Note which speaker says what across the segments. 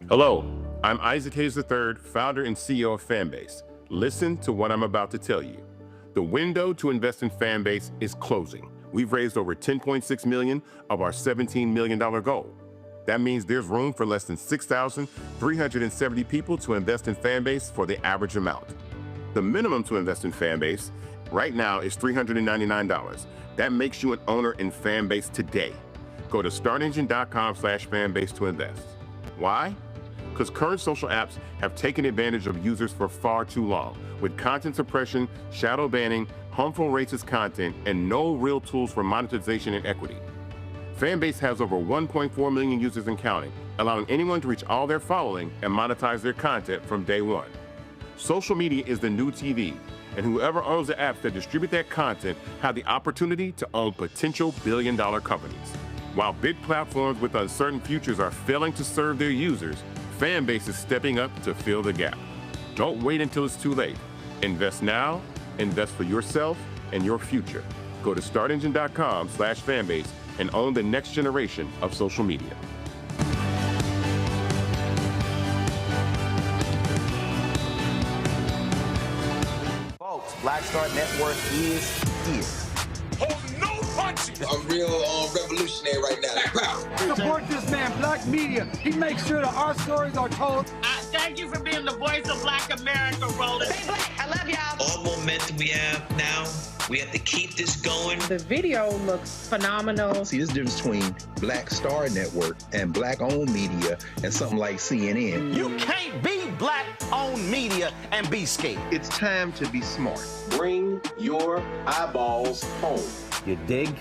Speaker 1: Hello, I'm Isaac Hayes III, founder and CEO of Fanbase. Listen to what I'm about to tell you. The window to invest in Fanbase is closing. We've raised over $10.6 million of our $17 million goal. That means there's room for less than 6,370 people to invest in Fanbase for the average amount. The minimum to invest in Fanbase right now is $399. That makes you an owner in Fanbase today. Go to startengine.com/fanbase to invest. Why? Because current social apps have taken advantage of users for far too long, with content suppression, shadow banning, harmful racist content, and no real tools for monetization and equity. Fanbase has over 1.4 million users and counting, allowing anyone to reach all their following and monetize their content from day one. Social media is the new TV, and whoever owns the apps that distribute that content have the opportunity to own potential billion-dollar companies. While big platforms with uncertain futures are failing to serve their users, Fanbase is stepping up to fill the gap. Don't wait until it's too late. Invest now, invest for yourself and your future. Go to startengine.com/fanbase and own the next generation of social media.
Speaker 2: Folks, Black Star Network is here.
Speaker 3: Hold no punches.
Speaker 4: I'm real revolutionary right now.
Speaker 5: Support this man, Black Media. He makes sure that our stories are told.
Speaker 6: Thank you for being the voice of Black America, Roland.
Speaker 7: Stay black. I love y'all.
Speaker 8: All momentum we have now, we have to keep this going.
Speaker 9: The video looks phenomenal.
Speaker 10: See, this difference between Black Star Network and Black-owned media and something like CNN.
Speaker 2: You can't be Black-owned media and be scared.
Speaker 10: It's time to be smart.
Speaker 4: Bring your eyeballs home.
Speaker 2: You dig?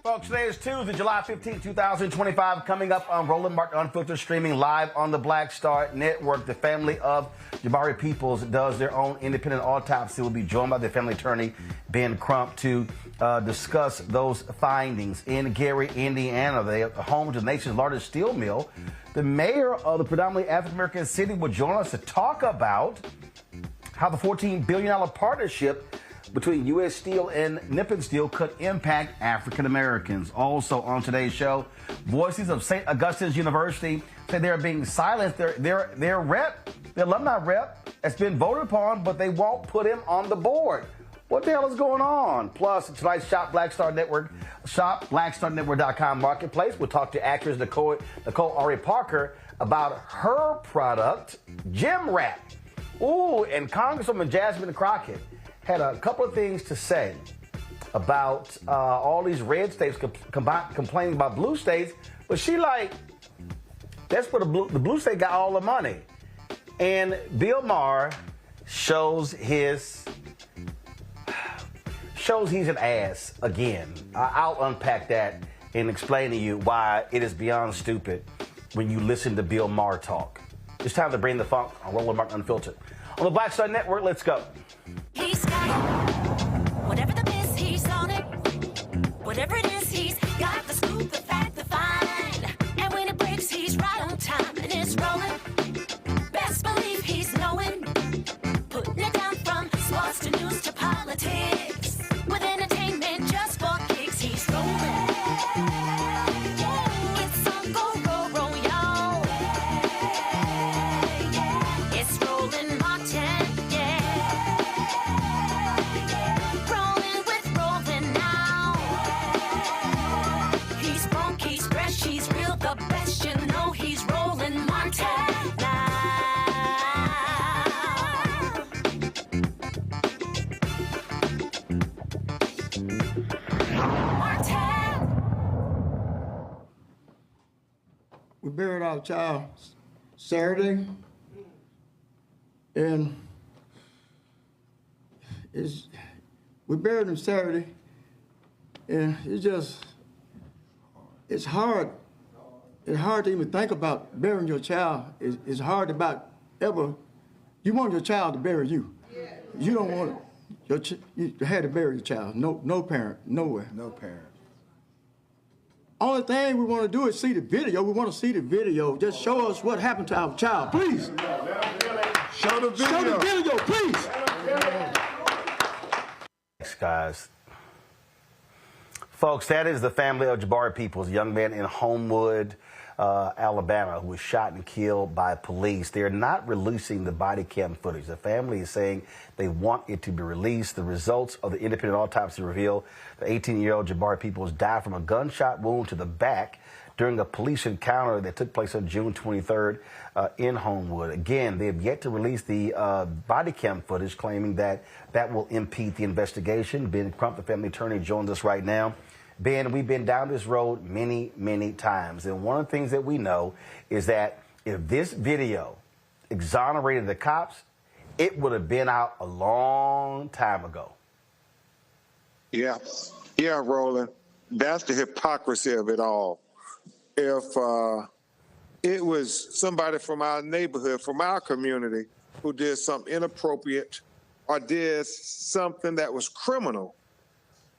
Speaker 2: Folks, today is Tuesday, July 15, 2025. Coming up on Roland Martin Unfiltered, streaming live on the Black Star Network. The family of Jabari Peoples does their own independent autopsy. Will be joined by the family attorney, Ben Crump, to discuss those findings. In Gary, Indiana, the home to the nation's largest steel mill, the mayor of the predominantly African-American city will join us to talk about how the $14 billion partnership between U.S. Steel and Nippon Steel could impact African Americans. Also on today's show, voices of St. Augustine's University say they're being silenced. Their alumni rep, has been voted upon, but they won't put him on the board. What the hell is going on? Plus, tonight's Shop Black Star Network, shopblackstarnetwork.com marketplace. We'll talk to actress Nicole Ari Parker about her product, GymWrap. Ooh, and Congresswoman Jasmine Crockett had a couple of things to say about all these red states complaining about blue states, but she like, that's where the blue state got all the money. And Bill Maher shows he's an ass again. I'll unpack that and explain to you why it is beyond stupid when you listen to Bill Maher talk. It's time to bring the funk on Roland Martin Unfiltered. On the Black Star Network, let's go.
Speaker 7: He's got it. Whatever the miss, he's on it. Whatever it is, he's got the scoop, the fact, the find. And when it breaks, he's right on time and it's rolling. Best believe he's knowing. Putting it down from sports to news to politics. With entertainment just for kicks, he's rolling. It's on go, roll, y'all. It's Roland Martin.
Speaker 5: We buried our child Saturday, and we buried him Saturday, and it's hard. It's hard to even think about burying your child. It's hard about ever. You want your child to bury you. You don't want you had to bury your child. No parent, nowhere. No parent. Only thing we want to do is see the video. We want to see the video. Just show us what happened to our child, please.
Speaker 3: Show the video.
Speaker 5: Show the video, please.
Speaker 2: Thanks, guys. Folks, that is the family of Jabari Peoples, a young man in Homewood, Alabama, who was shot and killed by police. They're not releasing the body cam footage. The family is saying they want it to be released. The results of the independent autopsy reveal the 18-year-old Jabari Peoples died from a gunshot wound to the back during a police encounter that took place on June 23rd in Homewood. Again, they have yet to release the body cam footage, claiming that that will impede the investigation. Ben Crump, the family attorney, joins us right now. Ben, we've been down this road many, many times. And one of the things that we know is that if this video exonerated the cops, it would have been out a long time ago.
Speaker 3: Yeah, Roland. That's the hypocrisy of it all. If it was somebody from our neighborhood, from our community, who did something inappropriate or did something that was criminal,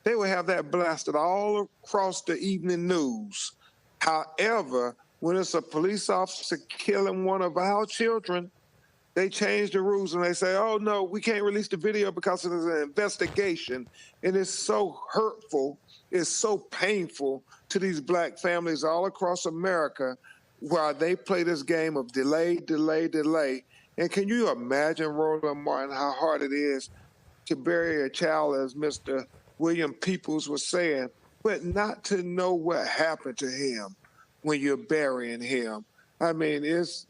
Speaker 3: they would have that blasted all across the evening news. However, when it's a police officer killing one of our children, they change the rules and they say, oh, no, we can't release the video because there's an investigation. And it's so hurtful, it's so painful to these black families all across America while they play this game of delay, delay, delay. And can you imagine, Roland Martin, how hard it is to bury a child, as Mr. William Peoples was saying, but not to know what happened to him when you're burying him. I mean, it's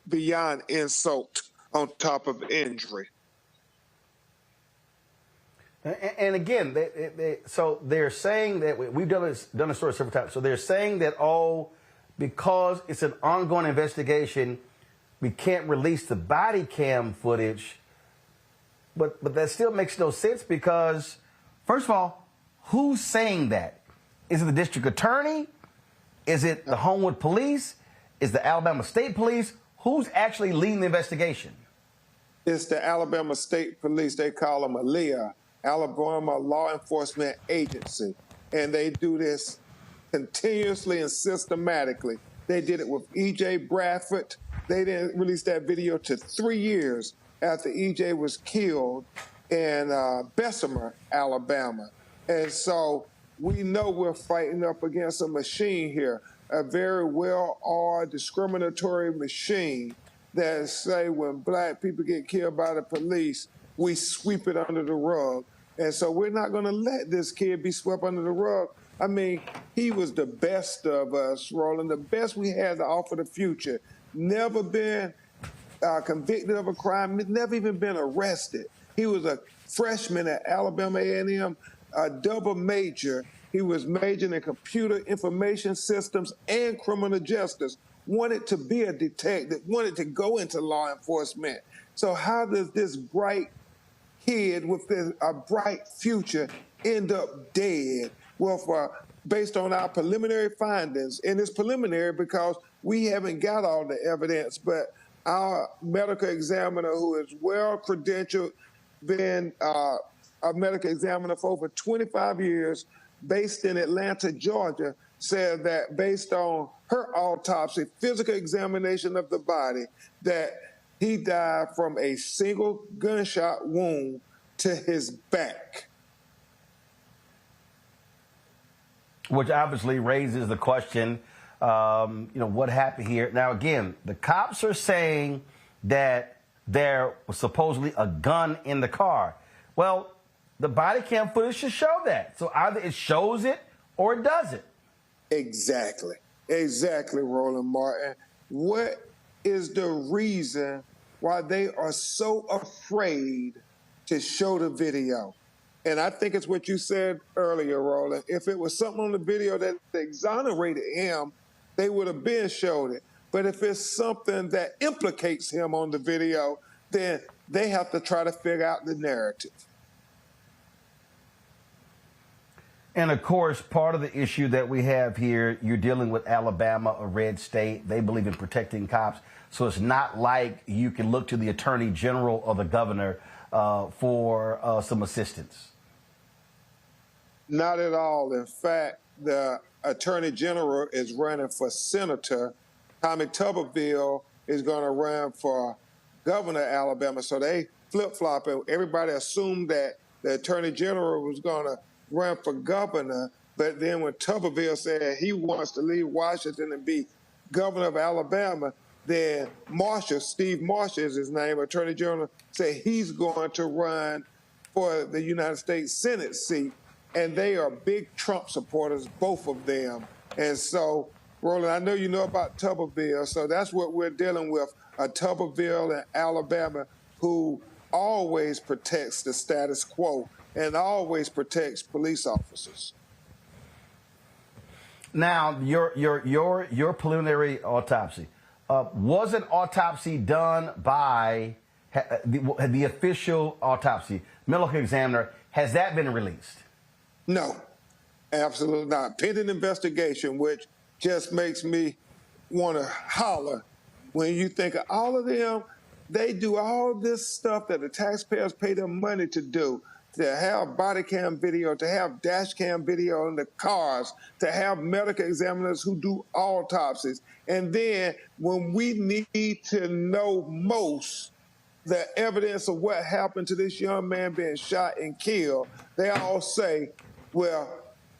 Speaker 3: beyond insult on top of injury.
Speaker 2: And again, so they're saying that we've done this story several times. So they're saying that, because it's an ongoing investigation, we can't release the body cam footage. But that still makes no sense because, first of all, who's saying that? Is it the district attorney? Is it the Homewood Police? Is the Alabama State Police? Who's actually leading the investigation?
Speaker 3: It's the Alabama State Police. They call them ALEA, Alabama Law Enforcement Agency. And they do this continuously and systematically. They did it with E.J. Bradford. They didn't release that video till 3 years after E.J. was killed in Bessemer, Alabama. And so we know we're fighting up against a machine here, a very well-oiled, discriminatory machine that say when black people get killed by the police, we sweep it under the rug. And so we're not going to let this kid be swept under the rug. I mean, he was the best of us, Roland, the best we had to offer the future. Never been convicted of a crime, never even been arrested. He was a freshman at Alabama A&M, a double major. He was majoring in computer information systems and criminal justice, wanted to be a detective, wanted to go into law enforcement. So how does this bright kid with a bright future end up dead? Well, based on our preliminary findings, and it's preliminary because we haven't got all the evidence, but our medical examiner, who is well-credentialed, been a medical examiner for over 25 years, based in Atlanta, Georgia, said that based on her autopsy, physical examination of the body, that he died from a single gunshot wound to his back.
Speaker 2: Which obviously raises the question, what happened here? Now, again, the cops are saying that there was supposedly a gun in the car. Well, the body cam footage should show that. So either it shows it or it doesn't.
Speaker 3: Exactly. Exactly, Roland Martin. What is the reason why they are so afraid to show the video? And I think it's what you said earlier, Roland. If it was something on the video that exonerated him, they would have been showed it. But if it's something that implicates him on the video, then they have to try to figure out the narrative.
Speaker 2: And, of course, part of the issue that we have here, you're dealing with Alabama, a red state. They believe in protecting cops. So it's not like you can look to the attorney general or the governor for some assistance.
Speaker 3: Not at all. In fact, the attorney general is running for senator. Tommy Tuberville is going to run for governor of Alabama. So they flip-flop, and everybody assumed that the attorney general was going to run for governor. But then when Tuberville said he wants to leave Washington and be governor of Alabama, then Marshall, Steve Marshall is his name, attorney general, said he's going to run for the United States Senate seat. And they are big Trump supporters, both of them. And so, Roland, I know you know about Tuberville, so that's what we're dealing with, a Tuberville in Alabama who always protects the status quo and always protects police officers.
Speaker 2: Now, your preliminary autopsy, was an autopsy done by the official autopsy, medical examiner? Has that been released?
Speaker 3: No, absolutely not. Pending investigation, which just makes me want to holler when you think of all of them. They do all this stuff that the taxpayers pay them money to do, to have body cam video, to have dash cam video in the cars, to have medical examiners who do autopsies. And then when we need to know most the evidence of what happened to this young man being shot and killed, they all say, well,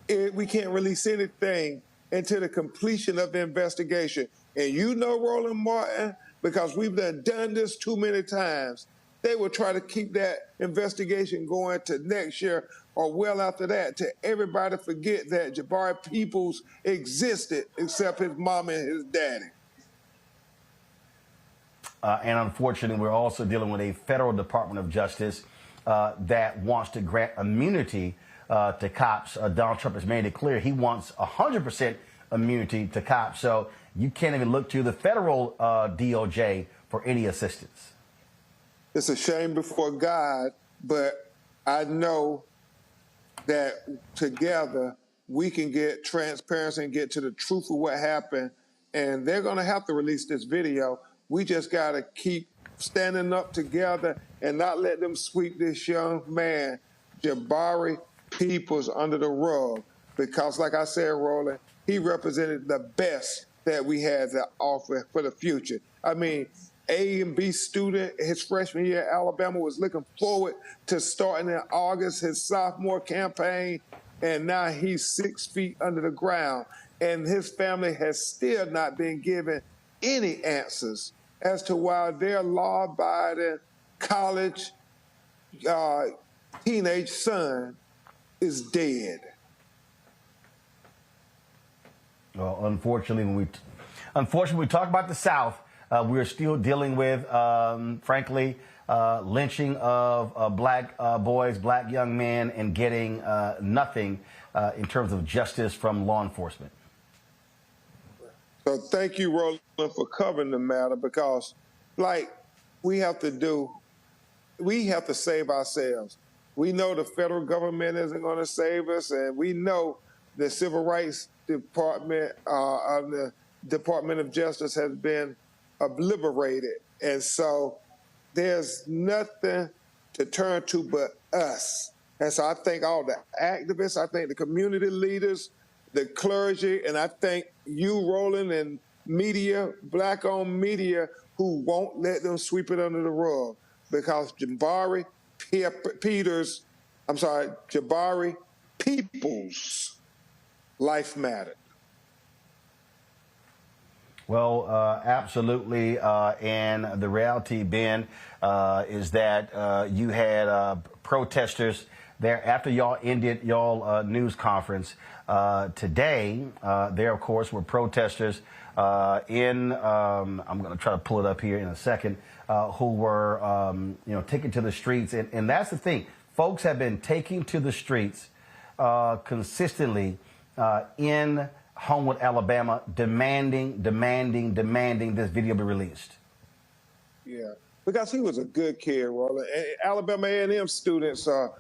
Speaker 3: we can't release anything until the completion of the investigation. And you know, Roland Martin, because we've done this too many times, they will try to keep that investigation going to next year or well after that, to everybody forget that Jabari Peoples existed except his mom and his daddy.
Speaker 2: And unfortunately, we're also dealing with a federal Department of Justice that wants to grant immunity to cops. Donald Trump has made it clear he wants 100% immunity to cops. So you can't even look to the federal DOJ for any assistance.
Speaker 3: It's a shame before God, but I know that together we can get transparency and get to the truth of what happened. And they're going to have to release this video. We just got to keep standing up together and not let them sweep this young man, Jabari Peoples, under the rug. Because like I said, Roland, he represented the best that we had to offer for the future. I mean, A and B student, his freshman year at Alabama, was looking forward to starting in August, his sophomore campaign, and now he's 6 feet under the ground. And his family has still not been given any answers as to why their law-abiding college teenage son is dead.
Speaker 2: Well, unfortunately, when we talk about the South, we're still dealing with, frankly, lynching of black boys, black young men, and getting nothing in terms of justice from law enforcement.
Speaker 3: So thank you, Roland, for covering the matter, because like we have to save ourselves. We know the federal government isn't going to save us, and we know the Civil Rights Department of the Department of Justice has been obliterated. And so there's nothing to turn to but us. And so I thank all the activists, I thank the community leaders, the clergy, and I thank you, Roland, and media, black-owned media, who won't let them sweep it under the rug. Because Jabari Peoples' life mattered.
Speaker 2: Well, absolutely. And the reality, Ben, is that you had protesters there after y'all ended y'all news conference today. There, of course, were protesters I'm going to try to pull it up here in a second, who were, taken to the streets. And that's the thing. Folks have been taking to the streets consistently in Homewood, Alabama, demanding this video be released.
Speaker 3: Yeah, because he was a good kid, Roland. Alabama A&M students are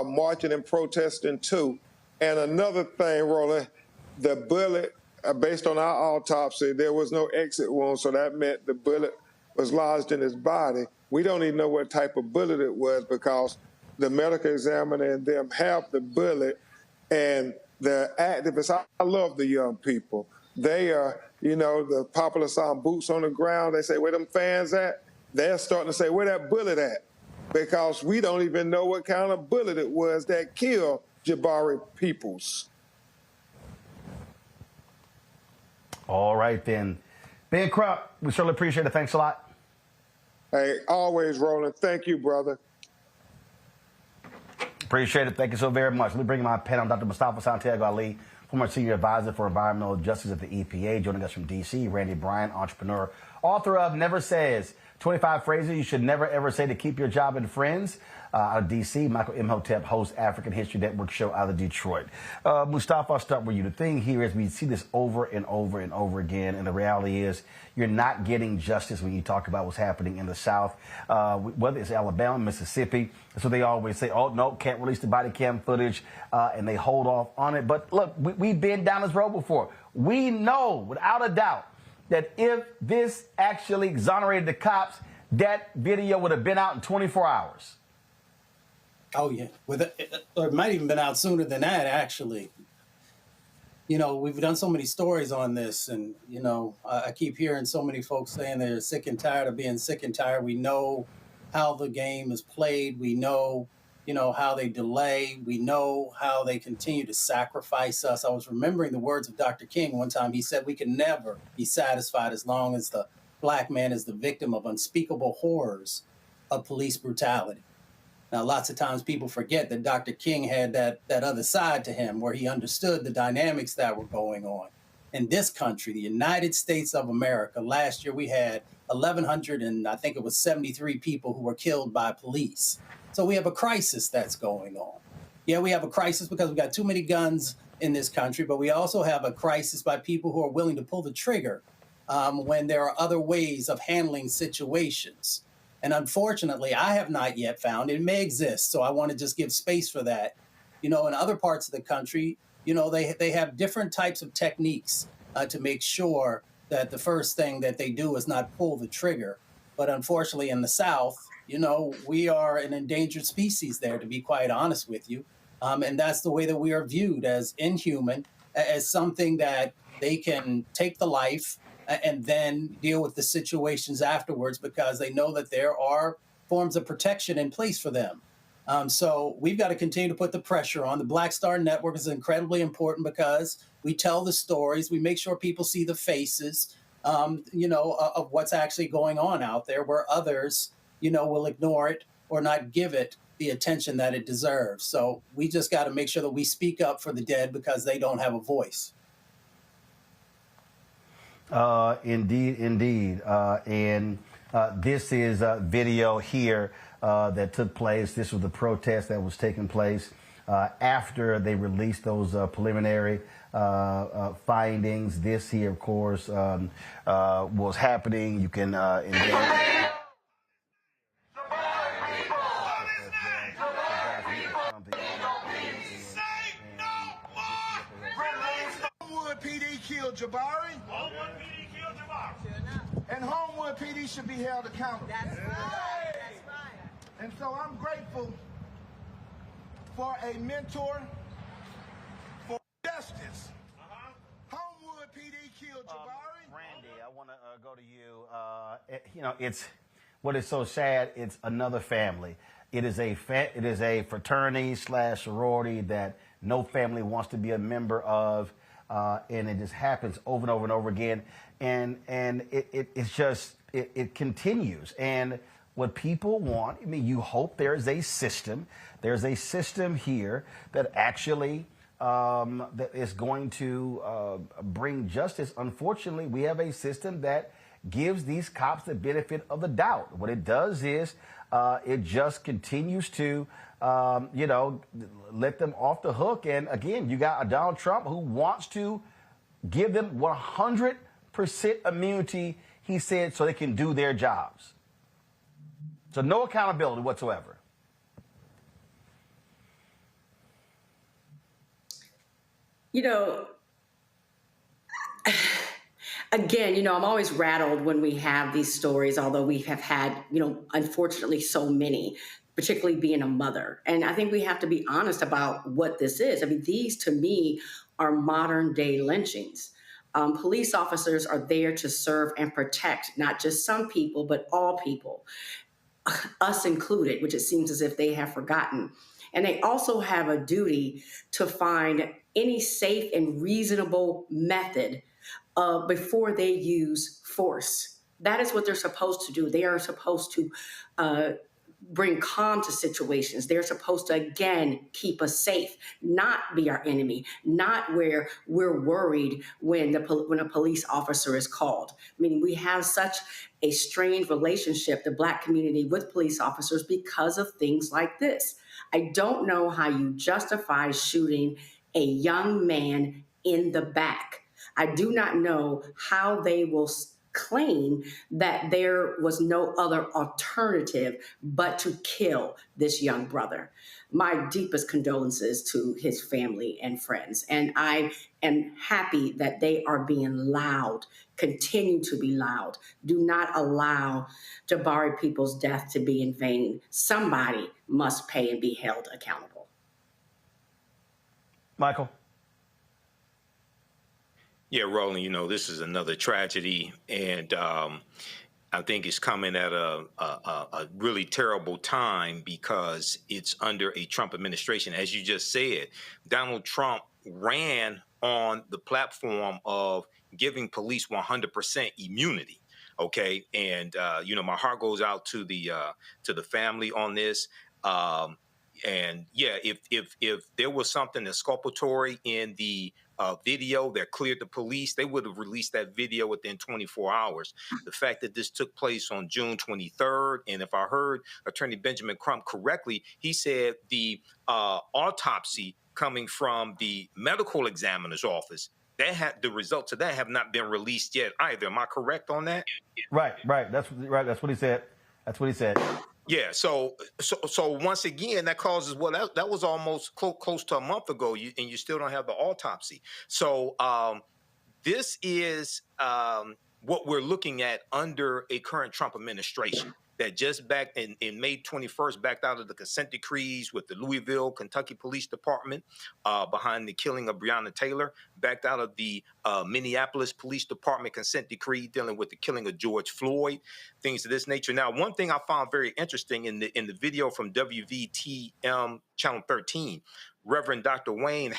Speaker 3: marching and protesting too. And another thing, Roland, the bullet, based on our autopsy, there was no exit wound, so that meant the bullet was lodged in his body. We don't even know what type of bullet it was, because the medical examiner and them have the bullet. And the activists, I love the young people. They are, the popular song, Boots on the Ground. They say, where them fans at? They're starting to say, where that bullet at? Because we don't even know what kind of bullet it was that killed Jabari Peoples.
Speaker 2: All right, then. Ben Crump, we certainly appreciate it. Thanks a lot.
Speaker 3: Hey, always, Roland. Thank you, brother.
Speaker 2: Appreciate it. Thank you so very much. Let me bring my pen on Dr. Mustafa Santiago Ali, former senior advisor for environmental justice at the EPA, joining us from D.C. Randy Bryant, entrepreneur, author of Never Says, 25 Phrases You Should Never Ever Say to Keep Your Job and Friends. Out of D.C., Michael Imhotep hosts African History Network show out of Detroit. Mustafa, I'll start with you. The thing here is we see this over and over and over again, and the reality is you're not getting justice when you talk about what's happening in the South, whether it's Alabama, Mississippi. So they always say, oh, no, can't release the body cam footage, and they hold off on it. But look, we've been down this road before. We know, without a doubt, that if this actually exonerated the cops, that video would have been out in 24 hours.
Speaker 11: Oh, yeah. Or it might even been out sooner than that, actually. We've done so many stories on this, and, I keep hearing so many folks saying they're sick and tired of being sick and tired. We know how the game is played. We know, how they delay. We know how they continue to sacrifice us. I was remembering the words of Dr. King one time. He said, we can never be satisfied as long as the black man is the victim of unspeakable horrors of police brutality. Now, lots of times people forget that Dr. King had that other side to him, where he understood the dynamics that were going on. In this country, the United States of America, last year we had 1,100 and I think it was 73 people who were killed by police. So we have a crisis that's going on. Yeah, we have a crisis because we got too many guns in this country, but we also have a crisis by people who are willing to pull the trigger when there are other ways of handling situations. And unfortunately, I have not yet found, it may exist, so I want to just give space for that, in other parts of the country, they have different types of techniques to make sure that the first thing that they do is not pull the trigger. But unfortunately, in the South, we are an endangered species there, to be quite honest with you. And that's the way that we are viewed, as inhuman, as something that they can take the life and then deal with the situations afterwards, because they know that there are forms of protection in place for them. So we've got to continue to put the pressure on. The Black Star Network is incredibly important because we tell the stories, we make sure people see the faces, of what's actually going on out there, where others, will ignore it or not give it the attention that it deserves. So we just got to make sure that we speak up for the dead because they don't have a voice.
Speaker 2: Indeed. And this is a video here that took place. This was the protest that was taking place after they released those preliminary findings. This here, of course, was happening. You can
Speaker 12: PD killed Jabari. Homewood PD killed Jabari. And Homewood PD should be held accountable. That's right. That's right. And so I'm grateful for a mentor for justice. Homewood PD killed Jabari.
Speaker 2: Randy, I want to go to you. It's what is so sad. It's another family. It is a fraternity / sorority that no family wants to be a member of. And it just happens over and over and over again, and it continues. And what people want, you hope there's a system here that actually that is going to bring justice. Unfortunately, we have a system that gives these cops the benefit of the doubt. What it does is it just continues to let them off the hook. And again, you got a Donald Trump who wants to give them 100% immunity, he said, so they can do their jobs. So no accountability whatsoever.
Speaker 13: Again, I'm always rattled when we have these stories, although we have had, unfortunately, so many, particularly being a mother. And I think we have to be honest about what this is. These, to me, are modern day lynchings. Police officers are there to serve and protect not just some people, but all people, us included, which it seems as if they have forgotten. And they also have a duty to find any safe and reasonable method before they use force. That is what they're supposed to do. They are supposed to bring calm to situations. They're supposed to, again, keep us safe, not be our enemy, not where we're worried when a police officer is called. We have such a strained relationship, the Black community, with police officers because of things like this. I don't know how you justify shooting a young man in the back. I do not know how they will claim that there was no other alternative but to kill this young brother. My deepest condolences to his family and friends. And I am happy that they are being loud, continue to be loud. Do not allow Jabari Peoples' death to be in vain. Somebody must pay and be held accountable.
Speaker 2: Michael?
Speaker 14: Yeah, Roland, this is another tragedy, and I think it's coming at a really terrible time because it's under a Trump administration. As you just said, Donald Trump ran on the platform of giving police 100% immunity. Okay, and my heart goes out to the family on this. And yeah, if there was something exculpatory in the video that cleared the police, they would have released that video within 24 hours. The fact that this took place on June 23rd, and if I heard Attorney Benjamin Crump correctly, he said the autopsy coming from the medical examiner's office, the results of that have not been released yet either. Am I correct on that?
Speaker 2: Right. That's what he said.
Speaker 14: Yeah, so once again, that causes that was almost close to a month ago, and you still don't have the autopsy. So this is what we're looking at under a current Trump administration that just back in May 21st backed out of the consent decrees with the Louisville, Kentucky Police Department behind the killing of Breonna Taylor, backed out of the Minneapolis Police Department consent decree dealing with the killing of George Floyd, things of this nature. Now, one thing I found very interesting in the video from WVTM Channel 13, Reverend Dr. Wayne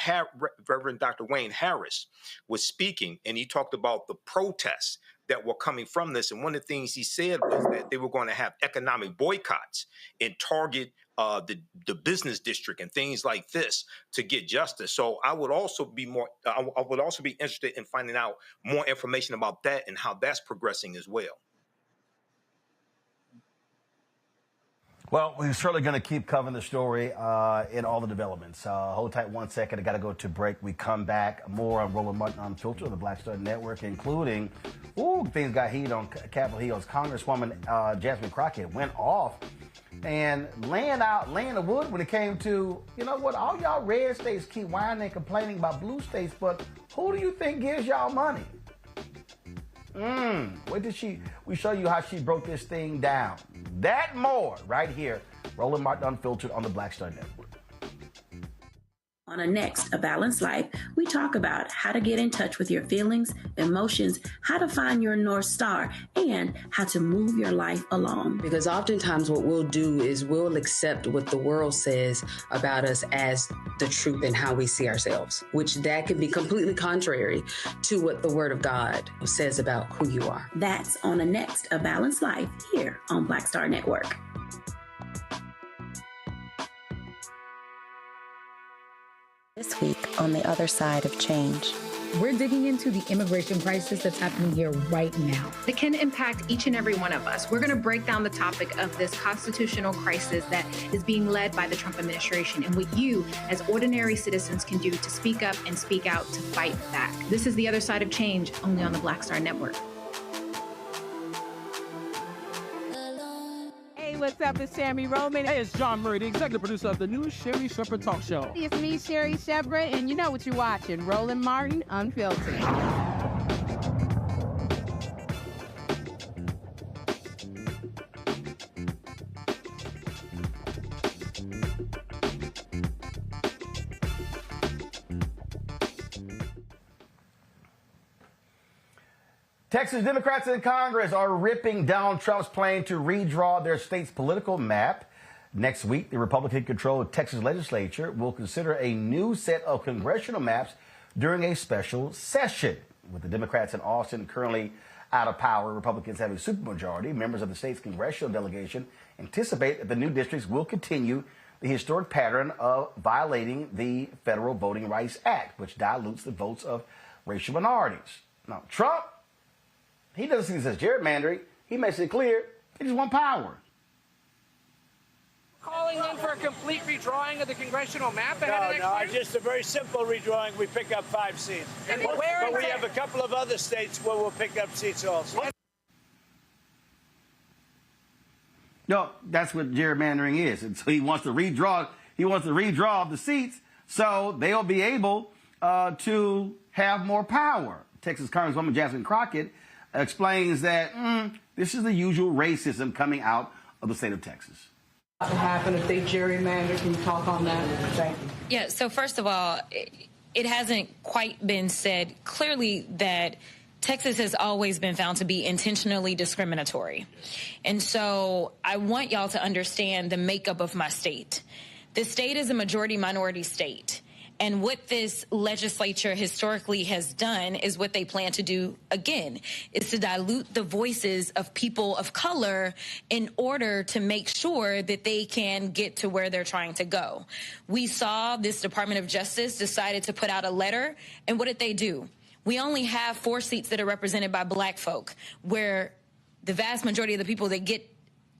Speaker 14: Harris was speaking, and he talked about the protests that were coming from this. And one of the things he said was that they were going to have economic boycotts and target the business district and things like this to get justice. So I would also be interested in finding out more information about that and how that's progressing as well.
Speaker 2: Well, we're certainly going to keep covering the story in all the developments. Hold tight 1 second. I got to go to break. We come back. More on Roland Martin Unfiltered on the Black Star Network, including, things got heated on Capitol Hill. Congresswoman Jasmine Crockett went off and laying the wood when it came to, you know what, all y'all red states keep whining and complaining about blue states, but who do you think gives y'all money? We show you how she broke this thing down. That more right here. Roland Martin Unfiltered on the Black Star Network.
Speaker 15: On a Next, A Balanced Life, we talk about how to get in touch with your feelings, emotions, how to find your North Star, and how to move your life along.
Speaker 16: Because oftentimes what we'll do is we'll accept what the world says about us as the truth and how we see ourselves, which that could be completely contrary to what the Word of God says about who you are.
Speaker 15: That's on a Next, A Balanced Life here on Black Star Network.
Speaker 17: This week on The Other Side of Change.
Speaker 18: We're digging into the immigration crisis that's happening here right now.
Speaker 19: It can impact each and every one of us. We're going to break down the topic of this constitutional crisis that is being led by the Trump administration and what you, as ordinary citizens, can do to speak up and speak out to fight back. This is The Other Side of Change, only on the Black Star Network.
Speaker 20: What's up? It's Sammy Roman.
Speaker 21: Hey, it's John Murray, the executive producer of the new Sherry Shepherd Talk Show.
Speaker 20: It's me, Sherry Shepherd, and you know what you're watching, Roland Martin Unfiltered.
Speaker 2: Texas Democrats in Congress are ripping Donald Trump's plan to redraw their state's political map. Next week, the Republican-controlled Texas legislature will consider a new set of congressional maps during a special session. With the Democrats in Austin currently out of power, Republicans have a supermajority. Members of the state's congressional delegation anticipate that the new districts will continue the historic pattern of violating the Federal Voting Rights Act, which dilutes the votes of racial minorities. Now, Trump, he doesn't see this as gerrymandering. He makes it clear he just wants power.
Speaker 22: Calling them for a complete redrawing of the congressional map ahead of next year?
Speaker 23: Just a very simple redrawing. We pick up 5 seats.
Speaker 22: And
Speaker 23: but we have a couple of other states where we'll pick up seats also.
Speaker 2: No, that's what gerrymandering is. And so he wants to redraw the seats so they'll be able to have more power. Texas Congresswoman Jasmine Crockett explains that this is the usual racism coming out of the state of Texas.
Speaker 24: What would happen if they gerrymander? Can you talk on that? Thank you.
Speaker 25: Yeah, so first of all, it hasn't quite been said clearly that Texas has always been found to be intentionally discriminatory. And so I want y'all to understand the makeup of my state. The state is a majority minority state. And what this legislature historically has done is what they plan to do again, is to dilute the voices of people of color in order to make sure that they can get to where they're trying to go. We saw this Department of Justice decided to put out a letter, and what did they do? We only have 4 seats that are represented by black folk, where the vast majority of the people that get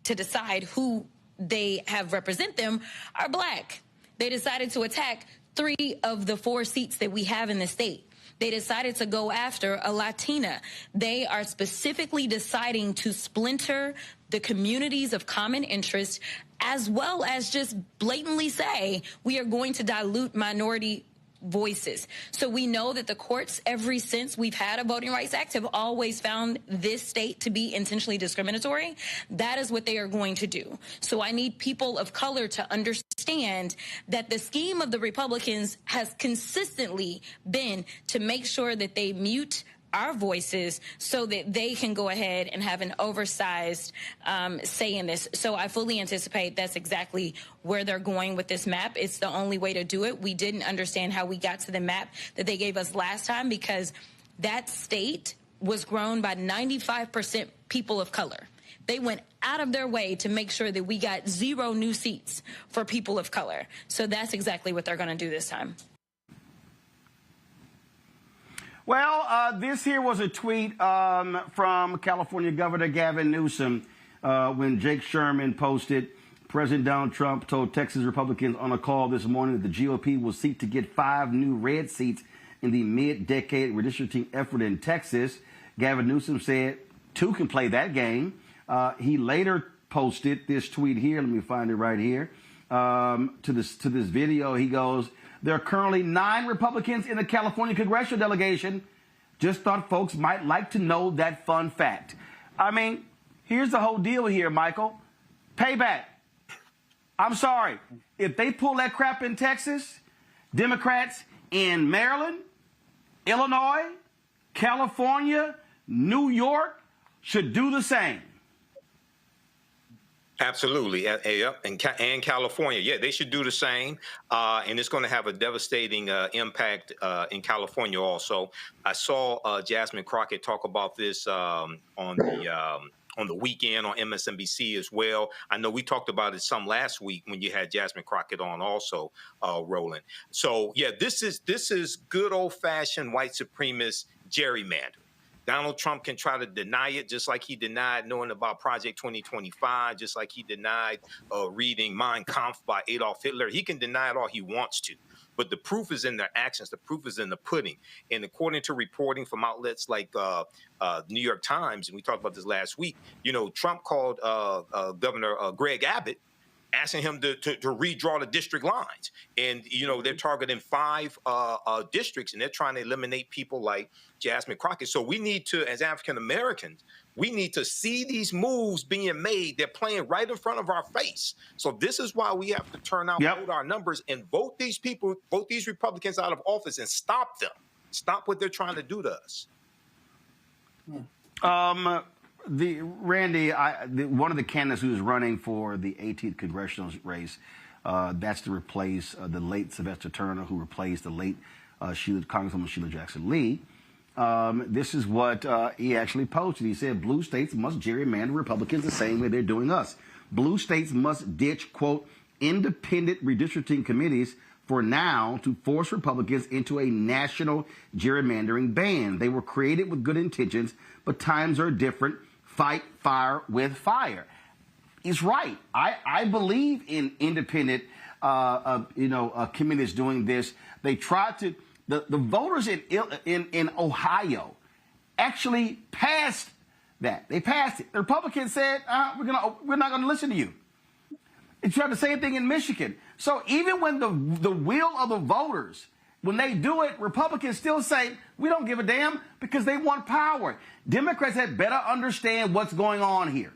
Speaker 25: to decide who they have represent them are black. They decided to attack 3 of the 4 seats that we have in the state. They decided to go after a Latina. They are specifically deciding to splinter the communities of common interest, as well as just blatantly say, we are going to dilute minority voices. So we know that the courts, ever since we've had a Voting Rights Act, have always found this state to be intentionally discriminatory. That is what they are going to do. So I need people of color to understand that the scheme of the Republicans has consistently been to make sure that they mute our voices so that they can go ahead and have an oversized say in this. So I fully anticipate that's exactly where they're going with this map. It's the only way to do it. We didn't understand how we got to the map that they gave us last time, because that state was grown by 95% people of color. They went out of their way to make sure that we got 0 new seats for people of color. So that's exactly what they're going to do this time.
Speaker 2: Well, this here was a tweet from California Governor Gavin Newsom when Jake Sherman posted, President Donald Trump told Texas Republicans on a call this morning that the GOP will seek to get 5 new red seats in the mid-decade redistricting effort in Texas. Gavin Newsom said 2 can play that game. He later posted this tweet here. Let me find it right here. To this video, he goes, there are currently 9 Republicans in the California congressional delegation. Just thought folks might like to know that fun fact. I mean, here's the whole deal here, Michael. Payback. I'm sorry. If they pull that crap in Texas, Democrats in Maryland, Illinois, California, New York should do the same.
Speaker 14: Absolutely. And California, yeah, they should do the same. And it's going to have a devastating impact in California also. I saw Jasmine Crockett talk about this on the weekend on MSNBC as well. I know we talked about it some last week when you had Jasmine Crockett on also, Roland. So, yeah, this is good old-fashioned white supremacist gerrymandering. Donald Trump can try to deny it, just like he denied knowing about Project 2025, just like he denied reading Mein Kampf by Adolf Hitler. He can deny it all he wants to. But the proof is in their actions. The proof is in the pudding. And according to reporting from outlets like New York Times, and we talked about this last week, you know, Trump called Governor Greg Abbott, asking him to redraw the district lines. And, you know, they're targeting 5 districts, and they're trying to eliminate people like Jasmine Crockett. So we need to, as African Americans, we need to see these moves being made. They're playing right in front of our face. So this is why we have to turn out, vote our numbers, and vote these people, vote these Republicans out of office and stop them. Stop what they're trying to do to us.
Speaker 2: Randy, one of the candidates who is running for the 18th congressional race, that's to replace the late Sylvester Turner, who replaced the late Congresswoman Sheila Jackson Lee. This is what he actually posted. He said, blue states must gerrymander Republicans the same way they're doing us. Blue states must ditch, quote, independent redistricting committees for now to force Republicans into a national gerrymandering ban. They were created with good intentions, but times are different. Fight fire with fire. He's right. I believe in independent, committees doing this. They tried to. The voters in Ohio actually passed that. They passed it. The Republicans said we're not going to listen to you. They tried the same thing in Michigan. So even when the will of the voters, when they do it, Republicans still say, we don't give a damn, because they want power. Democrats had better understand what's going on here.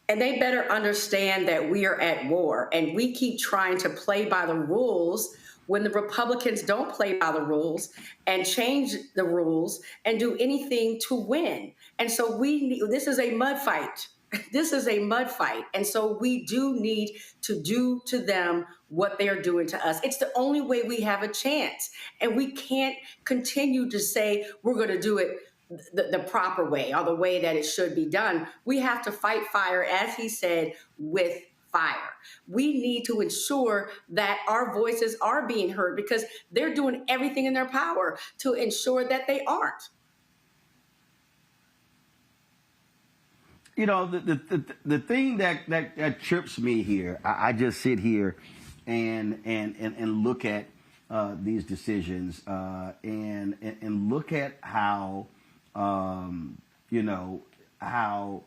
Speaker 13: And they better understand that we are at war, and we keep trying to play by the rules when the Republicans don't play by the rules and change the rules and do anything to win. And so this is a mud fight. This is a mud fight. And so we do need to do to them what they're doing to us. It's the only way we have a chance. And we can't continue to say we're going to do it the proper way, or the way that it should be done. We have to fight fire, as he said, with fire. We need to ensure that our voices are being heard, because they're doing everything in their power to ensure that they aren't.
Speaker 2: You know, the thing that trips me here, I just sit here and look at these decisions and look at how how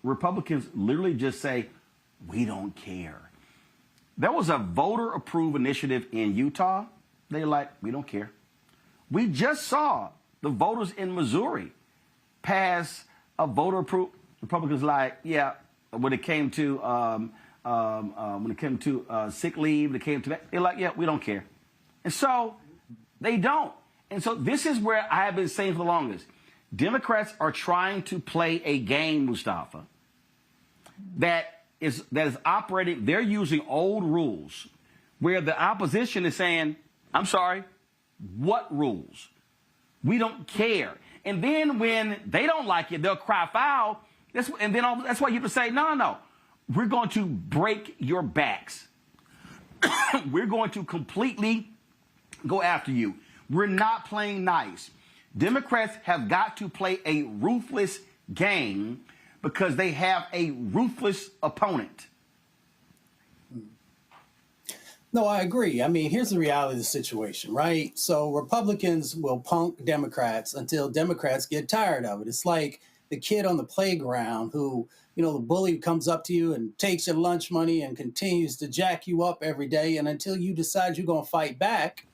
Speaker 2: Republicans literally just say, we don't care. There was a voter-approved initiative in Utah. They're like, we don't care. We just saw the voters in Missouri pass a voter-approved. Republicans like, yeah, when it came to sick leave, they came to that. They're like, yeah, we don't care. And so they don't. And so this is where I have been saying for the longest. Democrats are trying to play a game, Mustafa, that is operating. They're using old rules where the opposition is saying, I'm sorry, what rules? We don't care. And then when they don't like it, they'll cry foul. That's why you have to say, no. We're going to break your backs. We're going to completely go after you. We're not playing nice. Democrats have got to play a ruthless game because they have a ruthless opponent.
Speaker 11: No, I agree. I mean, here's the reality of the situation, right? So Republicans will punk Democrats until Democrats get tired of it. It's like the kid on the playground who, the bully comes up to you and takes your lunch money and continues to jack you up every day. And until you decide you're going to fight back,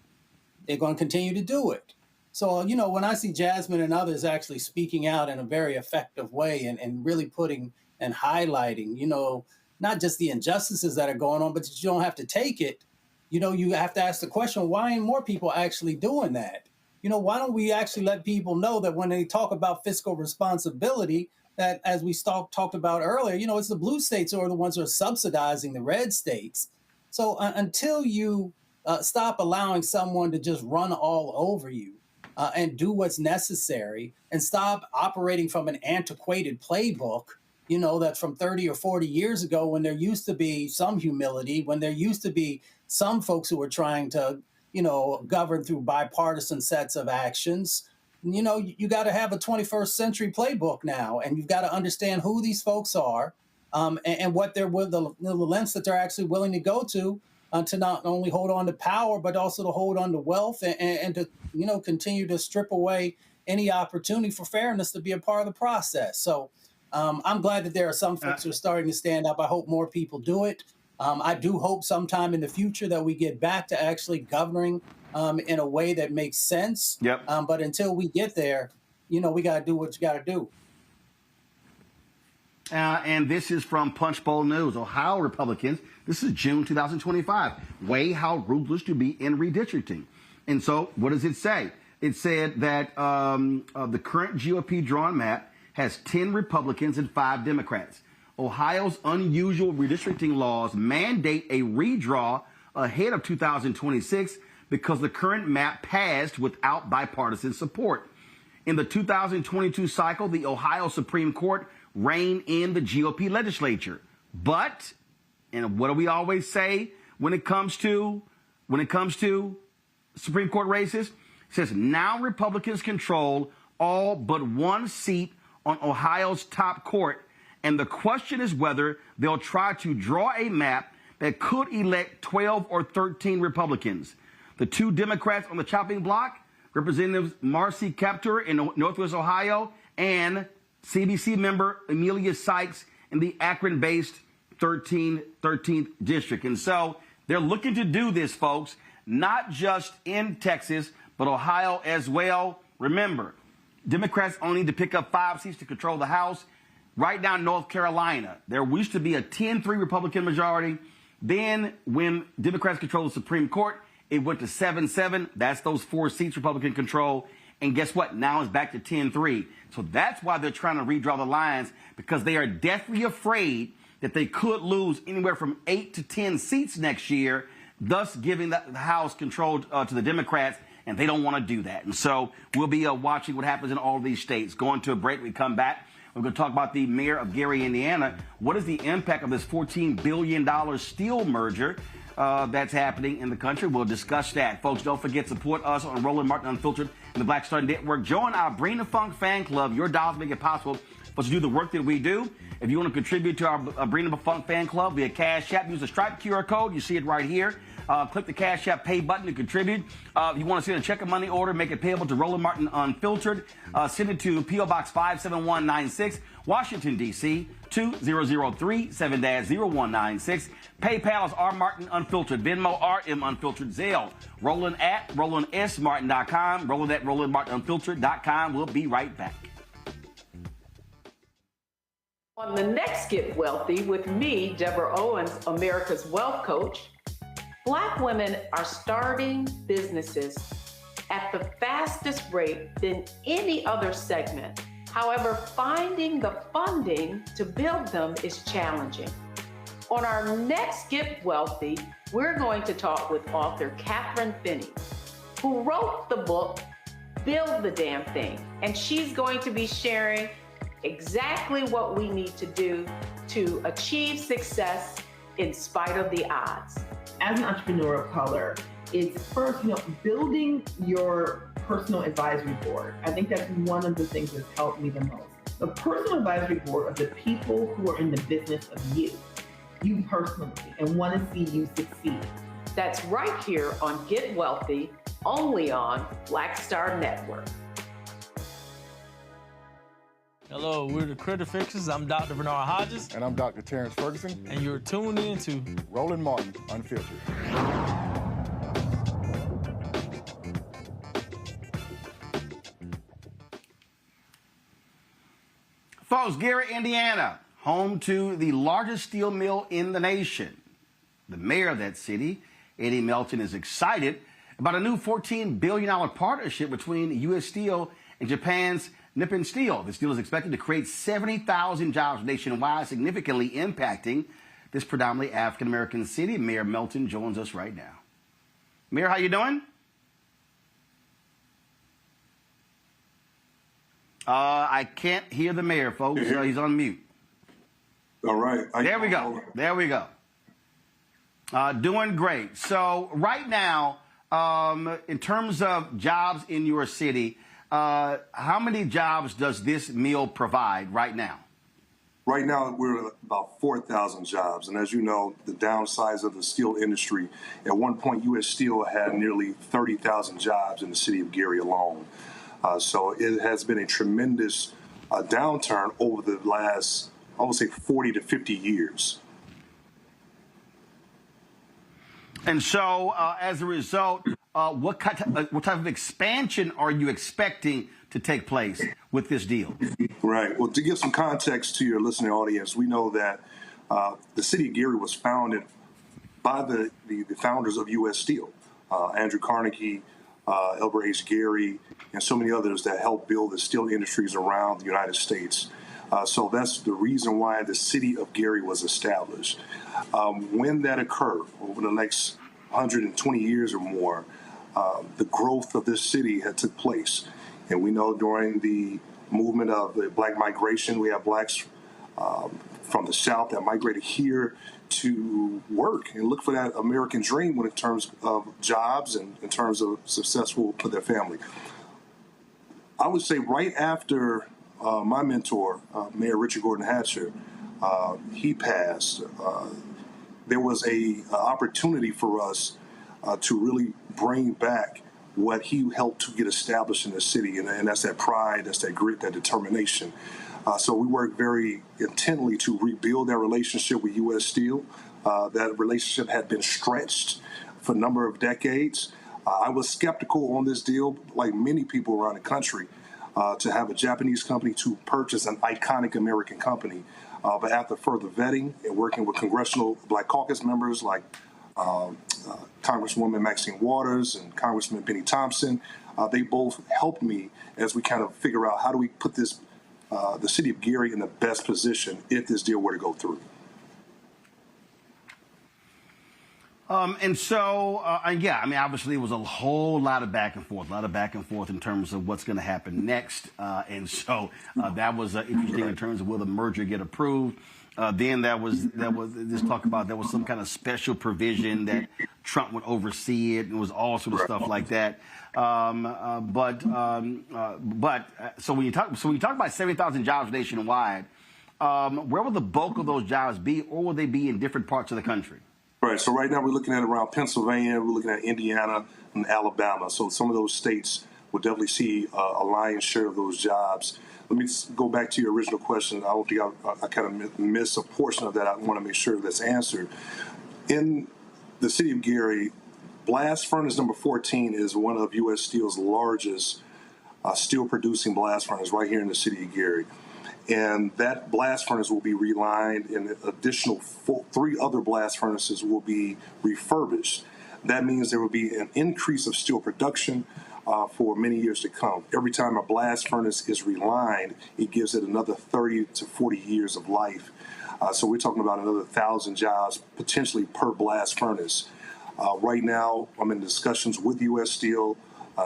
Speaker 11: they're going to continue to do it. So, when I see Jasmine and others actually speaking out in a very effective way and really putting and highlighting, not just the injustices that are going on, but you don't have to take it. You have to ask the question, why ain't more people actually doing that? Why don't we actually let people know that when they talk about fiscal responsibility, that as we talked about earlier, it's the blue states who are the ones who are subsidizing the red states. So until you stop allowing someone to just run all over you and do what's necessary and stop operating from an antiquated playbook, that's from 30 or 40 years ago when there used to be some humility, when there used to be some folks who were trying to, govern through bipartisan sets of actions. You got to have a 21st century playbook now, and you've got to understand who these folks are and what they're the lengths that they're actually willing to go to not only hold on to power, but also to hold on to wealth and to, continue to strip away any opportunity for fairness to be a part of the process. So I'm glad that there are some folks who are starting to stand up. I hope more people do it. I do hope sometime in the future that we get back to actually governing in a way that makes sense.
Speaker 2: Yep.
Speaker 11: But until we get there, we got to do what you got to do.
Speaker 2: And this is from Punchbowl News. Ohio Republicans, this is June 2025, weigh how ruthless to be in redistricting. And so what does it say? It said that the current GOP drawn map has 10 Republicans and 5 Democrats. Ohio's unusual redistricting laws mandate a redraw ahead of 2026 because the current map passed without bipartisan support. In the 2022 cycle, the Ohio Supreme Court reined in the GOP legislature. But, and what do we always say when it comes to Supreme Court races? It says now Republicans control all but one seat on Ohio's top court. And the question is whether they'll try to draw a map that could elect 12 or 13 Republicans. The 2 Democrats on the chopping block, Representatives Marcy Kaptur in Northwest Ohio and CBC member Amelia Sykes in the Akron-based 13th district. And so they're looking to do this, folks, not just in Texas, but Ohio as well. Remember, Democrats only need to pick up 5 seats to control the House. Right now, North Carolina, there used to be a 10-3 Republican majority. Then when Democrats controlled the Supreme Court, it went to 7-7. That's those 4 seats Republican control. And guess what? Now it's back to 10-3. So that's why they're trying to redraw the lines, because they are deathly afraid that they could lose anywhere from 8 to 10 seats next year, thus giving the House control to the Democrats, and they don't want to do that. And so we'll be watching what happens in all of these states. Going to a break, we come back. We're going to talk about the mayor of Gary, Indiana. What is the impact of this $14 billion steel merger that's happening in the country? We'll discuss that. Folks, don't forget to support us on Roland Martin Unfiltered and the Black Star Network. Join our Bring the Funk fan club. Your dollars make it possible for us to do the work that we do. If you want to contribute to our Bring the Funk fan club via Cash App, use the Stripe QR code. You see it right here. Click the Cash App Pay button to contribute. If you want to send a check or money order, make it payable to Roland Martin Unfiltered. Send it to P.O. Box 57196, Washington, D.C., 20037-0196. PayPal is R Martin Unfiltered. Venmo RM Unfiltered. Zelle Roland at RolandSMartin.com. Roland at RolandMartinUnfiltered.com. We'll be right back.
Speaker 24: On the next Get Wealthy with me, Deborah Owens, America's Wealth Coach, Black women are starting businesses at the fastest rate than any other segment. However, finding the funding to build them is challenging. On our next Get Wealthy, we're going to talk with author Catherine Finney, who wrote the book, Build the Damn Thing. And she's going to be sharing exactly what we need to do to achieve success in spite of the odds.
Speaker 1: As an entrepreneur of color, it's first, building your personal advisory board. I think that's one of the things that's helped me the most. The personal advisory board of the people who are in the business of you personally, and want to see you succeed.
Speaker 24: That's right here on Get Wealthy, only on Black Star Network.
Speaker 6: Hello, we're the Critter Fixers. I'm Dr. Bernard Hodges.
Speaker 8: And I'm Dr. Terrence Ferguson.
Speaker 6: And you're tuned in to
Speaker 8: Roland Martin Unfiltered.
Speaker 2: Folks, Gary, Indiana, home to the largest steel mill in the nation. The mayor of that city, Eddie Melton, is excited about a new $14 billion partnership between U.S. Steel and Japan's Nippon Steel. This deal is expected to create 70,000 jobs nationwide, significantly impacting this predominantly African-American city. Mayor Melton joins us right now. Mayor, how you doing? I can't hear the mayor, folks. He's on mute.
Speaker 9: All right.
Speaker 2: There we go. There we go. Doing great. So right now, in terms of jobs in your city, how many jobs does this mill provide right now?
Speaker 9: Right now, we're at about 4,000 jobs. And as you know, the downsize of the steel industry, at one point, U.S. Steel had nearly 30,000 jobs in the city of Gary alone. So it has been a tremendous downturn over the last, I would say, 40 to 50 years.
Speaker 2: And so, as a result, what type of expansion are you expecting to take place with this deal?
Speaker 9: Right. Well, to give some context to your listening audience, we know that the city of Gary was founded by the founders of U.S. Steel, Andrew Carnegie, Elbert H. Gary, and so many others that helped build the steel industries around the United States. So that's the reason why the city of Gary was established. When that occurred, over the next 120 years or more, the growth of this city had took place. And we know during the movement of the black migration, we have blacks from the South that migrated here to work and look for that American dream in terms of jobs and in terms of successful for their family. I would say right after my mentor, Mayor Richard Gordon Hatcher, he passed, there was a opportunity for us to really bring back what he helped to get established in the city, and that's that pride, that's that grit, that determination. So we worked very intently to rebuild that relationship with U.S. Steel. That relationship had been stretched for a number of decades. I was skeptical on this deal, like many people around the country, to have a Japanese company to purchase an iconic American company. But after further vetting and working with Congressional Black Caucus members like Congresswoman Maxine Waters and Congressman Benny Thompson, they both helped me as we kind of figure out how do we put this the city of Gary in the best position if this deal were to go through.
Speaker 2: And so, yeah, I mean, obviously it was a whole lot of back and forth in terms of what's going to happen next. And so that was interesting in terms of will the merger get approved. Then there was this talk about there was some kind of special provision that Trump would oversee it, and it was all sort of stuff like that. But so when you talk about 70,000 jobs nationwide, where will the bulk of those jobs be, or will they be in different parts of the country?
Speaker 9: Right. So right now we're looking at around Pennsylvania, we're looking at Indiana and Alabama. So some of those states will definitely see a lion's share of those jobs. Let me go back to your original question. I don't think I kind of missed a portion of that. I want to make sure that's answered. In the city of Gary, blast furnace number 14 is one of U.S. Steel's largest steel-producing blast furnace right here in the city of Gary. And that blast furnace will be relined, and additional 3 other blast furnaces will be refurbished. That means there will be an increase of steel production for many years to come. Every time a blast furnace is relined, it gives it another 30 to 40 years of life. So we're talking about another 1,000 jobs potentially per blast furnace. Right now, I'm in discussions with U.S. Steel,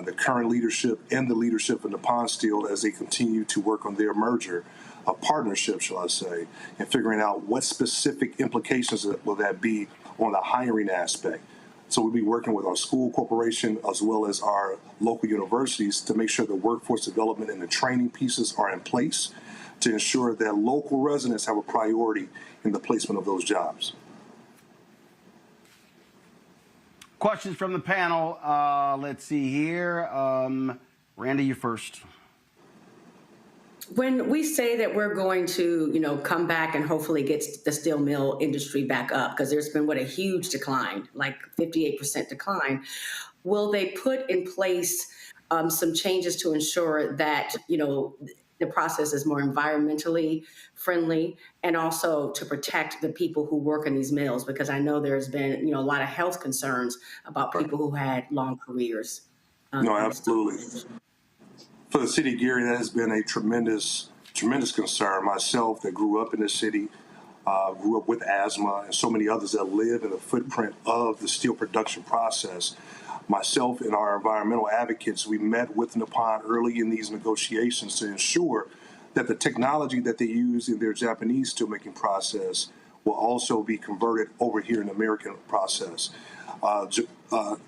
Speaker 9: the current leadership, and the leadership of Nippon Steel as they continue to work on their merger, a partnership, shall I say, and figuring out what specific implications will that be on the hiring aspect. So we'll be working with our school corporation as well as our local universities to make sure the workforce development and the training pieces are in place to ensure that local residents have a priority in the placement of those jobs.
Speaker 2: Questions from the panel. Let's see here. Randy, you first.
Speaker 13: When we say that we're going to, come back and hopefully get the steel mill industry back up, because there's been a huge decline, like 58% decline, will they put in place some changes to ensure that, the process is more environmentally friendly, and also to protect the people who work in these mills? Because I know there's been, a lot of health concerns about people who had long careers.
Speaker 9: No, absolutely. For the city of Gary, that has been a tremendous concern. Myself, that grew up in the city, grew up with asthma, and so many others that live in the footprint of the steel production process. Myself and our environmental advocates, we met with Nippon early in these negotiations to ensure that the technology that they use in their Japanese steelmaking process will also be converted over here in the American process.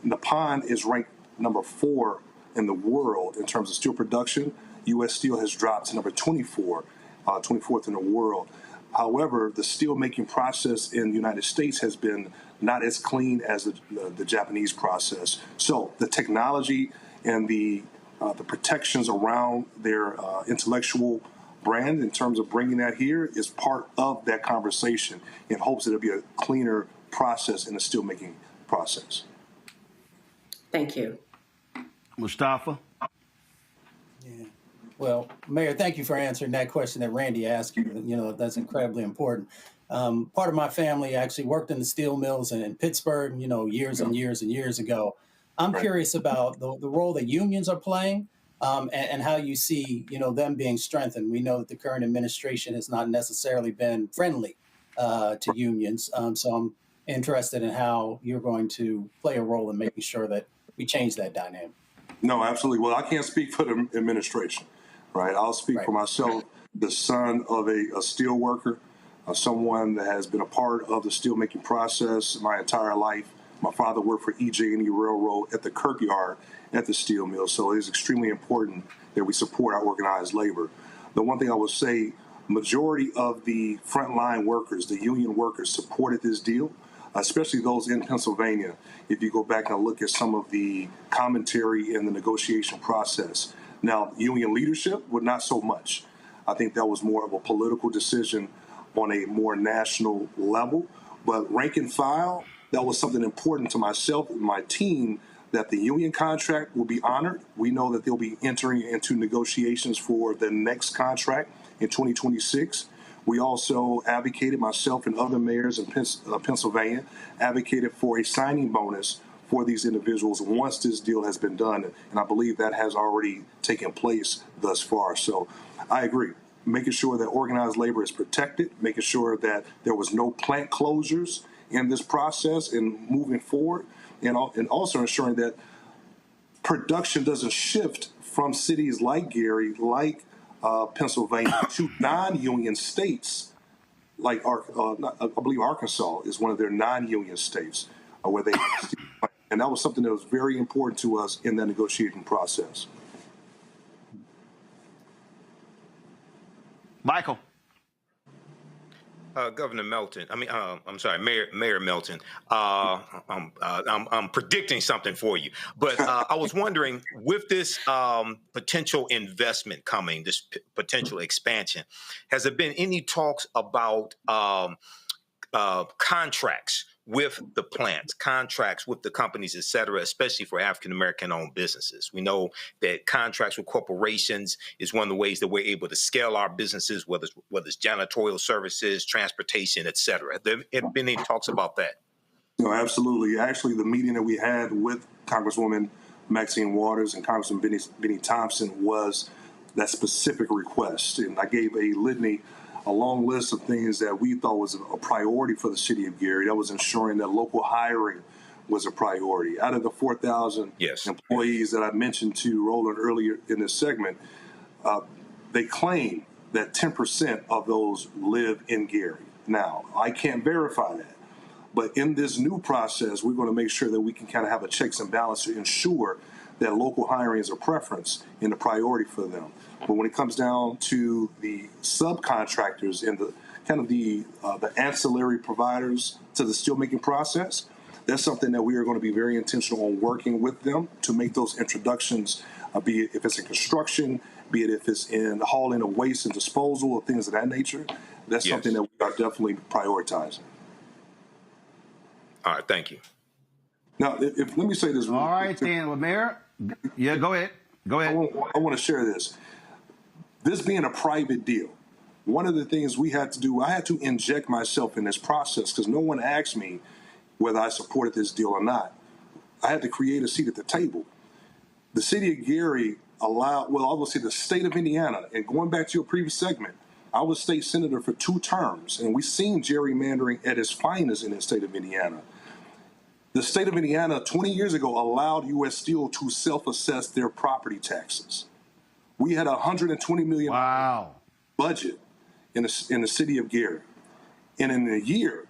Speaker 9: Nippon is ranked number 4 in the world in terms of steel production. U.S. Steel has dropped to number 24, 24th in the world. However, the steel making process in the United States has been not as clean as the Japanese process. So the technology and the protections around their intellectual brand in terms of bringing that here is part of that conversation in hopes that it'll be a cleaner process in the steel making process.
Speaker 13: Thank you.
Speaker 2: Mustafa?
Speaker 11: Yeah. Well, Mayor, thank you for answering that question that Randy asked you. That's incredibly important. Part of my family actually worked in the steel mills in Pittsburgh, years and years and years ago. I'm curious about the role that unions are playing and how you see, them being strengthened. We know that the current administration has not necessarily been friendly to unions. So I'm interested in how you're going to play a role in making sure that we change that dynamic.
Speaker 9: No, absolutely. Well, I can't speak for the administration, right? I'll speak for myself, the son of a steel worker, someone that has been a part of the steelmaking process my entire life. My father worked for EJ&E Railroad at the Kirkyard at the steel mill, so it is extremely important that we support our organized labor. The one thing I would say, majority of the frontline workers, the union workers, supported this deal, especially those in Pennsylvania. If you go back and look at some of the commentary in the negotiation process. Now, union leadership would not so much. I think that was more of a political decision on a more national level. But rank and file, that was something important to myself and my team, that the union contract will be honored. We know that they'll be entering into negotiations for the next contract in 2026. We also advocated, myself and other mayors in Pennsylvania, advocated for a signing bonus for these individuals once this deal has been done. And I believe that has already taken place thus far. So I agree. Making sure that organized labor is protected, making sure that there was no plant closures in this process and moving forward, and also ensuring that production doesn't shift from cities like Gary, like Pennsylvania, to non-union states, like I believe Arkansas is one of their non-union states where they and that was something that was very important to us in that negotiating process.
Speaker 2: Michael.
Speaker 14: Governor Melton. I'm sorry, Mayor Melton. I'm predicting something for you, but I was wondering, with this potential investment coming, this potential expansion, has there been any talks about contracts with the plants, contracts with the companies, et cetera, especially for African-American owned businesses? We know that contracts with corporations is one of the ways that we're able to scale our businesses, whether it's janitorial services, transportation, et cetera. Have there been any talks about that?
Speaker 9: No, absolutely. Actually, the meeting that we had with Congresswoman Maxine Waters and Congressman Benny Thompson was that specific request. And I gave a long list of things that we thought was a priority for the city of Gary. That was ensuring that local hiring was a priority. Out of the 4,000 employees that I mentioned to Roland earlier in this segment, they claim that 10% of those live in Gary. Now, I can't verify that, but in this new process, we're going to make sure that we can kind of have a checks and balance to ensure that local hiring is a preference and a priority for them. But when it comes down to the subcontractors and the kind of the ancillary providers to the steelmaking process, that's something that we are going to be very intentional on working with them to make those introductions, be it if it's in construction, be it if it's in the hauling of waste and disposal of things of that nature. That's something that we are definitely prioritizing.
Speaker 14: All right, thank you.
Speaker 9: Now, let me say this.
Speaker 2: All right, then, well, Mayor. Yeah, go ahead. Go ahead.
Speaker 9: I want to share this. This being a private deal, one of the things we had to do, I had to inject myself in this process because no one asked me whether I supported this deal or not. I had to create a seat at the table. The city of Gary allowed, well, I will say the state of Indiana, and going back to your previous segment, I was state senator for 2 terms, and we've seen gerrymandering at its finest in the state of Indiana. The state of Indiana 20 years ago allowed U.S. Steel to self-assess their property taxes. We had a $120 million budget in the city of Gary. And in a year,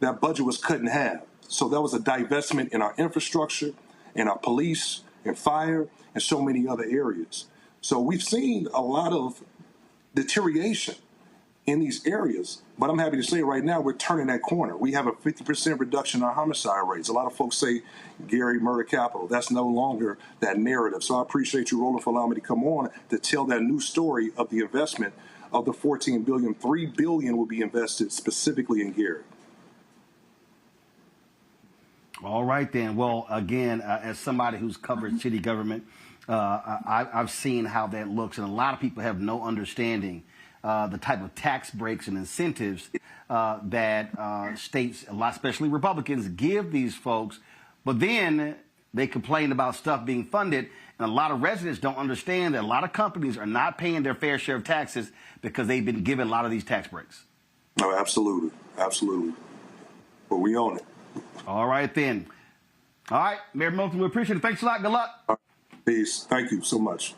Speaker 9: that budget was cut in half. So that was a divestment in our infrastructure, in our police, and fire, and so many other areas. So we've seen a lot of deterioration in these areas, but I'm happy to say right now we're turning that corner. We have a 50% reduction in our homicide rates. A lot of folks say Gary murder capital. That's no longer that narrative. So I appreciate you, Roland, for allowing me to come on to tell that new story of the investment of the $14 billion. $3 billion will be invested specifically in Gary.
Speaker 2: All right, then. Well, again, as somebody who's covered city government, I've seen how that looks, and a lot of people have no understanding the type of tax breaks and incentives that states, a lot, especially Republicans, give these folks. But then they complain about stuff being funded, and a lot of residents don't understand that a lot of companies are not paying their fair share of taxes because they've been given a lot of these tax breaks.
Speaker 9: No, absolutely. Absolutely. But we own it.
Speaker 2: All right, then. All right, Mayor Milton, we appreciate it. Thanks a lot. Good luck.
Speaker 9: Peace. Thank you so much.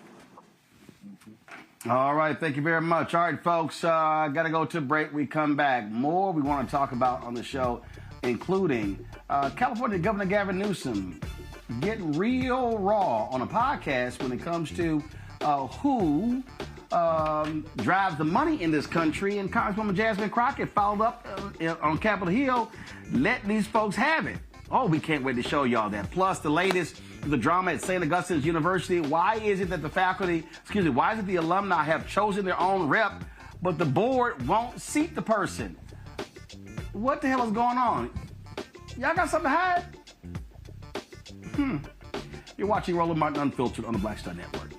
Speaker 2: All right, thank you very much. All right, folks, got to go to a break. We come back. More we want to talk about on the show, including California Governor Gavin Newsom getting real raw on a podcast when it comes to who drives the money in this country. And Congresswoman Jasmine Crockett followed up on Capitol Hill, letting these folks have it. Oh, we can't wait to show y'all that. Plus, the latest, the drama at St. Augustine's University. Why is it that the faculty, why is it the alumni have chosen their own rep, but the board won't seat the person? What the hell is going on? Y'all got something to hide? You're watching Roland Martin Unfiltered on the Black Star Network.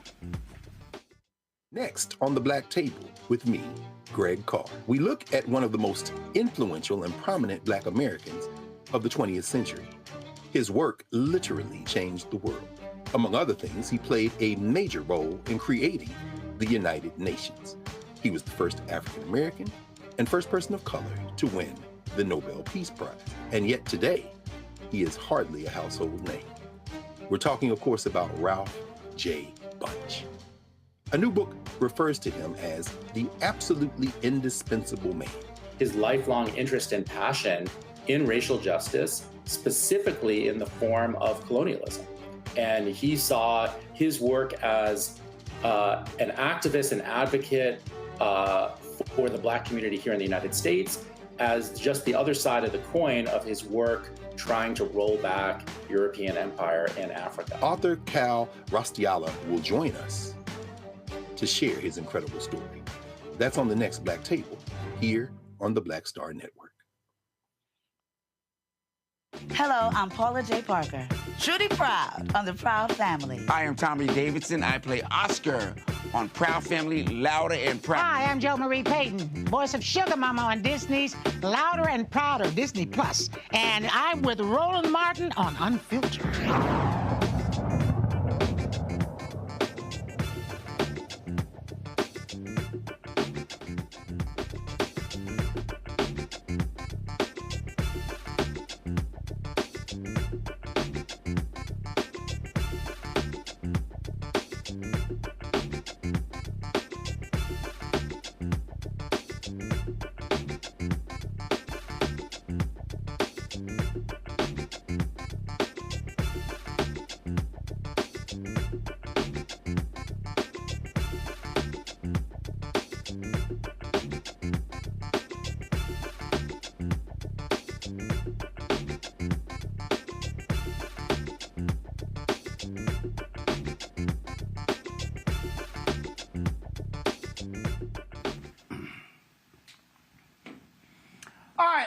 Speaker 3: Next on the Black Table with me, Greg Carr, we look at one of the most influential and prominent Black Americans of the 20th century. His work literally changed the world. Among other things, he played a major role in creating the United Nations. He was the first African American and first person of color to win the Nobel Peace Prize. And yet today, he is hardly a household name. We're talking, of course, about Ralph J. Bunche. A new book refers to him as the absolutely indispensable man.
Speaker 4: His lifelong interest and passion in racial justice, specifically in the form of colonialism. And he saw his work as an activist and advocate for the Black community here in the United States as just the other side of the coin of his work trying to roll back European empire in Africa.
Speaker 3: Author Cal Rostiala will join us to share his incredible story. That's on the next Black Table here on the Black Star Network.
Speaker 5: Hello, I'm Paula J. Parker. Trudy Proud on the Proud Family.
Speaker 7: I am Tommy Davidson. I play Oscar on Proud Family, Louder and Proud.
Speaker 10: Hi, I'm Jo Marie Payton, voice of Sugar Mama on Disney's Louder and Prouder, Disney Plus. And I'm with Roland Martin on Unfiltered.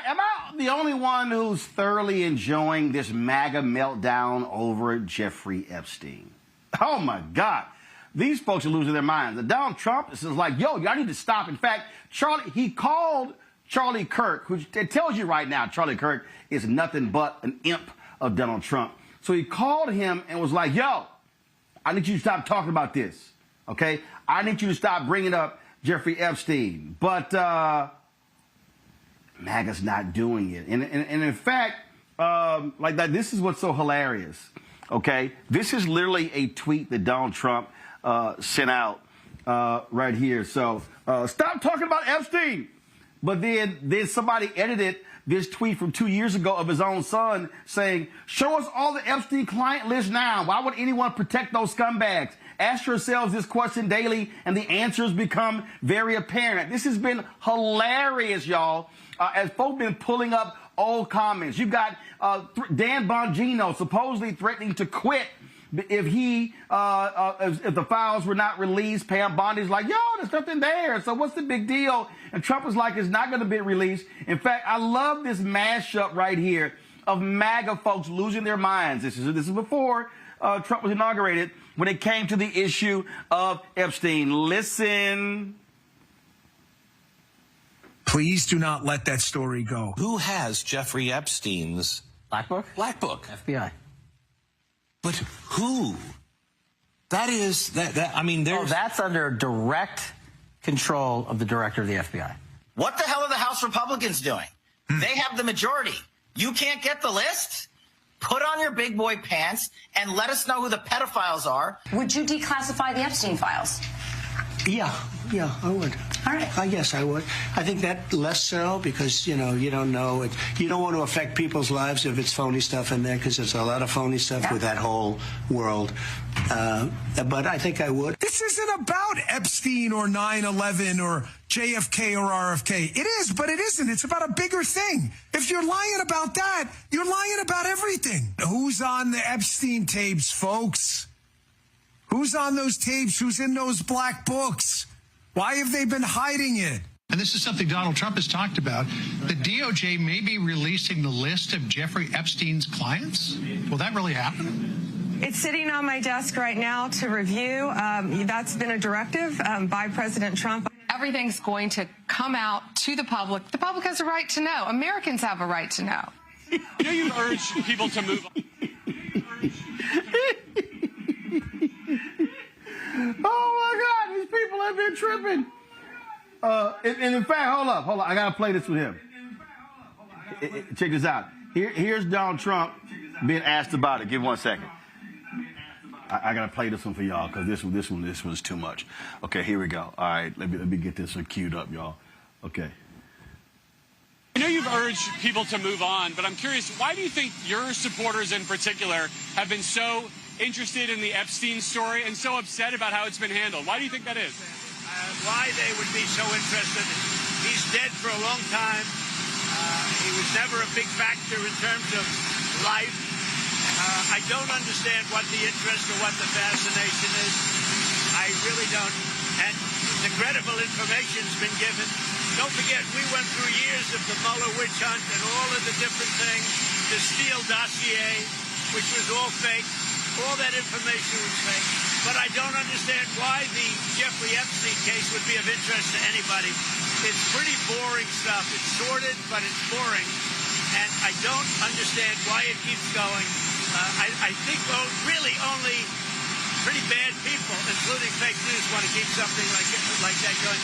Speaker 2: Am I the only one who's thoroughly enjoying this MAGA meltdown over Jeffrey Epstein? Oh, my God. These folks are losing their minds. Donald Trump is like, yo, y'all need to stop. In fact, he called Charlie Kirk, who it tells you right now, Charlie Kirk is nothing but an imp of Donald Trump. So he called him and was like, yo, I need you to stop talking about this, okay? I need you to stop bringing up Jeffrey Epstein. But MAGA's not doing it. And in fact, like that, this is what's so hilarious, okay? This is literally a tweet that Donald Trump sent out right here. So stop talking about Epstein. But then somebody edited this tweet from 2 years ago of his own son saying, show us all the Epstein client list now. Why would anyone protect those scumbags? Ask yourselves this question daily, and the answers become very apparent. This has been hilarious, y'all, as folks been pulling up old comments. You've got Dan Bongino supposedly threatening to quit if if the files were not released. Pam Bondi's like, yo, there's nothing there, so what's the big deal? And Trump is like, it's not going to be released. In fact, I love this mashup right here of MAGA folks losing their minds. This is before Trump was inaugurated, when it came to the issue of Epstein. Listen.
Speaker 12: Please do not let that story go.
Speaker 16: Who has Jeffrey Epstein's
Speaker 26: Black Book?
Speaker 16: Black Book.
Speaker 26: FBI.
Speaker 16: But who? That is I mean, there's
Speaker 26: that's under direct control of the director of the FBI.
Speaker 27: What the hell are the House Republicans doing? They have the majority. You can't get the list? Put on your big boy pants and let us know who the pedophiles are.
Speaker 28: Would you declassify the Epstein files?
Speaker 29: Yeah, I would.
Speaker 28: All right.
Speaker 29: I guess I would. I think that less so because, you don't know. You don't want to affect people's lives if it's phony stuff in there because there's a lot of phony stuff with that whole world. But I think I would.
Speaker 12: This isn't about Epstein or 9/11 or JFK or RFK. It is, but it isn't. It's about a bigger thing. If you're lying about that, you're lying about everything. Who's on the Epstein tapes, folks? Who's on those tapes? Who's in those black books? Why have they been hiding it?
Speaker 30: And this is something Donald Trump has talked about. The DOJ may be releasing the list of Jeffrey Epstein's clients. Will that really happen?
Speaker 31: It's sitting on my desk right now to review. That's been a directive by President Trump.
Speaker 32: Everything's going to come out to the public. The public has a right to know. Americans have a right to know.
Speaker 22: You urge people to move on.
Speaker 2: Oh, my God, these people have been tripping. And in fact, hold up. I got to play this with him. Check this out. Here's Donald Trump being asked about it. Give me 1 second. I got to play this one for y'all because this one's too much. Okay, here we go. All right, let me get this one queued up, y'all. Okay.
Speaker 22: I know you've urged people to move on, but I'm curious, why do you think your supporters in particular have been so interested in the Epstein story and so upset about how it's been handled? Why do you think that is?
Speaker 1: why they would be so interested. He's dead for a long time. He was never a big factor in terms of life. I don't understand what the interest or what the fascination is. I really don't. And the credible information's been given. Don't forget, we went through years of the Mueller witch hunt and all of the different things, the Steele dossier, which was all fake. All that information was fake. But I don't understand why the Jeffrey Epstein case would be of interest to anybody. It's pretty boring stuff. It's sordid, but it's boring. And I don't understand why it keeps going. I think really only pretty bad people, including fake news, want to keep something like that going.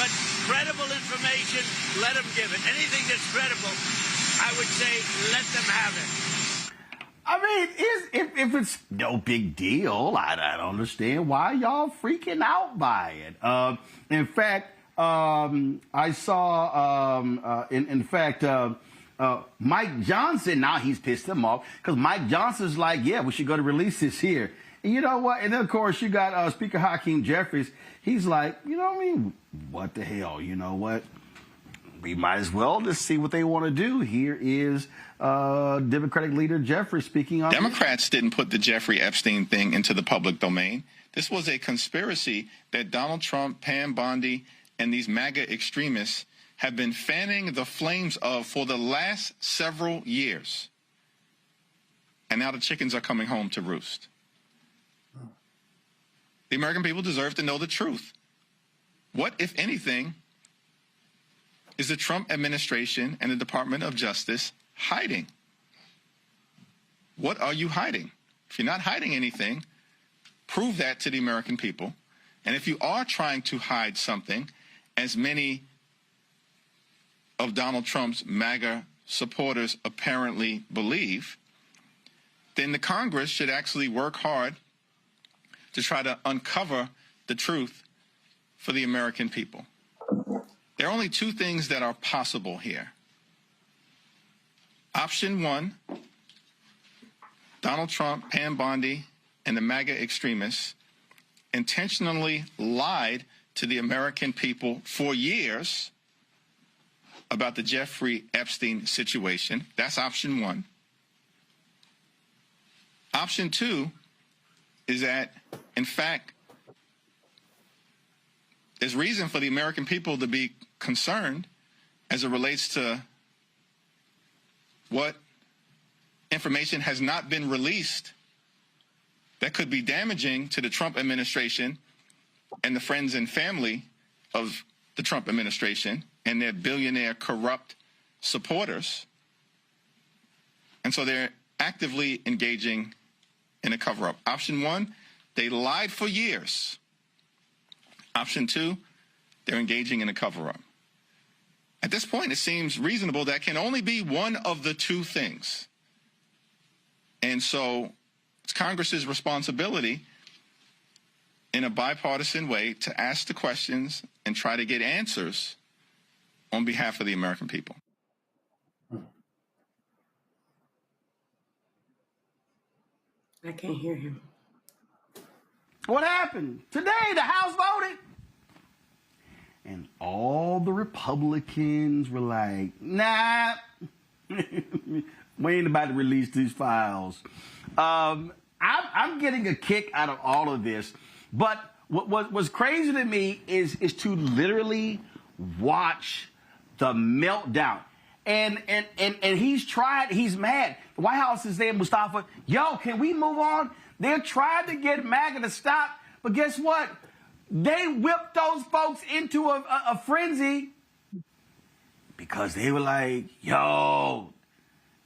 Speaker 1: But credible information, let them give it. Anything that's credible, I would say let them have it.
Speaker 2: I mean, if it's no big deal, I don't understand why y'all freaking out by it. In fact, I saw, in fact, Mike Johnson, now he's pissed him off because Mike Johnson's like, yeah, we should go to release this here. And you know what? And then, of course, you got Speaker Hakeem Jeffries. He's like, you know what I mean? What the hell? You know what? We might as well just see what they want to do. Here is Democratic leader Jeffrey speaking on.
Speaker 6: Democrats didn't put the Jeffrey Epstein thing into the public domain. This was a conspiracy that Donald Trump, Pam Bondi, and these MAGA extremists have been fanning the flames of for the last several years. And now the chickens are coming home to roost. The American people deserve to know the truth. What, if anything, is the Trump administration and the Department of Justice hiding? What are you hiding? If you're not hiding anything, prove that to the American people. And if you are trying to hide something, as many of Donald Trump's MAGA supporters apparently believe, then the Congress should actually work hard to try to uncover the truth for the American people. There are only two things that are possible here. Option one, Donald Trump, Pam Bondi, and the MAGA extremists intentionally lied to the American people for years about the Jeffrey Epstein situation. That's option one. Option two is that, in fact, there's reason for the American people to be concerned as it relates to what information has not been released that could be damaging to the Trump administration and the friends and family of the Trump administration and their billionaire corrupt supporters. And so they're actively engaging in a cover-up. Option one, they lied for years. Option two, they're engaging in a cover-up. At this point, it seems reasonable that can only be one of the two things. And so it's Congress's responsibility in a bipartisan way to ask the questions and try to get answers on behalf of the American people.
Speaker 13: I can't hear him.
Speaker 2: What happened? Today, the House voted. And all the Republicans were like, nah, we ain't about to release these files. I'm getting a kick out of all of this. But what's crazy to me is to literally watch the meltdown. And he's mad. The White House is saying, Mustafa, yo, can we move on? They're trying to get MAGA to stop, but guess what? They whipped those folks into a frenzy because they were like, yo,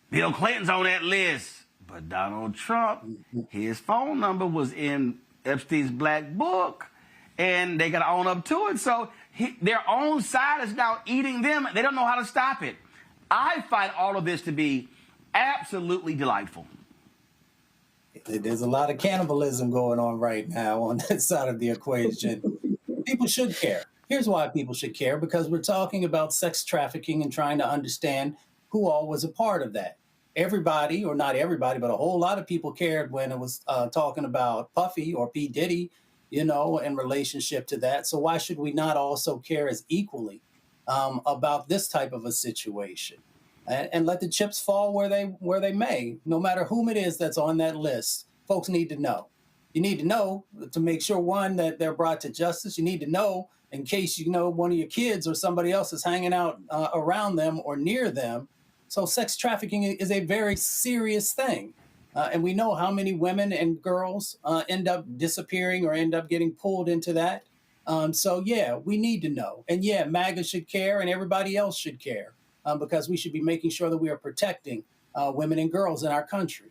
Speaker 2: Bill Clinton's on that list. But Donald Trump, his phone number was in Epstein's black book, and they got to own up to it. So their own side is now eating them. They don't know how to stop it. I find all of this to be absolutely delightful.
Speaker 11: There's a lot of cannibalism going on right now on that side of the equation. People should care. Here's why people should care, because we're talking about sex trafficking and trying to understand who all was a part of that. Everybody, or not everybody, but a whole lot of people cared when it was talking about Puffy or P. Diddy you know, in relationship to that. So why should we not also care as equally about this type of a situation? And let the chips fall where they may, no matter whom it is that's on that list. Folks need to know. You need to know to make sure, one, that they're brought to justice. You need to know in case, you know, one of your kids or somebody else is hanging out around them or near them. So sex trafficking is a very serious thing. And we know how many women and girls end up disappearing or end up getting pulled into that. So, yeah, we need to know. And, yeah, MAGA should care and everybody else should care. Because we should be making sure that we are protecting women and girls in our country.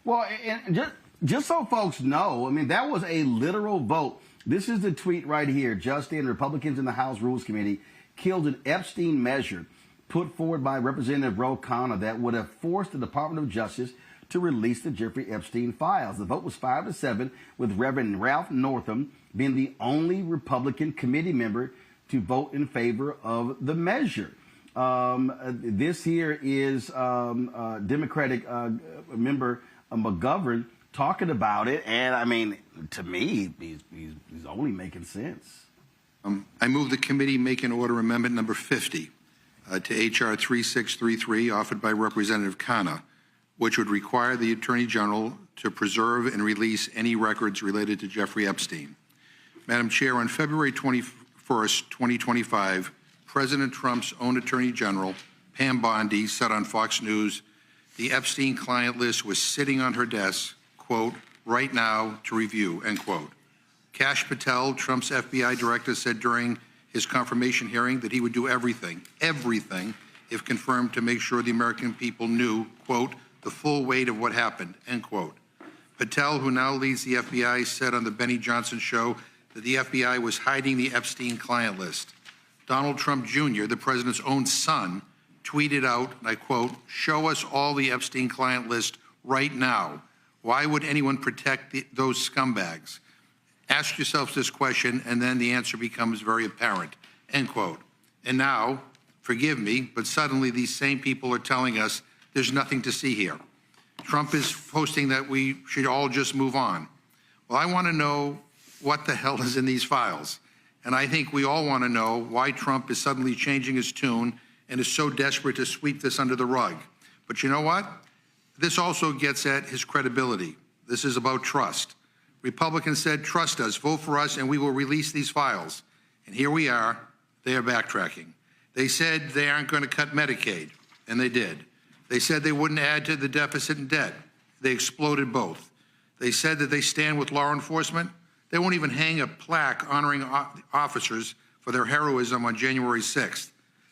Speaker 2: Well, and just so folks know, I mean, that was a literal vote. This is the tweet right here. Just in, Republicans in the House Rules Committee killed an Epstein measure put forward by Representative Ro Khanna that would have forced the Department of Justice to release the Jeffrey Epstein files. The vote was 5-7, with Reverend Ralph Northam being the only Republican committee member to vote in favor of the measure. This here is Democratic member McGovern talking about it, and I mean, to me, he's only making sense.
Speaker 8: I move the committee make an order amendment number 50 to H.R. 3633, offered by Representative Khanna, which would require the Attorney General to preserve and release any records related to Jeffrey Epstein. Madam Chair, on February 21st, 2025, President Trump's own Attorney General, Pam Bondi, said on Fox News, the Epstein client list was sitting on her desk, quote, right now to review, end quote. Kash Patel, Trump's FBI director, said during his confirmation hearing that he would do everything, if confirmed, to make sure the American people knew, quote, the full weight of what happened, end quote. Patel, who now leads the FBI, said on the Benny Johnson show that the FBI was hiding the Epstein client list. Donald Trump Jr., the president's own son, tweeted out, and I quote, show us all the Epstein client list right now. Why would anyone protect those scumbags? Ask yourselves this question, and then the answer becomes very apparent, end quote. And now, forgive me, but suddenly these same people are telling us there's nothing to see here. Trump is posting that we should all just move on. Well, I want to know what the hell is in these files. And I think we all want to know why Trump is suddenly changing his tune and is so desperate to sweep this under the rug. But you know what? This also gets at his credibility. This is about trust. Republicans said, trust us, vote for us, and we will release these files. And here we are. They are backtracking. They said they aren't going to cut Medicaid, and they did. They said they wouldn't add to the deficit and debt. They exploded both. They said that they stand with law enforcement. They won't even hang a plaque honoring officers for their heroism on January 6th.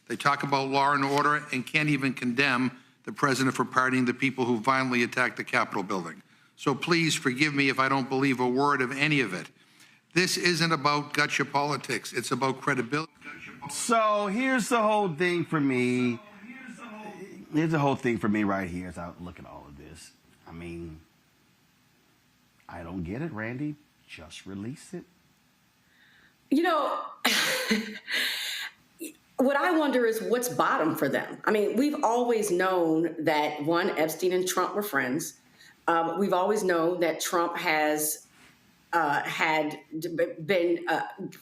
Speaker 8: They talk about law and order and can't even condemn the president for pardoning the people who violently attacked the Capitol building. So please forgive me if I don't believe a word of any of it. This isn't about gotcha politics. It's about credibility.
Speaker 2: So here's the whole thing for me. Here's the whole thing for me right here as I look at all of this. I mean, I don't get it, Randy. Just release it.
Speaker 13: You know, what I wonder is what's bottom for them. I mean, we've always known that, one, Epstein and Trump were friends. We've always known that Trump has had been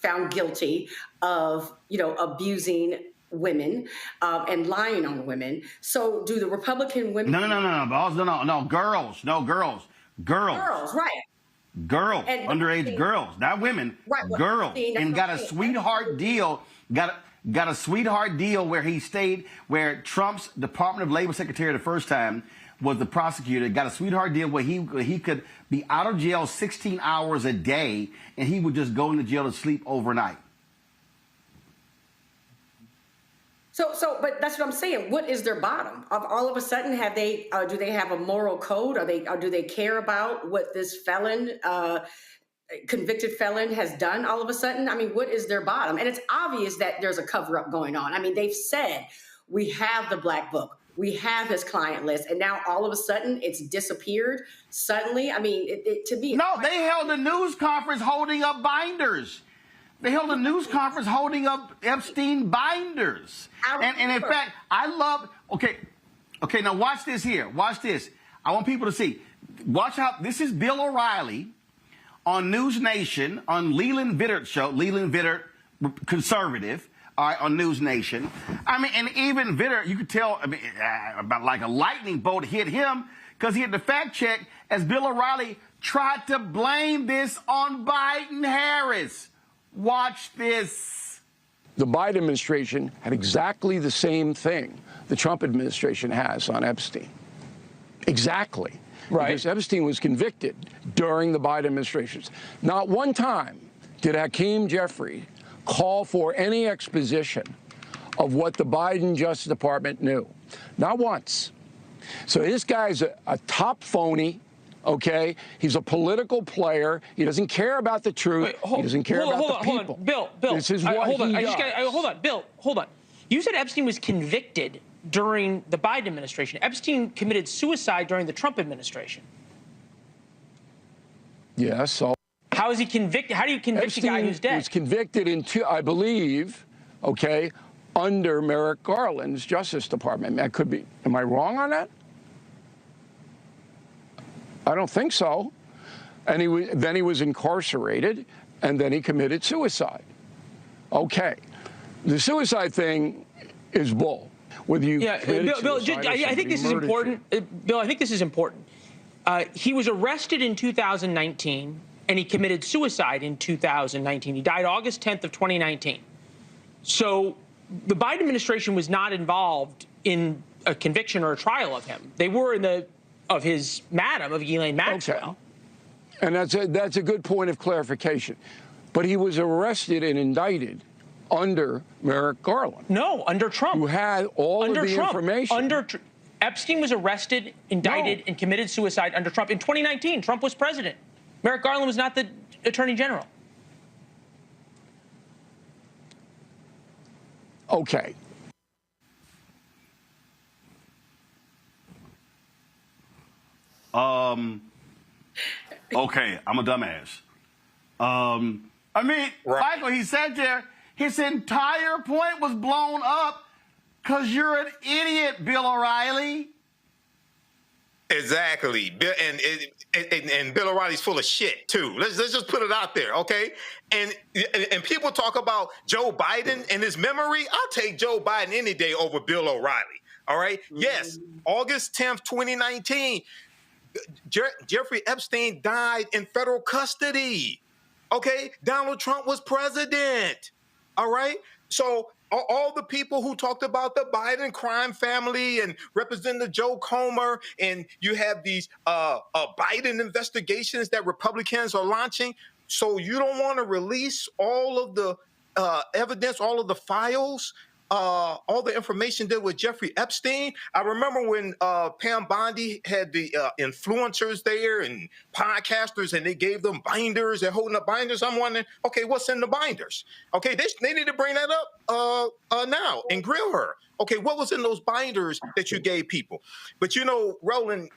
Speaker 13: found guilty of, you know, abusing women and lying on women. So do the Republican women...
Speaker 2: No, girls,
Speaker 13: right.
Speaker 2: Girls, underage girls, not women,
Speaker 13: right,
Speaker 2: girls, and got a sweetheart deal, got a sweetheart deal where he stayed, where Trump's Department of Labor Secretary the first time was the prosecutor, got a sweetheart deal where he could be out of jail 16 hours a day, and he would just go into jail to sleep overnight.
Speaker 13: But that's what I'm saying. What is their bottom? All of a sudden, have they? Do they have a moral code? Do they care about what this felon, convicted felon, has done? All of a sudden, I mean, what is their bottom? And it's obvious that there's a cover-up going on. I mean, they've said we have the black book, we have his client list, and now all of a sudden it's disappeared. Suddenly, I mean, to me,
Speaker 2: they held a news conference holding up binders. They held a news conference holding up Epstein binders. And in fact, I love, okay, now watch this here. Watch this. I want people to see. watch out. This is Bill O'Reilly on News Nation, on Leland Vittert show. Leland Vittert, conservative, all right, on News Nation. I mean, and even Vittert, you could tell, I mean, about like a lightning bolt hit him because he had to fact check as Bill O'Reilly tried to blame this on Biden-Harris. Watch this.
Speaker 4: The Biden administration had exactly the same thing the Trump administration has on Epstein. Exactly. Right. Because Epstein was convicted during the Biden administration. Not one time did Hakeem Jeffrey call for any exposition of what the Biden Justice Department knew. Not once. So this guy's a top phony, okay? He's a political player. He doesn't care about the truth. He doesn't care about the people.
Speaker 9: Hold on, Bill.
Speaker 4: This is what
Speaker 9: hold on.
Speaker 4: he
Speaker 9: I
Speaker 4: does.
Speaker 9: just gotta, hold on, Bill. Hold on. You said Epstein was convicted during the Biden administration. Epstein committed suicide during the Trump administration.
Speaker 4: Yes. So
Speaker 9: how is he convicted? How do you convict
Speaker 4: Epstein
Speaker 9: a guy who's dead?
Speaker 4: was convicted in I believe, okay, under Merrick Garland's Justice Department. That could be. Am I wrong on that? I don't think so. And then he was incarcerated, and then he committed suicide. Okay. The suicide thing is bull. Whether you
Speaker 9: Bill, I think this is important. Bill, I think this is important. He was arrested in 2019, and he committed suicide in 2019. He died August 10th of 2019. So the Biden administration was not involved in a conviction or a trial of him. They were in of Ghislaine Maxwell.
Speaker 4: Okay. And that's a good point of clarification. But he was arrested and indicted under Merrick Garland.
Speaker 9: No, under Trump.
Speaker 4: Who had all of the information.
Speaker 9: Epstein was arrested, indicted, and committed suicide under Trump. In 2019, Trump was president. Merrick Garland was not the attorney general.
Speaker 4: Okay.
Speaker 2: Okay, I'm a dumbass. I mean, Michael, he said there, his entire point was blown up because you're an idiot, Bill O'Reilly.
Speaker 3: Exactly. And Bill O'Reilly's full of shit, too. Let's just put it out there, okay? And people talk about Joe Biden and his memory. I'll take Joe Biden any day over Bill O'Reilly, all right? Yes, August 10th, 2019, Jeffrey Epstein died in federal custody, okay? Donald Trump was president, all right? So all the people who talked about the Biden crime family and Representative Joe Comer, and you have these Biden investigations that Republicans are launching. So you don't want to release all of the evidence, all of the files, all the information there with Jeffrey Epstein. I remember when Pam Bondi had the influencers there and podcasters, and they gave them binders. They're holding up binders. I'm wondering, okay, what's in the binders? Okay, they need to bring that up now and grill her. Okay, what was in those binders that you gave people? But you know, Roland,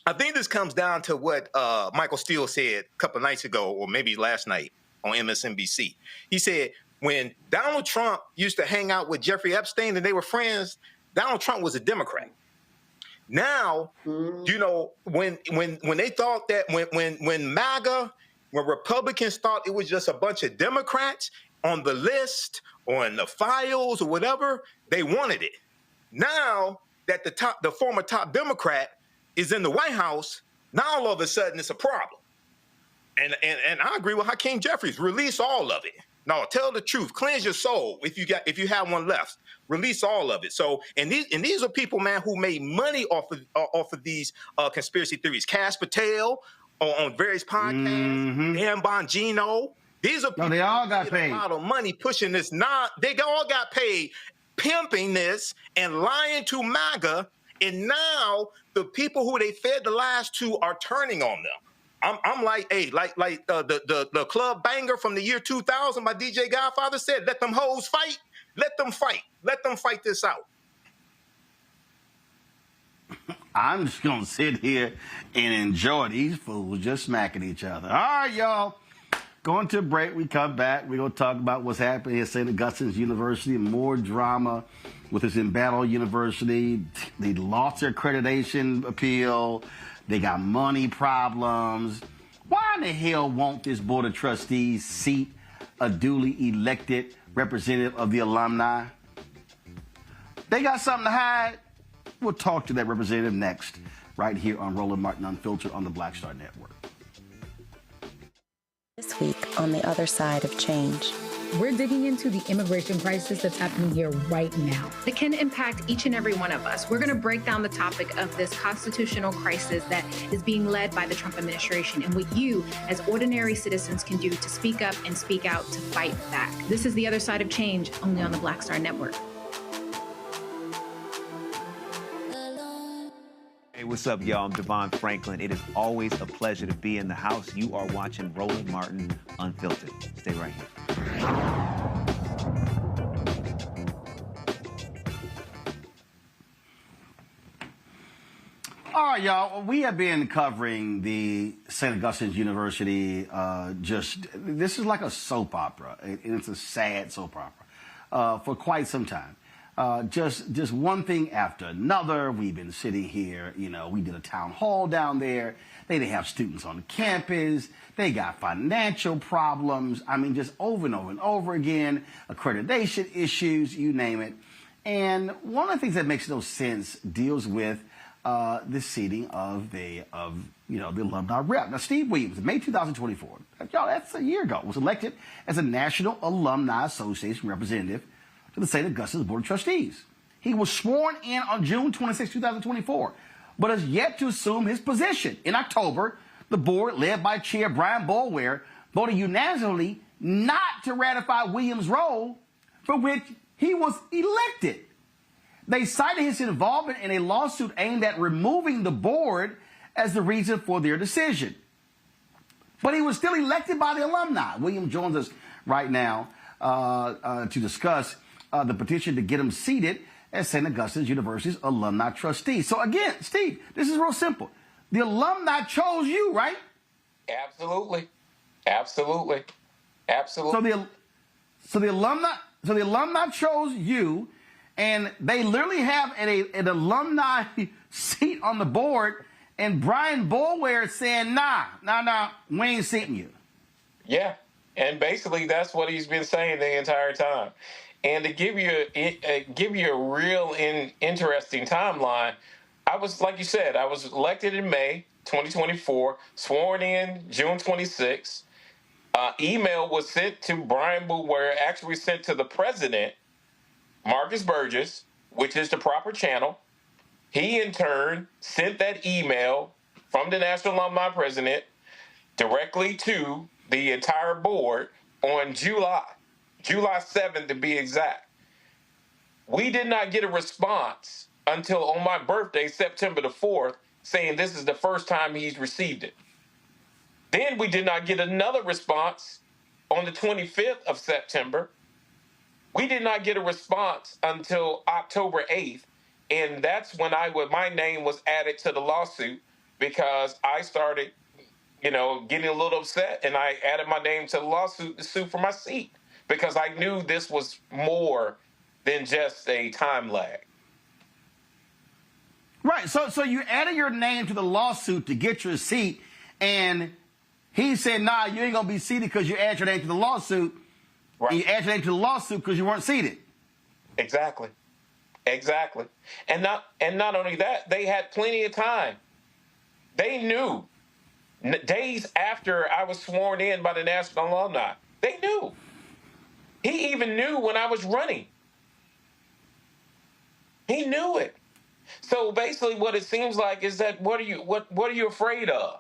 Speaker 3: I think this comes down to what Michael Steele said a couple of nights ago, or maybe last night on MSNBC. He said, when Donald Trump used to hang out with Jeffrey Epstein and they were friends, Donald Trump was a Democrat. Now, you know, when they thought that when MAGA, when Republicans thought it was just a bunch of Democrats on the list or in the files or whatever, they wanted it. Now that the former top Democrat is in the White House, now all of a sudden it's a problem. And I agree with Hakeem Jeffries. Release all of it. No, tell the truth. Cleanse your soul if you have one left. Release all of it. So, and these are people, man, who made money off of these conspiracy theories. Cass Patel on various podcasts. Dan Bongino. These are people
Speaker 2: they all got paid
Speaker 3: a lot of money pushing this. They all got paid pimping this and lying to MAGA. And now the people who they fed the lies to are turning on them. I'm like, hey, like the club banger from the year 2000, my DJ Godfather said, let them hoes fight. Let them fight. Let them fight this out.
Speaker 2: I'm just going to sit here and enjoy these fools just smacking each other. All right, y'all. Going to a break. We come back. We're going to talk about what's happening at St. Augustine's University. More drama with this in Battle University. They lost their accreditation appeal. They got money problems. Why in the hell won't this Board of Trustees seat a duly elected representative of the alumni? They got something to hide? We'll talk to that representative next, right here on Roland Martin Unfiltered on the Black Star Network.
Speaker 5: This week on The Other Side of Change.
Speaker 7: We're digging into the immigration crisis that's happening here right now.
Speaker 14: It can impact each and every one of us. We're going to break down the topic of this constitutional crisis that is being led by the Trump administration and what you, as ordinary citizens, can do to speak up and speak out to fight back. This is The Other Side of Change, only on the Black Star Network.
Speaker 15: Hey, what's up, y'all? I'm Devon Franklin. It is always a pleasure to be in the house. You are watching Roland Martin Unfiltered. Stay right here.
Speaker 2: All right, y'all. We have been covering the St. Augustine's University. This is like a soap opera. It's a sad soap opera for quite some time. Just one thing after another. We've been sitting here, we did a town hall down there. They didn't have students on the campus. They got financial problems. I mean, just over and over and over again, accreditation issues, you name it. And one of the things that makes no sense deals with the seating of the alumni rep. Now, Steve Williams, in May 2024, y'all, that's a year ago, was elected as a National Alumni Association representative to the St. Augustine's Board of Trustees. He was sworn in on June 26, 2024, but has yet to assume his position. In October, the board, led by Chair Brian Boulware, voted unanimously not to ratify Williams' role for which he was elected. They cited his involvement in a lawsuit aimed at removing the board as the reason for their decision. But he was still elected by the alumni. Williams joins us right now to discuss the petition to get him seated as St. Augustine's University's alumni trustee. So again, Steve, this is real simple. The alumni chose you, right?
Speaker 17: Absolutely. Absolutely. Absolutely.
Speaker 2: So the alumni chose you, and they literally have an alumni seat on the board, and Brian Boulware saying, nah, we ain't seating you.
Speaker 17: Yeah, and basically that's what he's been saying the entire time. And to give you a real interesting timeline, I was, like you said, I was elected in May 2024, sworn in June 26. Email was sent to Brian Boulware, actually sent to the president, Marcus Burgess, which is the proper channel. He, in turn, sent that email from the National Alumni President directly to the entire board on July 7th, to be exact. We did not get a response until on my birthday, September the 4th, saying this is the first time he's received it. Then we did not get another response on the 25th of September. We did not get a response until October 8th, and that's when my name was added to the lawsuit because I started, getting a little upset, and I added my name to the lawsuit to sue for my seat because I knew this was more than just a time lag.
Speaker 2: Right. So you added your name to the lawsuit to get your seat, and he said, nah, you ain't going to be seated because you added your name to the lawsuit. Right. And you added your name to the lawsuit because you weren't seated.
Speaker 17: Exactly. And not only that, they had plenty of time. They knew days after I was sworn in by the National Alumni. They knew. He even knew when I was running. He knew it. So basically what it seems like is that what are you afraid of?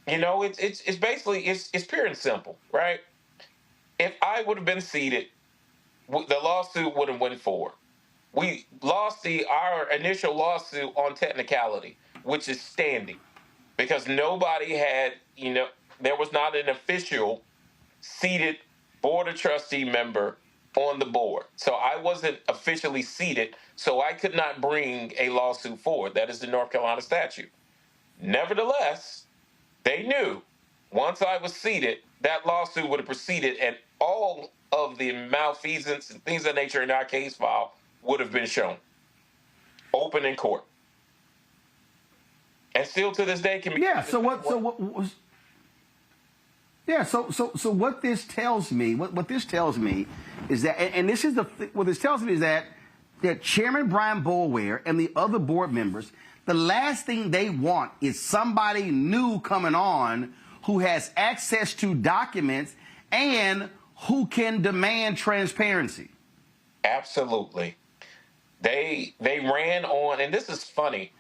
Speaker 17: It's basically pure and simple, right? If I would have been seated, the lawsuit would have went forward. We lost our initial lawsuit on technicality, which is standing, because nobody had, there was not an official seated Board of Trustee member on the board. So I wasn't officially seated, so I could not bring a lawsuit forward. That is the North Carolina statute. Nevertheless, they knew once I was seated, that lawsuit would have proceeded and all of the malfeasance and things of that nature in our case file would have been shown. Open in court. and still to this day can be.
Speaker 2: Yeah. So what was? Yeah. So what this tells me, what this tells me, is that, and this is what this tells me is that Chairman Brian Boulware and the other board members, the last thing they want is somebody new coming on who has access to documents and who can demand transparency.
Speaker 17: Absolutely. They ran on, and this is funny,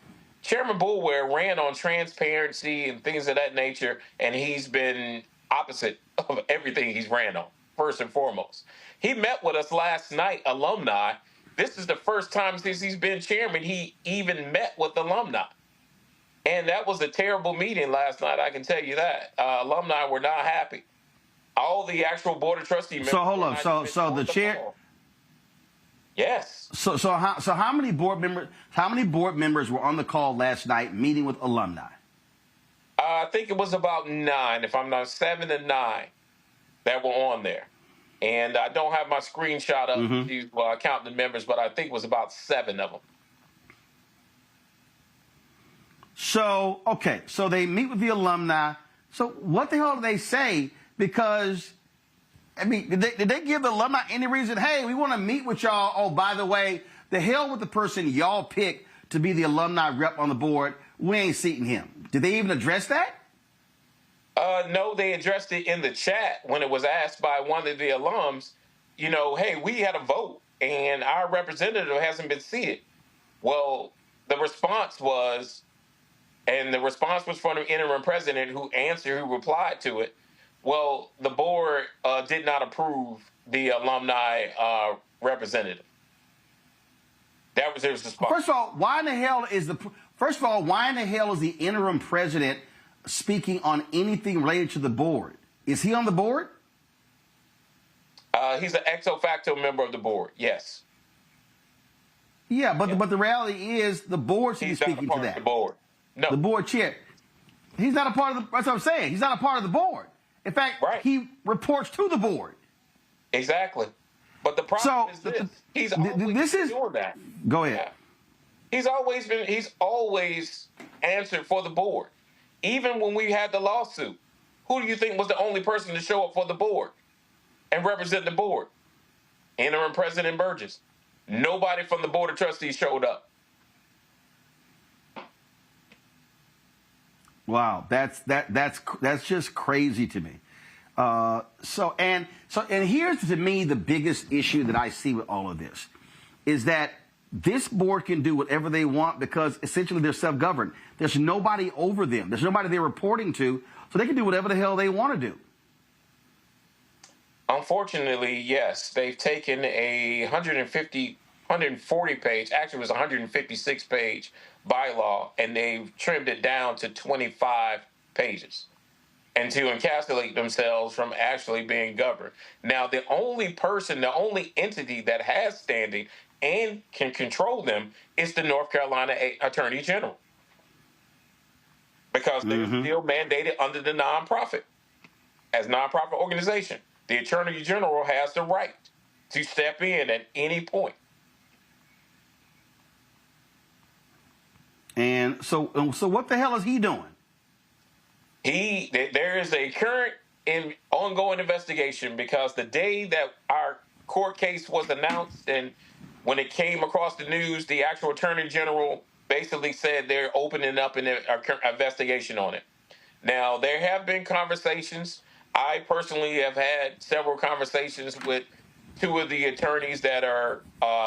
Speaker 17: Chairman Boulware ran on transparency and things of that nature, and he's been opposite of everything he's ran on, first and foremost. He met with us last night, alumni. This is the first time since he's been chairman he even met with alumni. And that was a terrible meeting last night, I can tell you that. Alumni were not happy. All the actual board of trustee members.
Speaker 2: So hold on. So the chair.
Speaker 17: Yes.
Speaker 2: So how many board members were on the call last night meeting with alumni?
Speaker 17: I think it was about 9, if I'm not 7 and 9 that were on there. And I don't have my screenshot of to count the members, but I think it was about 7 of them.
Speaker 2: So, okay, so they meet with the alumni. So what the hell do they say? Because, I mean, did they give the alumni any reason, hey, we want to meet with y'all. Oh, by the way, the hell with the person y'all picked to be the alumni rep on the board. We ain't seating him. Did they even address that?
Speaker 17: No, they addressed it in the chat when it was asked by one of the alums, you know, hey, we had a vote and our representative hasn't been seated. Well, the response was from the interim president who replied to it. Well, the board did not approve the alumni representative. That was his response.
Speaker 2: First of all, why in the hell is the interim president speaking on anything related to the board? Is he on the board?
Speaker 17: He's an ex officio member of the board. Yes.
Speaker 2: Yeah, but the reality is the board should be speaking to that.
Speaker 17: The board. No.
Speaker 2: The board chair. He's not a part of the. That's what I'm saying. He's not a part of the board. In fact, he reports to the board.
Speaker 17: Exactly. But the problem is this. He's always been doing that.
Speaker 2: Go ahead.
Speaker 17: Yeah. He's always answered for the board. Even when we had the lawsuit, who do you think was the only person to show up for the board and represent the board? Interim President Burgess. Nobody from the Board of Trustees showed up.
Speaker 2: Wow, that's just crazy to me. So here's to me the biggest issue that I see with all of this is that this board can do whatever they want because essentially they're self-governed. There's nobody over them. There's nobody they're reporting to, so they can do whatever the hell they want to do.
Speaker 17: Unfortunately, yes. They've taken a 140-page, actually it was 156-page bylaw, and they've trimmed it down to 25 pages and to encapsulate themselves from actually being governed. Now, the only entity that has standing and can control them is the North Carolina Attorney General, because they're still mandated under the nonprofit. As a nonprofit organization, the Attorney General has the right to step in at any point.
Speaker 2: And so what the hell is he doing?
Speaker 17: There is a current ongoing investigation because the day that our court case was announced and when it came across the news, the actual Attorney General basically said they're opening up an investigation on it. Now, there have been conversations. I personally have had several conversations with 2 of the attorneys that are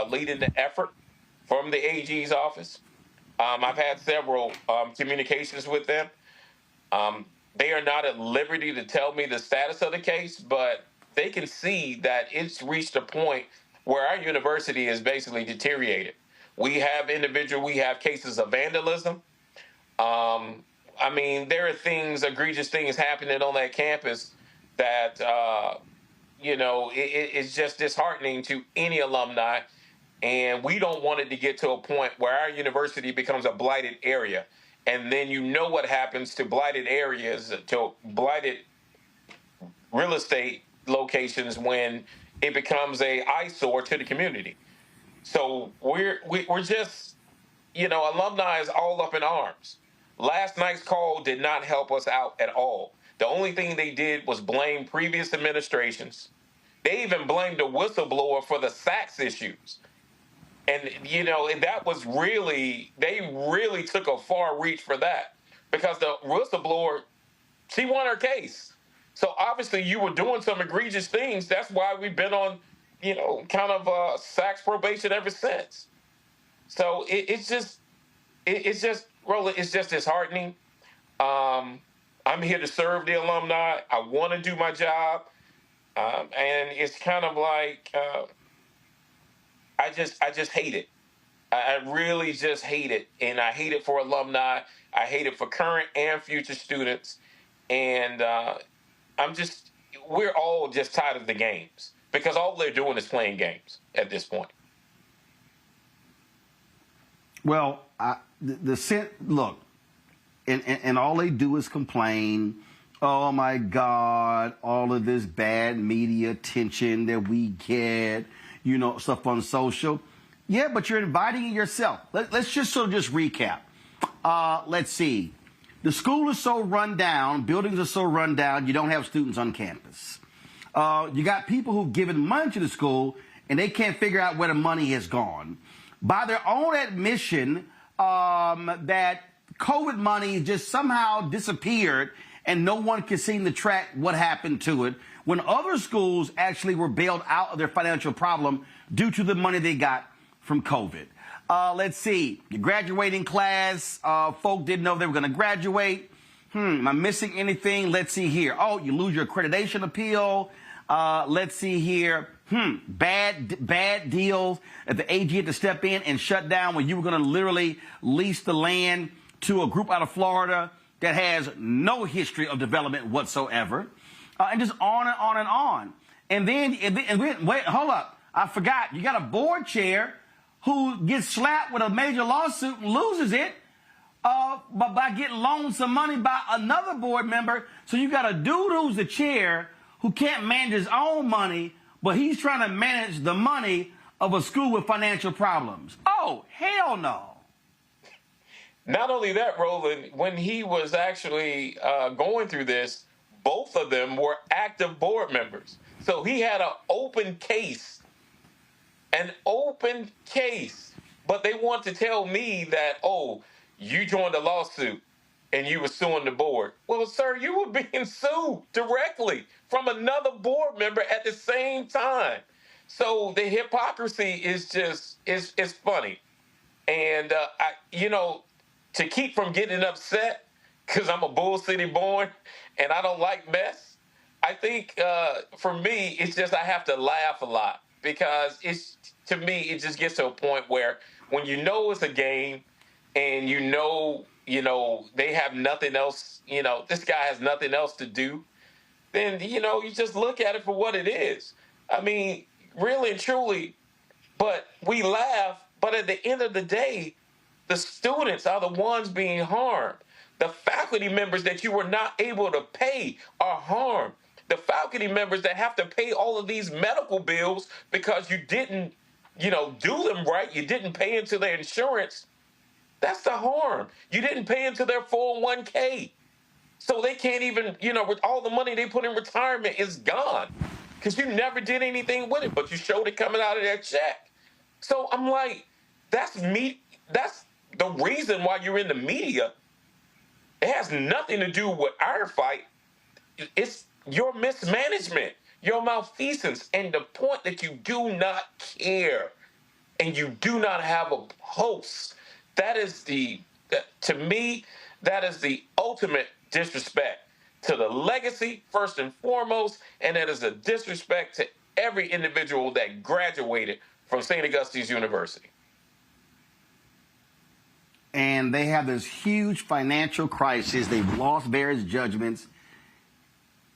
Speaker 17: leading the effort from the AG's office. I've had several communications with them. They are not at liberty to tell me the status of the case, but they can see that it's reached a point where our university is basically deteriorated. We have cases of vandalism. I mean, there are egregious things happening on that campus that, it's just disheartening to any alumni. And we don't want it to get to a point where our university becomes a blighted area. And then you know what happens to blighted areas, to blighted real estate locations when it becomes a eyesore to the community. So we're just, alumni is all up in arms. Last night's call did not help us out at all. The only thing they did was blame previous administrations. They even blamed the whistleblower for the Sachs issues. And, you know, that was really, they really took a far reach for that because the whistleblower, she won her case. So obviously you were doing some egregious things. That's why we've been on, you know, kind of Sachs probation ever since. So it's just, Roland, it's just disheartening. I'm here to serve the alumni. I want to do my job. And it's kind of like, I just hate it. I really just hate it. And I hate it for alumni. I hate it for current and future students. And we're all just tired of the games because all they're doing is playing games at this point.
Speaker 2: Well, look, and all they do is complain. Oh my God, all of this bad media attention that we get, you know, stuff on social. Yeah, but you're inviting it yourself. Let's just sort of just recap. Let's see. The school is so run down, buildings are so run down, you don't have students on campus. You got people who've given money to the school and they can't figure out where the money has gone. By their own admission, that COVID money just somehow disappeared and no one can seem to track what happened to it when other schools actually were bailed out of their financial problem due to the money they got from COVID. Let's see. Your graduating class, folk didn't know they were going to graduate. Am I missing anything? Let's see here. Oh, you lose your accreditation appeal. Let's see here. Bad deals that the AG had to step in and shut down when you were going to literally lease the land to a group out of Florida that has no history of development whatsoever. And just on and on and on. And then, wait, hold up. I forgot. You got a board chair who gets slapped with a major lawsuit and loses it by getting loaned some money by another board member. So you got a dude who's the chair who can't manage his own money, but he's trying to manage the money of a school with financial problems. Oh, hell no.
Speaker 17: Not only that, Roland, when he was actually going through this, both of them were active board members. So he had an open case. But they want to tell me that, oh, you joined a lawsuit and you were suing the board. Well, sir, you were being sued directly from another board member at the same time. So the hypocrisy is just, it's funny. And, to keep from getting upset, because I'm a Bull City born and I don't like mess, I think for me, it's just I have to laugh a lot because to me, it just gets to a point where when you know it's a game and you know, they have nothing else, this guy has nothing else to do, then, you just look at it for what it is. I mean, really and truly, but we laugh, but at the end of the day, the students are the ones being harmed. The faculty members that you were not able to pay are harmed. The faculty members that have to pay all of these medical bills because you didn't, do them right, you didn't pay into their insurance, that's the harm. You didn't pay into their 401k. So they can't even, with all the money they put in retirement is gone because you never did anything with it, but you showed it coming out of their check. So I'm like, that's the reason why you're in the media. It has nothing to do with our fight. It's your mismanagement, your malfeasance, and the point that you do not care and you do not have a pulse. To me, that is the ultimate disrespect to the legacy, first and foremost, and that is a disrespect to every individual that graduated from St. Augustine's University.
Speaker 2: And they have this huge financial crisis. They've lost various judgments.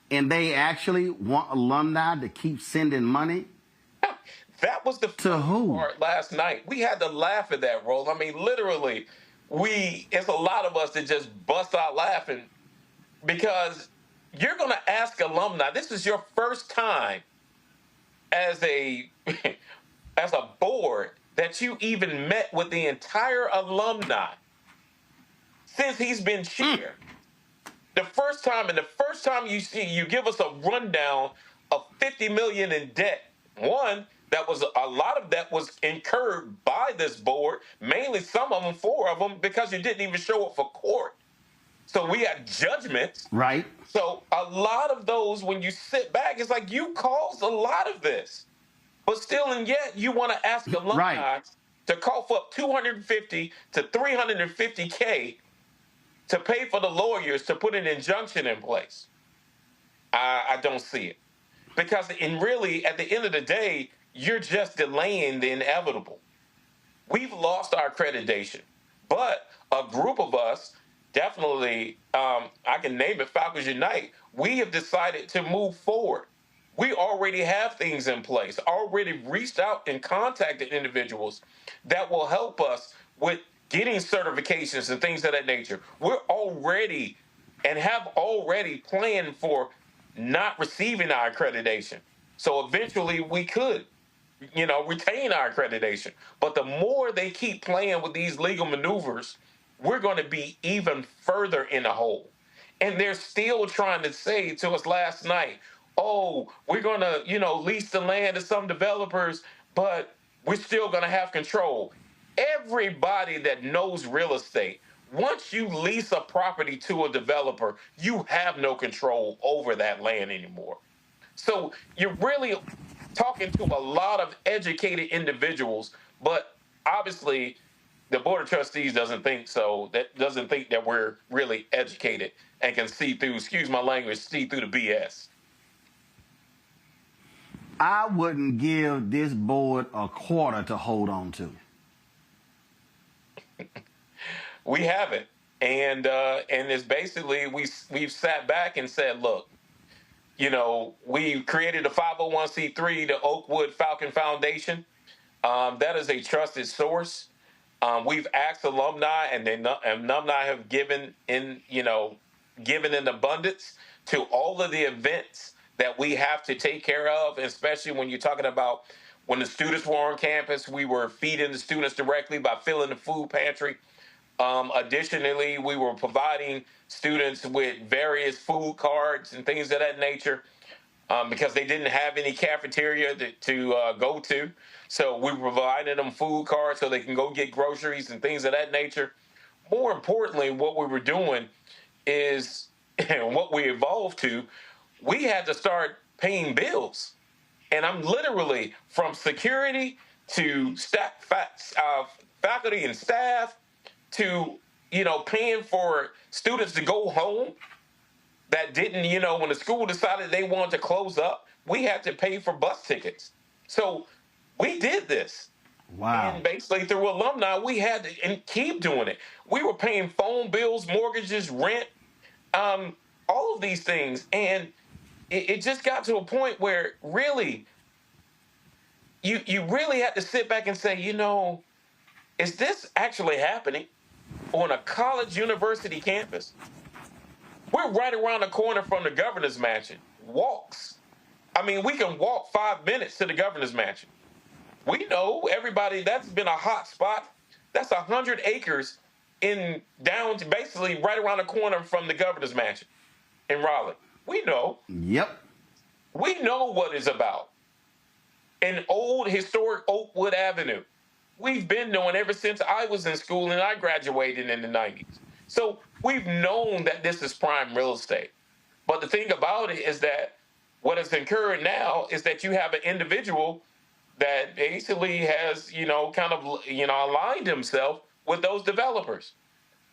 Speaker 2: And they actually want alumni to keep sending money?
Speaker 17: That was the part last night. We had to laugh at that, Roland. I mean, literally, it's a lot of us that just bust out laughing because you're going to ask alumni, this is your first time as a board that you even met with the entire alumni. since he's been chair. The first time you give us a rundown of $50 million in debt. One, that was a lot of that was incurred by this board, mainly some of them, 4 of them, because you didn't even show up for court. So we had judgments.
Speaker 2: Right.
Speaker 17: So a lot of those, when you sit back, it's like you caused a lot of this. But still and yet you want to ask alumni to cough up $250 to $350K to pay for the lawyers to put an injunction in place. I don't see it. Because really, at the end of the day, you're just delaying the inevitable. We've lost our accreditation. But a group of us, definitely, I can name it Falcons Unite, we have decided to move forward. We already have things in place, already reached out and contacted individuals that will help us with getting certifications and things of that nature. We're already and have already planned for not receiving our accreditation. So eventually we could, retain our accreditation. But the more they keep playing with these legal maneuvers, we're going to be even further in the hole. And they're still trying to say to us last night, oh, we're going to, lease the land to some developers, but we're still going to have control. Everybody that knows real estate, once you lease a property to a developer, you have no control over that land anymore. So you're really talking to a lot of educated individuals, but obviously the Board of Trustees doesn't think so. That doesn't think that we're really educated and can see through, excuse my language, see through the BS.
Speaker 2: I wouldn't give this board a quarter to hold on to.
Speaker 17: We haven't, and it's basically we've sat back and said, look, we created a 501c3, the Oakwood Falcon Foundation. That is a trusted source. We've asked alumni, and alumni have given in abundance to all of the events that we have to take care of, especially when you're talking about when the students were on campus, we were feeding the students directly by filling the food pantry. Additionally, we were providing students with various food cards and things of that nature because they didn't have any cafeteria to go to. So we provided them food cards so they can go get groceries and things of that nature. More importantly, what we were doing is, and what we evolved to, we had to start paying bills. And I'm literally from security to faculty and staff to, paying for students to go home that didn't, when the school decided they wanted to close up, we had to pay for bus tickets. So we did this.
Speaker 2: Wow.
Speaker 17: And basically through alumni, we had to and keep doing it. We were paying phone bills, mortgages, rent, all of these things. And it just got to a point where really, you really had to sit back and say, is this actually happening on a college university campus? We're right around the corner from the governor's mansion. Walks. I mean, we can walk 5 minutes to the governor's mansion. We know everybody, that's been a hot spot. That's 100 acres down to basically right around the corner from the governor's mansion in Raleigh. We know.
Speaker 2: Yep.
Speaker 17: We know what it's about. An old historic Oakwood Avenue. We've been knowing ever since I was in school and I graduated in the 90s. So we've known that this is prime real estate. But the thing about it is that what has occurred now is that you have an individual that basically has, aligned himself with those developers.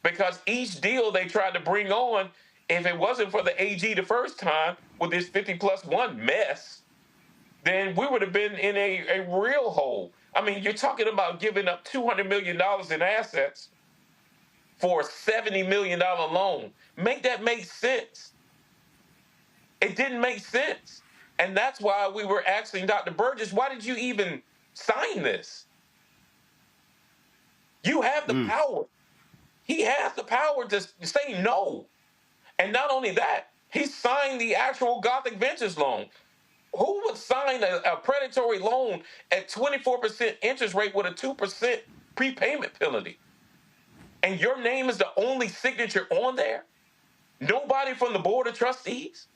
Speaker 17: Because each deal they tried to bring on, if it wasn't for the AG the first time with this 50+1 mess, then we would have been in a real hole. I mean, you're talking about giving up $200 million in assets for a $70 million loan. Make that make sense. It didn't make sense. And that's why we were asking Dr. Burgess, why did you even sign this? You have the power. He has the power to say no. And not only that, he signed the actual Gothic Ventures loan. Who would sign a predatory loan at 24% interest rate with a 2% prepayment penalty? And your name is the only signature on there? Nobody from the board of trustees?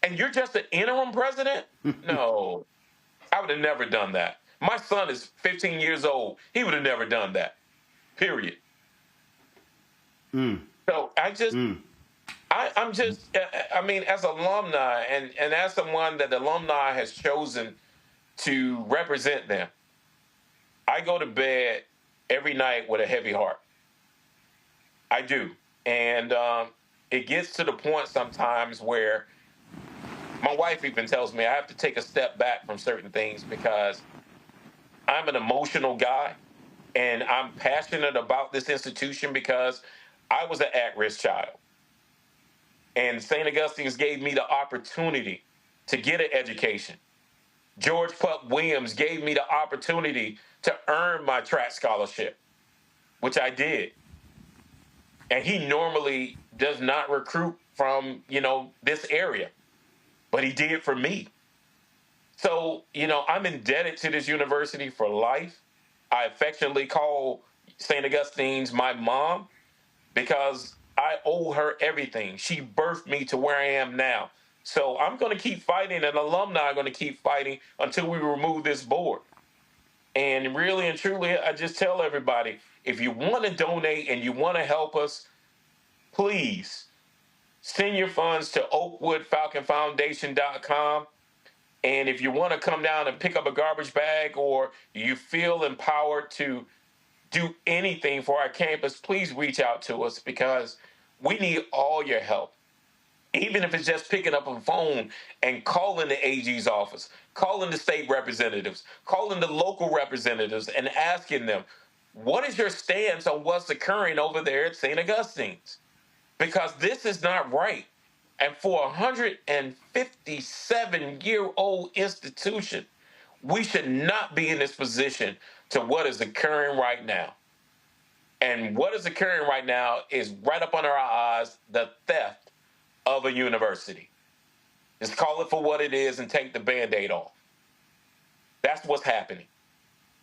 Speaker 17: And you're just an interim president? No, I would have never done that. My son is 15 years old. He would have never done that, period. So I'm just, I mean, as alumni and as someone that the alumni has chosen to represent them, I go to bed every night with a heavy heart. I do. And it gets to the point sometimes where my wife even tells me I have to take a step back from certain things because I'm an emotional guy and I'm passionate about this institution because I was an at-risk child. And St. Augustine's gave me the opportunity to get an education. George Puck Williams gave me the opportunity to earn my track scholarship, which I did. And he normally does not recruit from, this area, but he did for me. So, I'm indebted to this university for life. I affectionately call St. Augustine's my mom because I owe her everything. She birthed me to where I am now. So I'm going to keep fighting, and alumni are going to keep fighting until we remove this board. And really and truly, I just tell everybody, if you want to donate and you want to help us, please send your funds to oakwoodfalconfoundation.com. And if you want to come down and pick up a garbage bag or you feel empowered to do anything for our campus, please reach out to us because we need all your help. Even if it's just picking up a phone and calling the AG's office, calling the state representatives, calling the local representatives and asking them, what is your stance on what's occurring over there at St. Augustine's? Because this is not right. And for a 157-year-old institution, we should not be in this position to what is occurring right now. And what is occurring right now is right up under our eyes, the theft of a university. Just call it for what it is and take the Band-Aid off. That's what's happening.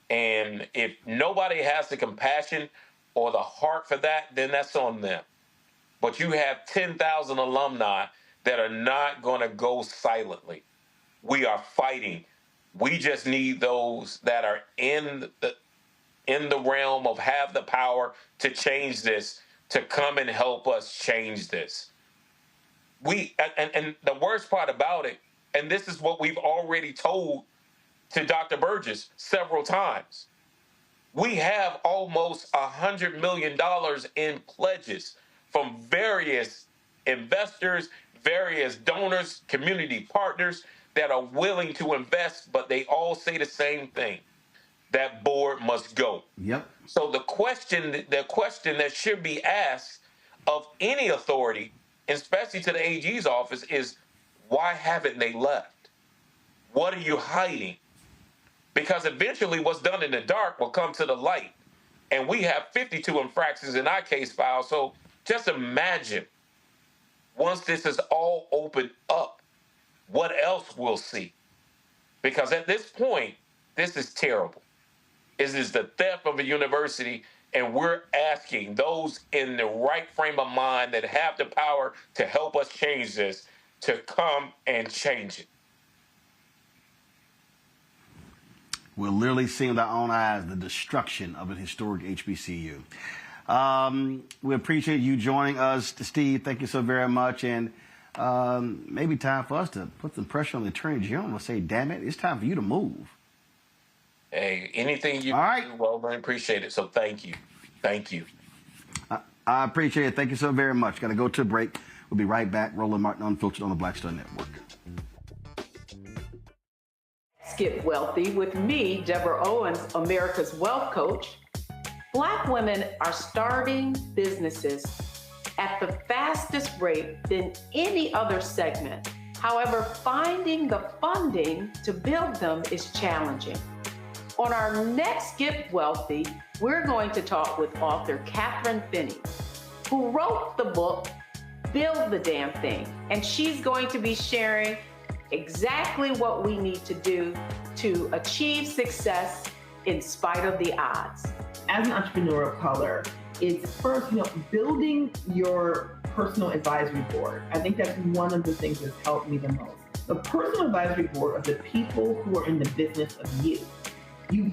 Speaker 17: And if nobody has the compassion or the heart for that, then that's on them. But you have 10,000 alumni that are not going to go silently. We are fighting. We just need those that are in the realm of have the power to change this, to come and help us change this. And the worst part about it, and this is what we've already told to Dr. Burgess several times, we have almost $100 million in pledges from various investors, various donors, community partners that are willing to invest, but they all say the same thing. That board must go.
Speaker 2: Yep.
Speaker 17: So the question that should be asked of any authority, especially to the AG's office, is why haven't they left? What are you hiding? Because eventually what's done in the dark will come to the light. And we have 52 infractions in our case file. So just imagine once this is all opened up, what else we'll see. Because at this point, this is terrible. This is the theft of a university, and we're asking those in the right frame of mind that have the power to help us change this to come and change it.
Speaker 2: We're literally seeing with our own eyes the destruction of a historic HBCU. We appreciate you joining us, Steve. Thank you so very much. And maybe time for us to put some pressure on the Attorney General and say, damn it, it's time for you to move.
Speaker 17: Hey, anything you do, Roland, appreciate it. So thank you. Thank you.
Speaker 2: I appreciate it. Thank you so very much. Got to go to a break. We'll be right back. Roland Martin Unfiltered on the Black Star Network.
Speaker 10: Get wealthy with me, Deborah Owens, America's Wealth Coach. Black women are starting businesses at the fastest rate than any other segment. However, finding the funding to build them is challenging. On our next Get Wealthy, we're going to talk with author Catherine Finney, who wrote the book, Build the Damn Thing. And she's going to be sharing exactly what we need to do to achieve success in spite of the odds.
Speaker 16: as an entrepreneur of color, it's first, building your personal advisory board. I think that's one of the things that's helped me the most. The personal advisory board of the people who are in the business of you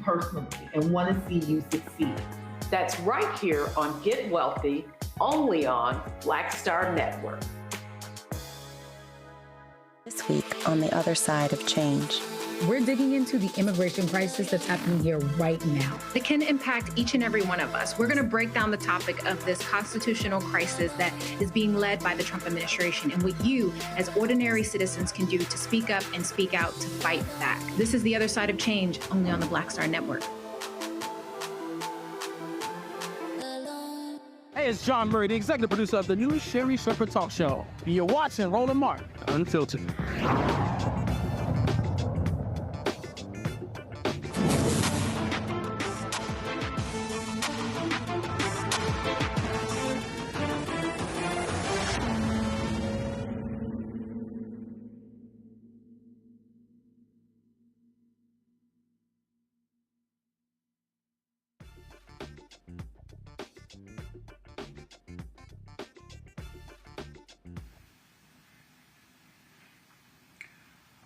Speaker 16: personally, and want to see you succeed.
Speaker 10: That's right here on Get Wealthy, only on Black Star Network.
Speaker 5: This week on The Other Side of Change.
Speaker 7: We're digging into the immigration crisis that's happening here right now.
Speaker 14: It can impact each and every one of us. We're going to break down the topic of this constitutional crisis that is being led by the Trump administration and what you, as ordinary citizens, can do to speak up and speak out to fight back. This is The Other Side of Change, only on the Black Star Network.
Speaker 18: Hey, it's John Murray, the executive producer of the new Sherry Shepherd Talk Show. And you're watching Roland Martin Unfiltered.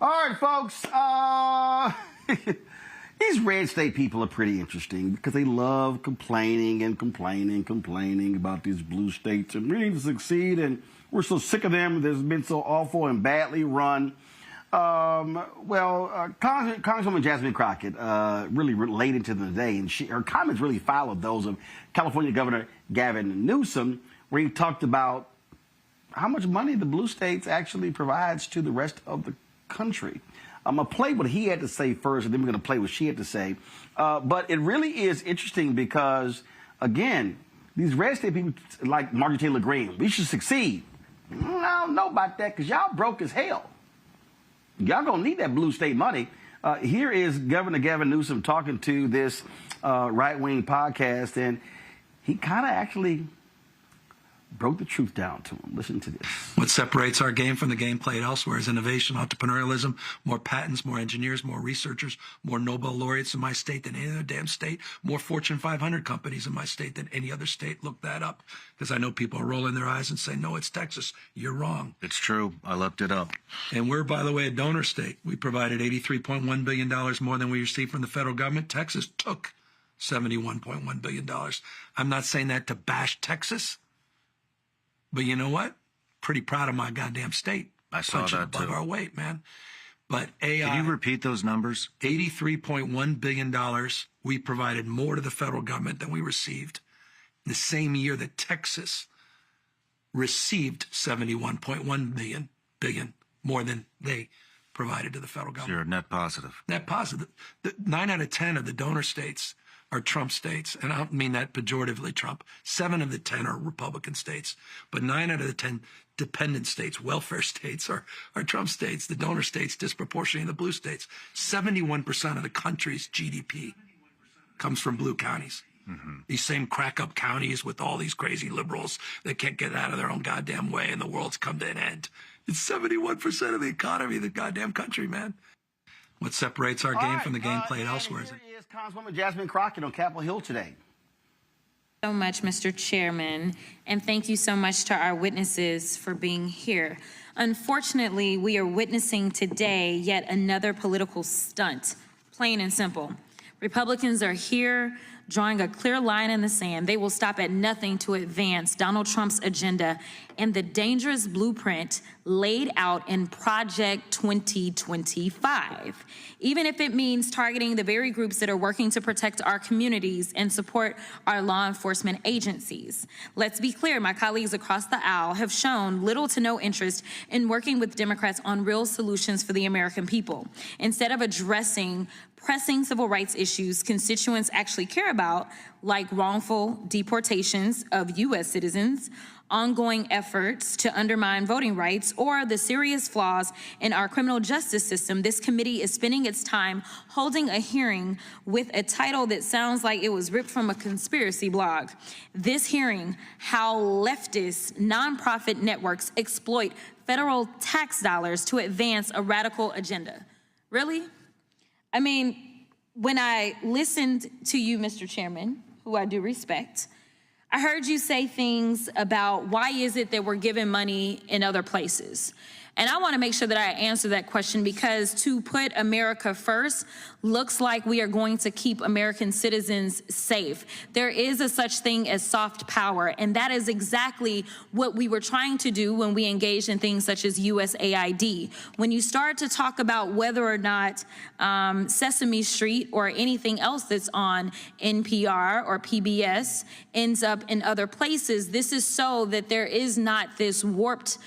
Speaker 2: All right, folks. These red state people are pretty interesting because they love complaining about these blue states and really to succeed. And we're so sick of them. They've been so awful and badly run. Congresswoman Jasmine Crockett really related to the day, and her comments really followed those of California Governor Gavin Newsom, where he talked about how much money the blue states actually provides to the rest of the country. I'm going to play what he had to say first, and then we're going to play what she had to say. But it really is interesting because, again, these red state people like Marjorie Taylor Greene, we should succeed. I don't know about that because y'all broke as hell. Y'all going to need that blue state money. Here is Governor Gavin Newsom talking to this right-wing podcast, and he kind of actually broke the truth down to him. Listen to this.
Speaker 19: What separates our game from the game played elsewhere is innovation, entrepreneurialism, more patents, more engineers, more researchers, more Nobel laureates in my state than any other damn state, more Fortune 500 companies in my state than any other state. Look that up, because I know people are rolling their eyes and saying, no, it's Texas. You're wrong.
Speaker 20: It's true. I looked it up.
Speaker 19: And we're, by the way, a donor state. We provided $83.1 billion more than we received from the federal government. Texas took $71.1 billion. I'm not saying that to bash Texas. But you know what? Pretty proud of my goddamn state.
Speaker 20: I saw that
Speaker 19: above
Speaker 20: too.
Speaker 19: Our weight, man. But AI.
Speaker 20: Can you repeat those numbers?
Speaker 19: $83.1 billion. We provided more to the federal government than we received. In the same year that Texas received $71.1 billion more than they provided to the federal government.
Speaker 20: So you're net positive.
Speaker 19: Net positive. 9 out of 10 of the donor states are Trump states, and I don't mean that pejoratively, Trump. 7 of the 10 are Republican states, but 9 out of the 10 dependent states, welfare states, are Trump states. The donor states disproportionately the blue states. 71% of the country's GDP comes from blue counties. Mm-hmm. These same crack-up counties with all these crazy liberals that can't get out of their own goddamn way and the world's come to an end. It's 71% of the economy of the goddamn country, man. What separates our game from the game played elsewhere is
Speaker 2: Congresswoman Jasmine Crockett on Capitol Hill today.
Speaker 21: So much, Mr. Chairman, and thank you so much to our witnesses for being here. Unfortunately, we are witnessing today yet another political stunt, plain and simple. Republicans are here drawing a clear line in the sand. They will stop at nothing to advance Donald Trump's agenda and the dangerous blueprint laid out in Project 2025, even if it means targeting the very groups that are working to protect our communities and support our law enforcement agencies. Let's be clear, my colleagues across the aisle have shown little to no interest in working with Democrats on real solutions for the American people. Instead of addressing pressing civil rights issues constituents actually care about, like wrongful deportations of U.S. citizens, ongoing efforts to undermine voting rights, or the serious flaws in our criminal justice system, this committee is spending its time holding a hearing with a title that sounds like it was ripped from a conspiracy blog. This hearing, how leftist nonprofit networks exploit federal tax dollars to advance a radical agenda. Really? I mean, when I listened to you, Mr. Chairman, who I do respect, I heard you say things about why is it that we're giving money in other places? And I want to make sure that I answer that question, because to put America first looks like we are going to keep American citizens safe. There is a such thing as soft power, and that is exactly what we were trying to do when we engaged in things such as USAID. When you start to talk about whether or not Sesame Street or anything else that's on NPR or PBS ends up in other places, this is so that there is not this warped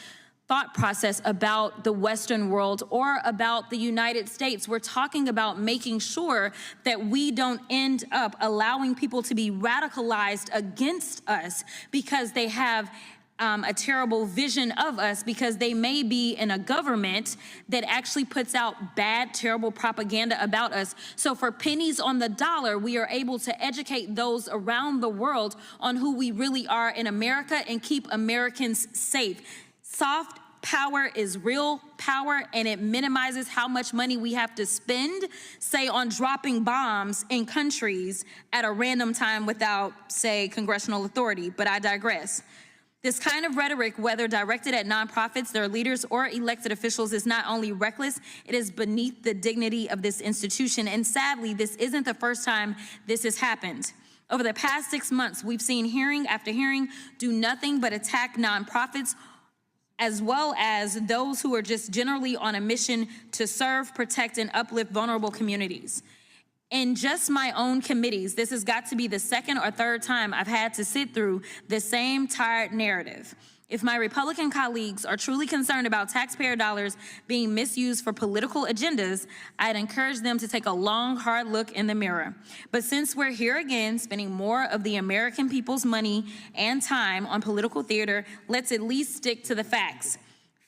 Speaker 21: thought process about the Western world or about the United States. We're talking about making sure that we don't end up allowing people to be radicalized against us because they have a terrible vision of us, because they may be in a government that actually puts out bad, terrible propaganda about us. So for pennies on the dollar, we are able to educate those around the world on who we really are in America and keep Americans safe. Soft power is real power, and it minimizes how much money we have to spend, say, on dropping bombs in countries at a random time without, say, congressional authority. But I digress. This kind of rhetoric, whether directed at nonprofits, their leaders, or elected officials, is not only reckless, it is beneath the dignity of this institution. And sadly, this isn't the first time this has happened. Over the past 6 months, we've seen hearing after hearing do nothing but attack nonprofits, as well as those who are just generally on a mission to serve, protect, and uplift vulnerable communities. In just my own committees, this has got to be the second or third time I've had to sit through the same tired narrative. If my Republican colleagues are truly concerned about taxpayer dollars being misused for political agendas, I'd encourage them to take a long, hard look in the mirror. But since we're here again, spending more of the American people's money and time on political theater, let's at least stick to the facts.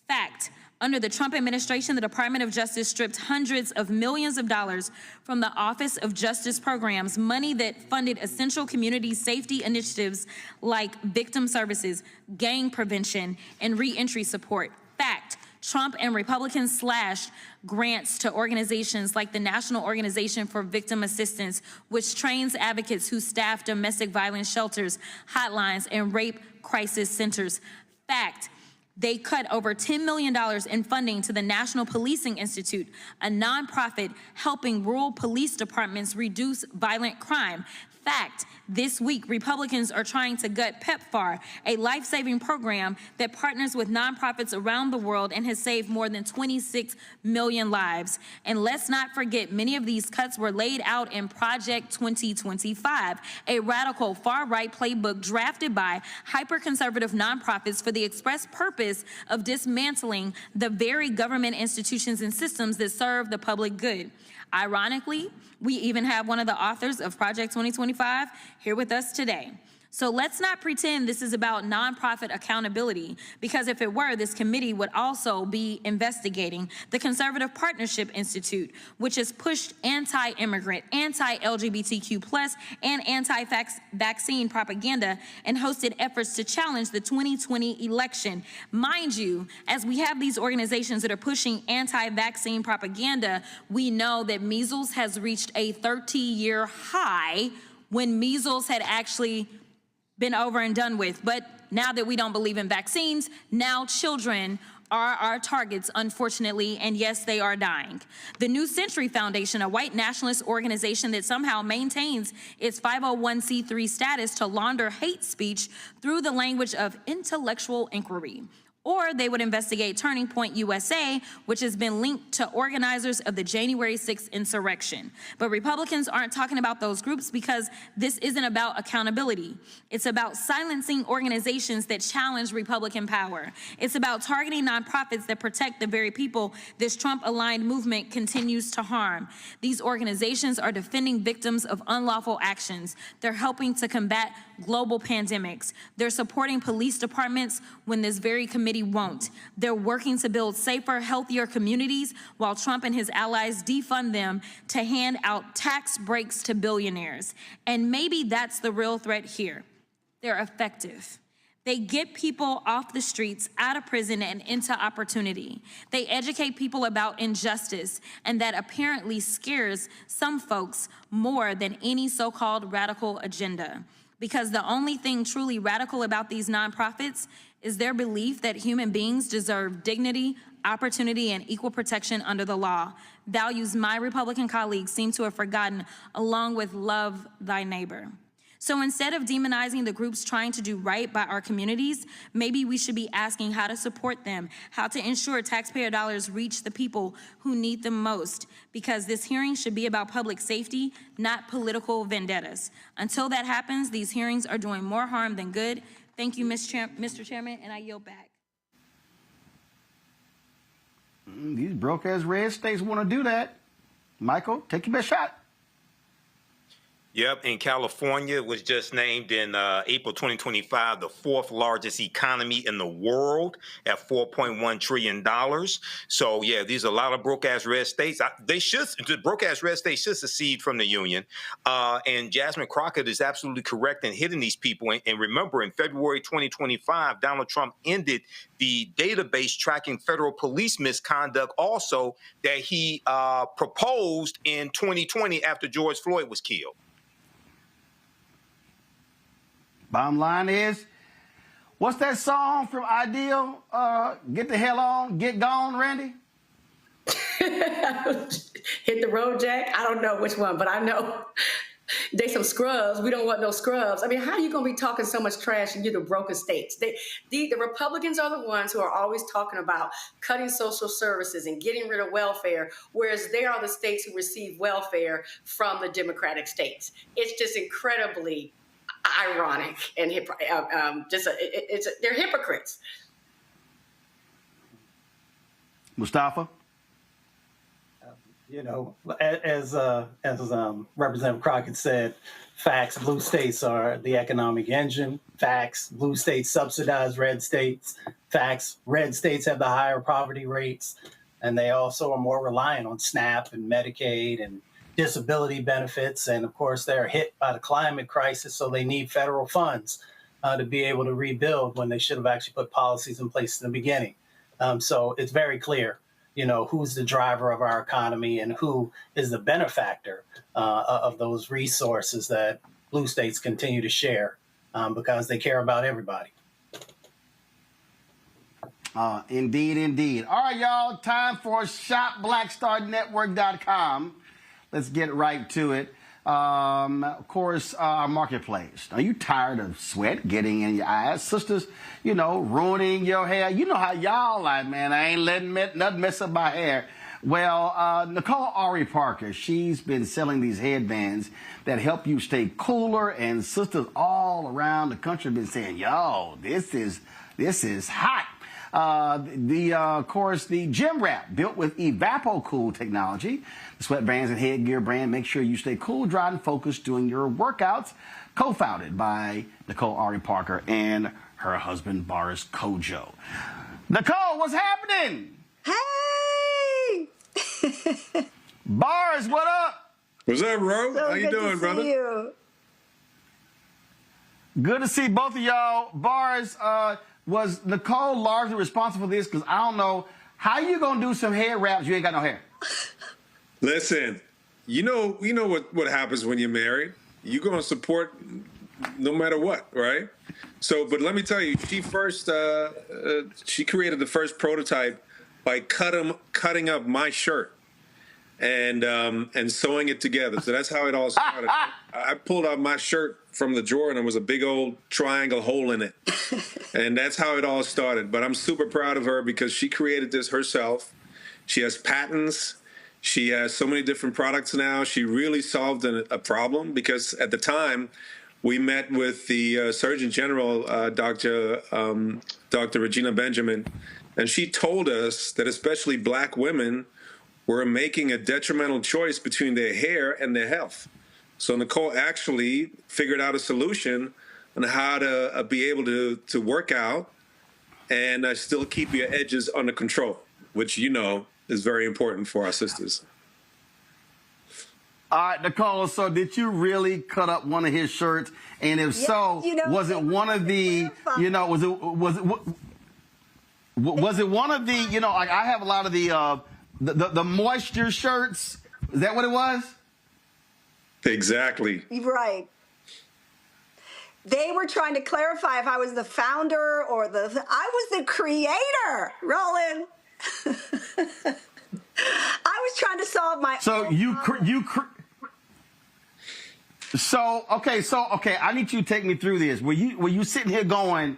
Speaker 21: Fact. Under the Trump administration, the Department of Justice stripped hundreds of millions of dollars from the Office of Justice programs, money that funded essential community safety initiatives like victim services, gang prevention, and reentry support. Fact. Trump and Republicans slashed grants to organizations like the National Organization for Victim Assistance, which trains advocates who staff domestic violence shelters, hotlines, and rape crisis centers. Fact. They cut over $10 million in funding to the National Policing Institute, a nonprofit helping rural police departments reduce violent crime. Fact, this week, Republicans are trying to gut PEPFAR, a life-saving program that partners with nonprofits around the world and has saved more than 26 million lives. And let's not forget, many of these cuts were laid out in Project 2025, a radical far-right playbook drafted by hyper-conservative nonprofits for the express purpose of dismantling the very government institutions and systems that serve the public good. Ironically, we even have one of the authors of Project 2025 here with us today. So let's not pretend this is about nonprofit accountability, because if it were, this committee would also be investigating the Conservative Partnership Institute, which has pushed anti-immigrant, anti-LGBTQ+, and anti-vaccine propaganda and hosted efforts to challenge the 2020 election. Mind you, as we have these organizations that are pushing anti-vaccine propaganda, we know that measles has reached a 30-year high when measles had actually been over and done with. But now that we don't believe in vaccines, now children are our targets, unfortunately, and yes, they are dying. The New Century Foundation, a white nationalist organization that somehow maintains its 501c3 status to launder hate speech through the language of intellectual inquiry. Or they would investigate Turning Point USA, which has been linked to organizers of the January 6th insurrection. But Republicans aren't talking about those groups because this isn't about accountability. It's about silencing organizations that challenge Republican power. It's about targeting nonprofits that protect the very people this Trump-aligned movement continues to harm. These organizations are defending victims of unlawful actions. They're helping to combat global pandemics. They're supporting police departments when this very committee won't. They're working to build safer, healthier communities while Trump and his allies defund them to hand out tax breaks to billionaires. And maybe that's the real threat here. They're effective. They get people off the streets, out of prison, and into opportunity. They educate people about injustice, and that apparently scares some folks more than any so-called radical agenda. Because the only thing truly radical about these nonprofits is their belief that human beings deserve dignity, opportunity, and equal protection under the law. Values my Republican colleagues seem to have forgotten, along with love thy neighbor. So instead of demonizing the groups trying to do right by our communities, maybe we should be asking how to support them, how to ensure taxpayer dollars reach the people who need them most, because this hearing should be about public safety, not political vendettas. Until that happens, these hearings are doing more harm than good. Thank you, Mr. Chairman, and I yield back.
Speaker 2: These broke-ass red states want to do that. Michael, take your best shot.
Speaker 12: Yep, and California was just named in April 2025 the fourth largest economy in the world at $4.1 trillion. So, yeah, these are a lot of broke-ass red states. The broke-ass red states should secede from the union. And Jasmine Crockett is absolutely correct in hitting these people. And remember, in February 2025, Donald Trump ended the database tracking federal police misconduct also that he proposed in 2020 after George Floyd was killed.
Speaker 2: Bottom line is, what's that song from Ideal? Get the hell on, get gone, Randy?
Speaker 13: Hit the road, Jack? I don't know which one, but I know they some scrubs. We don't want no scrubs. I mean, how are you going to be talking so much trash and you're the broken states? The Republicans are the ones who are always talking about cutting social services and getting rid of welfare, whereas they are the states who receive welfare from the Democratic states. It's just incredibly ironic and they're hypocrites.
Speaker 2: Mustafa?
Speaker 11: You know, as Representative Crockett said, facts, blue states are the economic engine. Facts, blue states subsidize red states. Facts, red states have the higher poverty rates, and they also are more reliant on SNAP and Medicaid and disability benefits. And of course, they're hit by the climate crisis, so they need federal funds to be able to rebuild when they should have actually put policies in place in the beginning. So it's very clear, you know, who's the driver of our economy and who is the benefactor of those resources that blue states continue to share because they care about everybody.
Speaker 2: Indeed, indeed. All right, y'all, time for shopblackstarnetwork.com. Let's get right to it. Of course, our marketplace. Are you tired of sweat getting in your eyes? Sisters, you know, ruining your hair. You know how y'all like, man, I ain't letting nothing mess up my hair. Well, Nicole Ari Parker, she's been selling these headbands that help you stay cooler, and sisters all around the country have been saying, yo, this is hot. Of course, the GymWrap, built with EvapoCool technology. The sweatbands and headgear brand make sure you stay cool, dry, and focused during your workouts. Co-founded by Nicole Ari Parker and her husband, Boris Kojo. Nicole, what's happening?
Speaker 22: Hey!
Speaker 2: Boris, what up?
Speaker 22: What's up, bro?
Speaker 2: So
Speaker 22: how you doing, brother? You.
Speaker 2: Good to see both of y'all. Boris, was Nicole largely responsible for this? Because I don't know how you gonna do some hair wraps. You ain't got no hair.
Speaker 22: Listen, you know what happens when you're married. You're gonna support no matter what, right? So, but let me tell you, she first she created the first prototype by cutting up my shirt and sewing it together. So that's how it all started. I pulled out my shirt from the drawer and there was a big old triangle hole in it. And that's how it all started. But I'm super proud of her because she created this herself. She has patents. She has so many different products now. She really solved a problem because at the time we met with the Surgeon General, Dr. Regina Benjamin, and she told us that especially black women were making a detrimental choice between their hair and their health. So Nicole actually figured out a solution on how to be able to work out and still keep your edges under control, which you know is very important for our sisters.
Speaker 2: All right, Nicole, so did you really cut up one of his shirts? And if so, was it one of the, was it one of the, like I have a lot of the moisture shirts. Is that what it was?
Speaker 22: Exactly.
Speaker 1: Right. They were trying to clarify if I was the founder or I was the creator, Roland. I was trying to solve my own
Speaker 2: okay, I need you to take me through this. Were you sitting here going,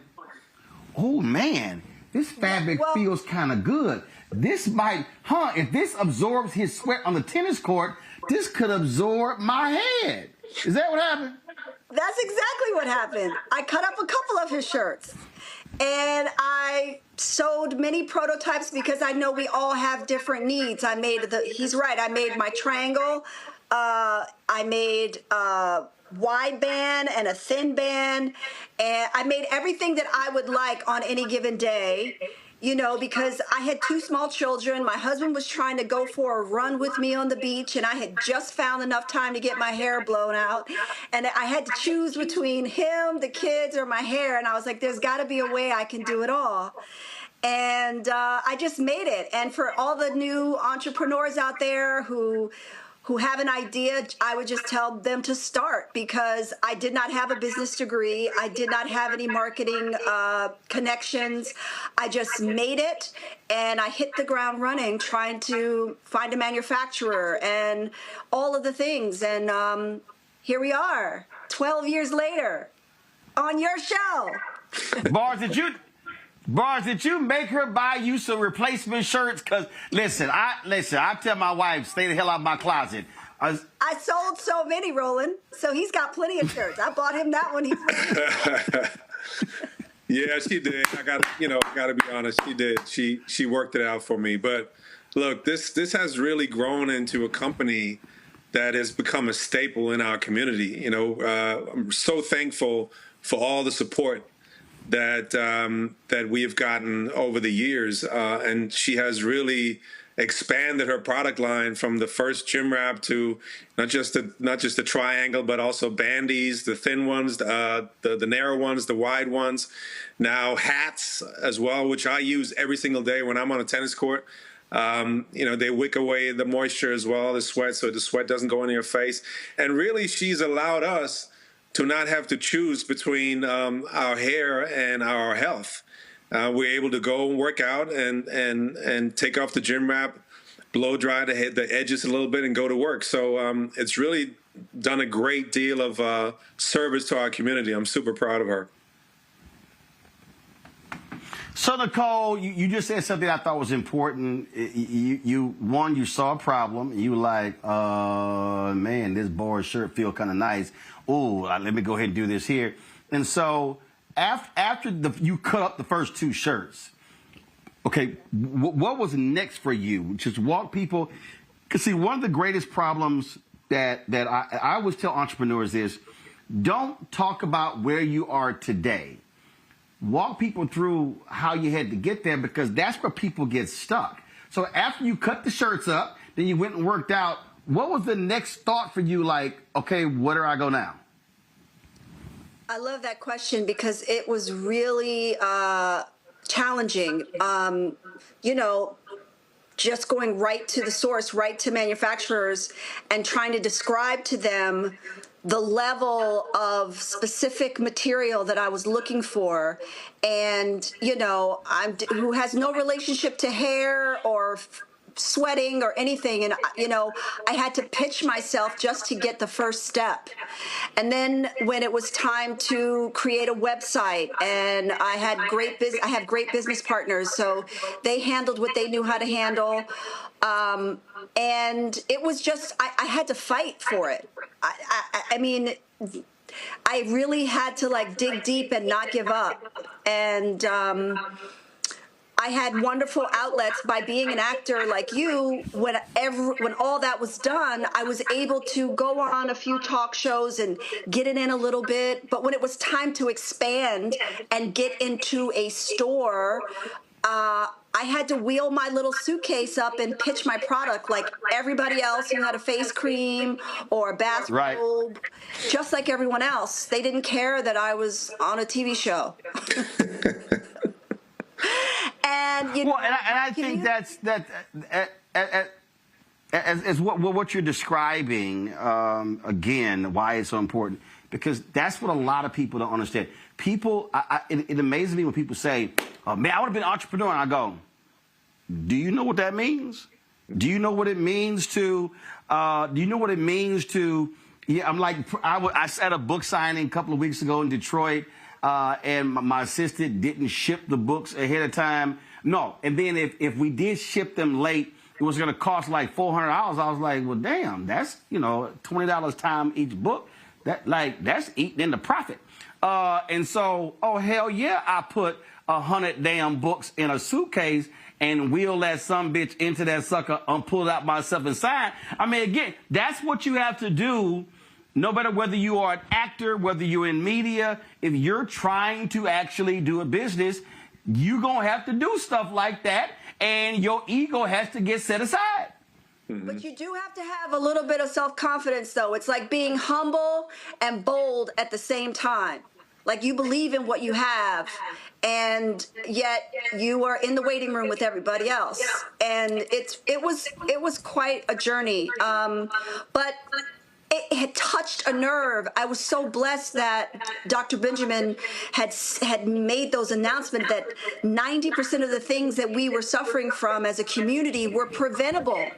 Speaker 2: oh man, this fabric feels kind of good. This might, if this absorbs his sweat on the tennis court, this could absorb my head. Is that what happened?
Speaker 1: That's exactly what happened. I cut up a couple of his shirts and I sewed many prototypes because I know we all have different needs. He's right. I made my triangle. I made wide band and a thin band, and I made everything that I would like on any given day, because I had two small children. My husband was trying to go for a run with me on the beach, and I had just found enough time to get my hair blown out, and I had to choose between him, the kids, or my hair, and I was like, there's got to be a way I can do it all. And I just made it. And for all the new entrepreneurs out there who have an idea, I would just tell them to start, because I did not have a business degree. I did not have any marketing connections. I just made it, and I hit the ground running trying to find a manufacturer and all of the things. And here we are, 12 years later, on your show.
Speaker 2: Bars, did you make her buy you some replacement shirts? Because, listen, I tell my wife, stay the hell out of my closet.
Speaker 1: I sold so many, Roland, so he's got plenty of shirts. I bought him that one.
Speaker 22: Yeah, she did. I gotta be honest, she did. She worked it out for me. But look, this has really grown into a company that has become a staple in our community. I'm so thankful for all the support that we have gotten over the years, and she has really expanded her product line from the first GymWrap to not just the triangle, but also bandies, the thin ones, the narrow ones, the wide ones. Now hats as well, which I use every single day when I'm on a tennis court. They wick away the moisture as well, the sweat, so the sweat doesn't go into your face. And really, she's allowed us to not have to choose between our hair and our health. We're able to go and work out and take off the GymWrap, blow dry the edges a little bit, and go to work. So it's really done a great deal of service to our community. I'm super proud of her.
Speaker 2: So, Nicole, you just said something I thought was important. You saw a problem. You were like, man, this board shirt feel kind of nice. Oh, let me go ahead and do this here. And so after you cut up the first two shirts, okay, what was next for you? Just walk people. Because, see, one of the greatest problems that I always tell entrepreneurs is, don't talk about where you are today. Walk people through how you had to get there, because that's where people get stuck. So after you cut the shirts up, then you went and worked out. What was the next thought for you? Like, okay, where do I go now?
Speaker 1: I love that question because it was really challenging. Just going right to the source, right to manufacturers, and trying to describe to them the level of specific material that I was looking for. And, who has no relationship to hair or sweating or anything. And, I had to pitch myself just to get the first step. And then when it was time to create a website, and I have great business partners, so they handled what they knew how to handle. And it was just, I had to fight for it. I mean, I really had to dig deep and not give up. And I had wonderful outlets by being an actor like you. When all that was done, I was able to go on a few talk shows and get it in a little bit. But when it was time to expand and get into a store, I had to wheel my little suitcase up and pitch my product like everybody else who had a face cream or a bathrobe, just like everyone else. They didn't care that I was on a TV show. And you know,
Speaker 2: and I think that's as what you're describing again. Why it's so important, because that's what a lot of people don't understand. People, it amazes me when people say, oh, "Man, I want to be an entrepreneur," and I go, "Do you know what that means? Do you know what it means to? Do you know what it means to?" Yeah, I'm like, I was at a book signing a couple of weeks ago in Detroit. And my assistant didn't ship the books ahead of time. No. And then if we did ship them late, it was going to cost like $400. I was like, well, damn, that's, $20 time each book. That's eating in the profit. And so, oh, hell yeah, I put 100 damn books in a suitcase and wheel that sumbitch into that sucker and pull it out myself inside. I mean, again, that's what you have to do. No matter whether you are an actor, whether you're in media, if you're trying to actually do a business, you're going to have to do stuff like that, and your ego has to get set aside.
Speaker 1: But you do have to have a little bit of self-confidence, though. It's like being humble and bold at the same time. Like you believe in what you have, and yet you are in the waiting room with everybody else. And it was quite a journey. But it had touched a nerve. I was so blessed that Dr. Benjamin had made those announcements that 90% of the things that we were suffering from as a community were preventable.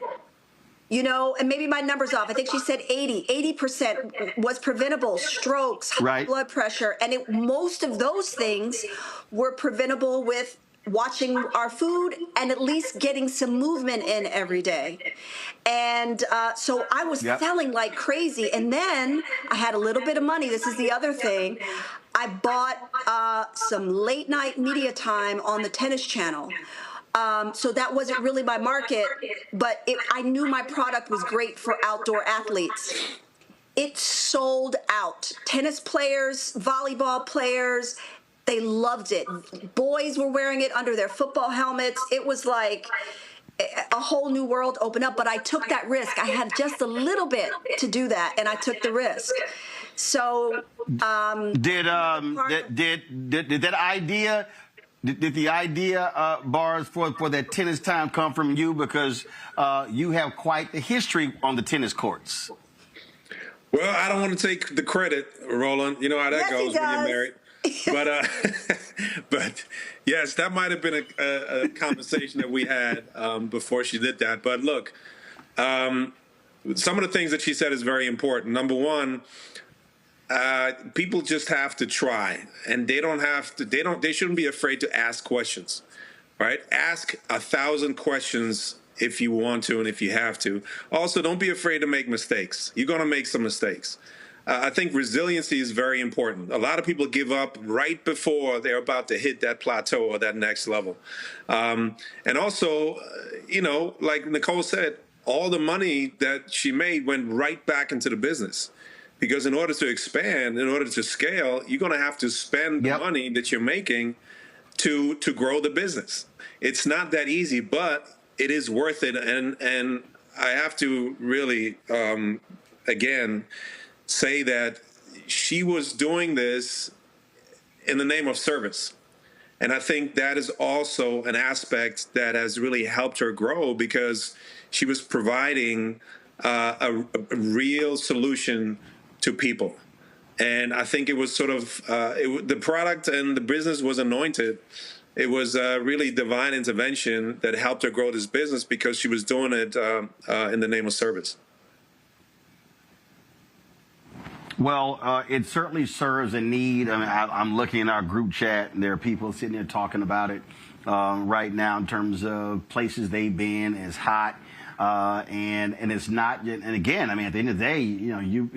Speaker 1: And maybe my number's off. I think she said 80% was preventable. Strokes, high blood pressure. And most of those things were preventable with watching our food and at least getting some movement in every day. And so I was selling like crazy. And then I had a little bit of money. This is the other thing. I bought some late night media time on the Tennis Channel. So that wasn't really my market, but I knew my product was great for outdoor athletes. It sold out. Tennis players, volleyball players, they loved it. Boys were wearing it under their football helmets. It was like a whole new world opened up, but I took that risk. I had just a little bit to do that, and I took the risk. So
Speaker 2: did that idea? Did the idea, Bars, for that tennis time come from you? Because you have quite the history on the tennis courts.
Speaker 22: Well, I don't want to take the credit, Roland. You know how that goes when you're married. But yes, that might have been a conversation that we had before she did that. But look, some of the things that she said is very important. Number one, people just have to try, and they shouldn't be afraid to ask questions, right? Ask 1,000 questions if you want to and if you have to. Also, don't be afraid to make mistakes. You're going to make some mistakes. I think resiliency is very important. A lot of people give up right before they're about to hit that plateau or that next level. And also, like Nicole said, all the money that she made went right back into the business. Because in order to expand, in order to scale, you're going to have to spend the money that you're making to grow the business. It's not that easy, but it is worth it. And I have to really, again, say that she was doing this in the name of service. And I think that is also an aspect that has really helped her grow, because she was providing a real solution to people. And I think it was sort of, the product and the business was anointed. It was really divine intervention that helped her grow this business, because she was doing it in the name of service.
Speaker 2: Well, it certainly serves a need. I mean, I'm looking in our group chat, and there are people sitting there talking about it right now in terms of places they've been. It's hot. And it's not, and again, I mean, at the end of the day, you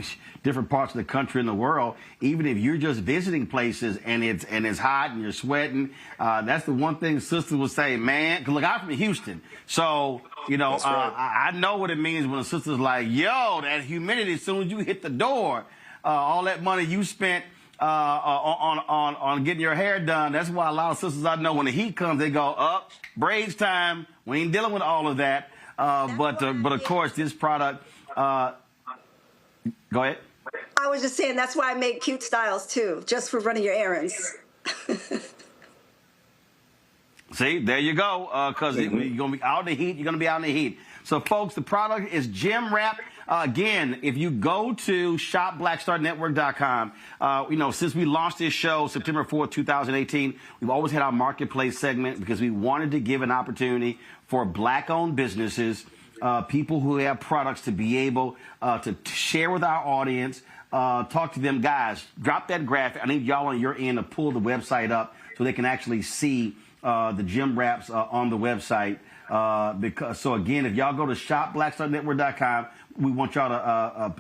Speaker 2: different parts of the country and the world, even if you're just visiting places and it's hot and you're sweating, that's the one thing sisters will say, man, 'cause look, I'm from Houston. So, right. I know what it means when a sister's like, yo, that humidity, as soon as you hit the door, all that money you spent on getting your hair done. That's why a lot of sisters I know when the heat comes, they go up, braids time. We ain't dealing with all of that. But of course, this product. Go ahead.
Speaker 1: I was just saying that's why I make cute styles too, just for running your errands.
Speaker 2: See, there you go. Because you're going to be out in the heat. You're going to be out in the heat. So, folks, the product is GymWrap. Again, if you go to shopblackstarnetwork.com, since we launched this show September 4th, 2018, we've always had our marketplace segment because we wanted to give an opportunity for black-owned businesses, people who have products to be able to share with our audience, talk to them. Guys, drop that graphic. I need y'all on your end to pull the website up so they can actually see the GymWraps on the website. So again, if y'all go to shopblackstarnetwork.com, we want y'all to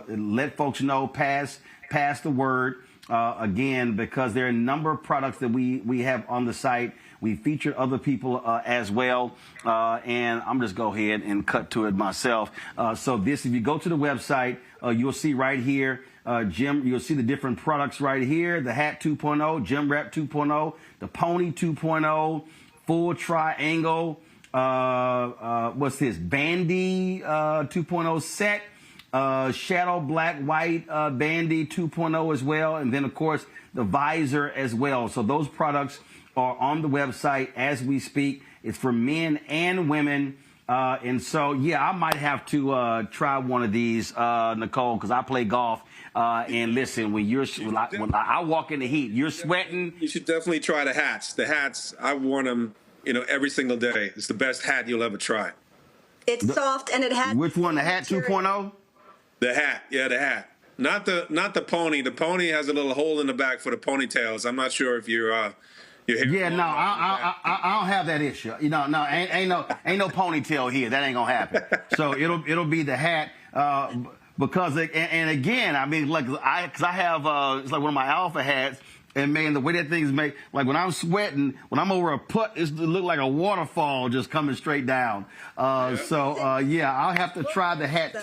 Speaker 2: let folks know, pass the word. Again, because there are a number of products that we have on the site. We featured other people as well, and I'm just go ahead and cut to it myself. So if you go to the website, you'll see right here, you'll see the different products right here: the hat 2.0, GymWrap 2.0, the pony 2.0, full triangle. What's this? Bandy 2.0 set. Shadow black white bandy 2.0 as well, and then of course the visor as well. So those products are on the website as we speak. It's for men and women, and so yeah, I might have to try one of these, Nicole, because I play golf. And listen, when I walk in the heat, you're sweating.
Speaker 22: You should definitely try the hats. The hats, I've worn them, every single day. It's the best hat you'll ever try.
Speaker 1: It's soft and it has.
Speaker 2: Which one? The hat 2.0?
Speaker 22: The hat, yeah, the hat. Not the pony. The pony has a little hole in the back for the ponytails. I'm not sure if you're hair.
Speaker 2: Yeah, no, I don't have that issue. No, ain't no ponytail here. That ain't gonna happen. So it'll be the hat. Because and again, I mean, because I have it's like one of my alpha hats. And man, the way that thing's made, like when I'm sweating, when I'm over a putt, it looks like a waterfall just coming straight down. Yeah, I'll have to try the hat.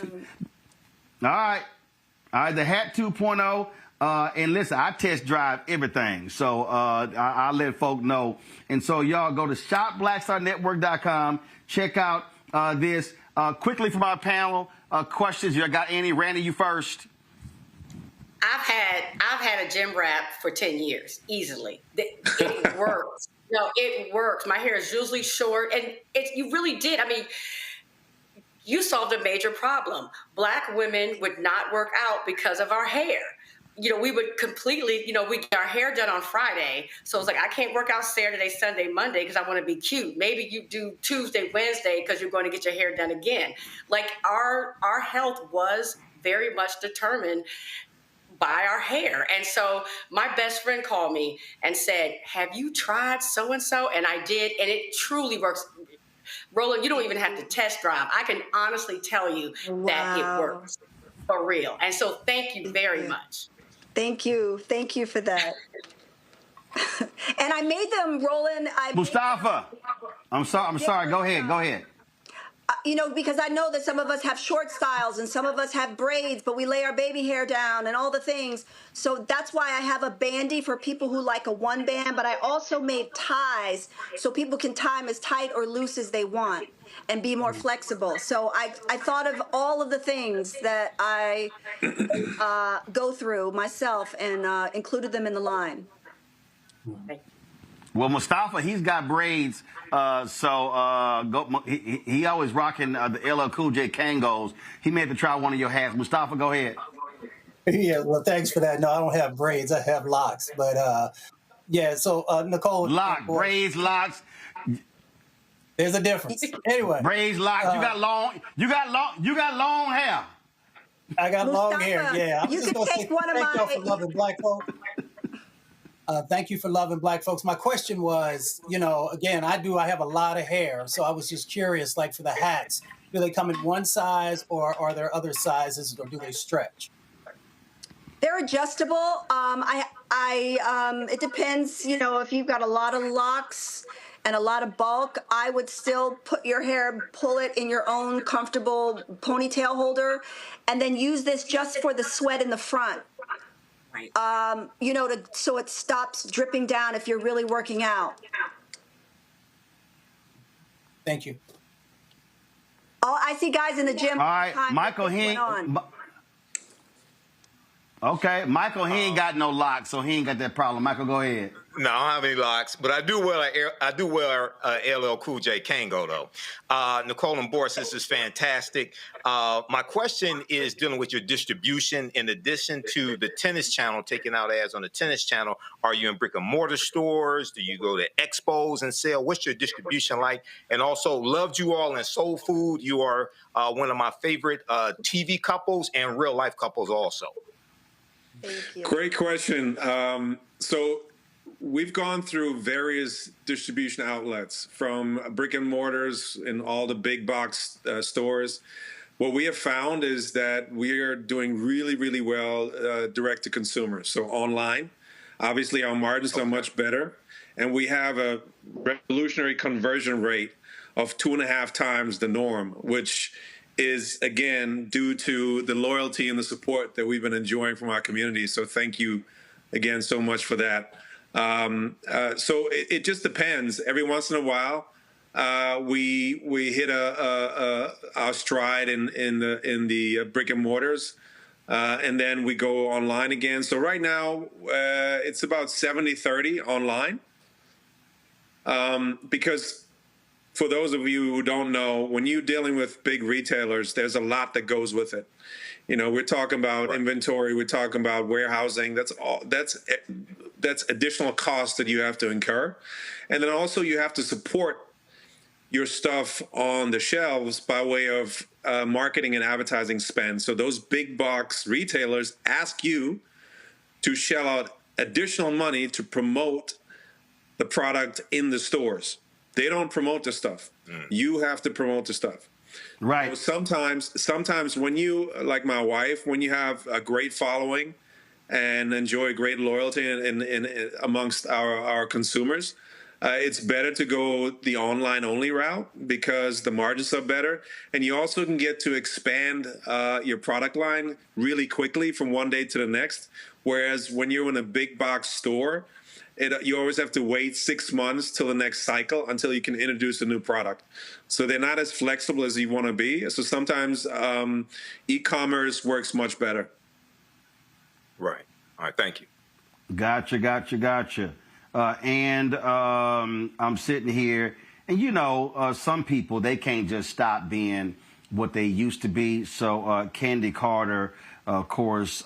Speaker 2: All right, the hat 2.0. And listen, I test drive everything, so I'll let folk know. And so y'all go to shopblackstarnetwork.com. Check out this. Quickly from our panel, questions. You got any? Randy, you first.
Speaker 13: I've had a GymWrap for 10 years, easily. It works. No, it works. My hair is usually short, and you really did. I mean, you solved a major problem. Black women would not work out because of our hair. We would completely, we get our hair done on Friday. So it's like, I can't work out Saturday, Sunday, Monday because I want to be cute. Maybe you do Tuesday, Wednesday because you're going to get your hair done again. Like our health was very much determined by our hair. And so my best friend called me and said, have you tried so-and-so? And I did, and it truly works. Roland, you don't even have to test drive. I can honestly tell you that it works for real. And so thank you very much.
Speaker 1: Thank you. Thank you for that. And I made them, Roland.
Speaker 2: Mustafa, I'm sorry. Go ahead.
Speaker 1: Because I know that some of us have short styles and some of us have braids, but we lay our baby hair down and all the things. So that's why I have a bandy for people who like a one band, but I also made ties so people can tie them as tight or loose as they want and be more flexible. So I thought of all of the things that I go through myself and included them in the line.
Speaker 2: Well, Mustafa, he's got braids, he always rocking the LL Cool J Kangos. He may have to try one of your hats. Mustafa, go ahead.
Speaker 11: Yeah, well, thanks for that. No, I don't have braids. I have locks. But, so, Nicole.
Speaker 2: Braids, locks.
Speaker 11: There's a difference. Anyway.
Speaker 2: Braids, locks. You got long hair.
Speaker 11: I got
Speaker 1: Mustafa,
Speaker 11: long hair, yeah.
Speaker 1: You can take one of my...
Speaker 11: Thank you for loving black folks. Thank you for loving black folks. My question was, again, I have a lot of hair, so I was just curious, like for the hats, do they come in one size or are there other sizes or do they stretch?
Speaker 1: They're adjustable. It depends, if you've got a lot of locks and a lot of bulk, I would still put your hair, pull it in your own comfortable ponytail holder, and then use this just for the sweat in the front. so it stops dripping down if you're really working out.
Speaker 11: Thank you.
Speaker 1: Oh, I see guys in the gym.
Speaker 2: All right, Michael, Okay, Michael, he ain't got no locks, so he ain't got that problem. Michael, go ahead.
Speaker 12: No, I don't have any locks, but I do wear LL Cool J Kango though. Nicole and Boris, this is fantastic. My question is dealing with your distribution. In addition to the Tennis Channel, taking out ads on the Tennis Channel, are you in brick and mortar stores? Do you go to expos and sell? What's your distribution like? And also, loved you all in Soul Food. You are one of my favorite TV couples and real life couples also.
Speaker 1: Thank you.
Speaker 22: Great question. So we've gone through various distribution outlets, from brick and mortars in all the big box stores. What we have found is that we are doing really, really well direct to consumer. So online, obviously our margins are much better. And we have a revolutionary conversion rate of 2.5 times the norm, which is, again, due to the loyalty and the support that we've been enjoying from our community. So thank you again so much for that. So it just depends. Every once in a while, we hit our stride in the brick and mortars, and then we go online again. So right now, it's about 70-30 online, because for those of you who don't know, when you're dealing with big retailers, there's a lot that goes with it. We're talking about inventory, we're talking about warehousing. That's additional costs that you have to incur. And then also you have to support your stuff on the shelves by way of marketing and advertising spend. So those big box retailers ask you to shell out additional money to promote the product in the stores. They don't promote the stuff. You have to promote the stuff.
Speaker 2: Right.
Speaker 22: So sometimes when you, like my wife, when you have a great following and enjoy great loyalty in amongst our consumers, it's better to go the online only route because the margins are better. And you also can get to expand your product line really quickly from one day to the next. Whereas when you're in a big box store, you always have to wait 6 months till the next cycle until you can introduce a new product. So they're not as flexible as you want to be. So sometimes e-commerce works much better.
Speaker 12: Right. All right. Thank you.
Speaker 2: Gotcha. And I'm sitting here, and some people, they can't just stop being what they used to be. So Candy Carter, of course,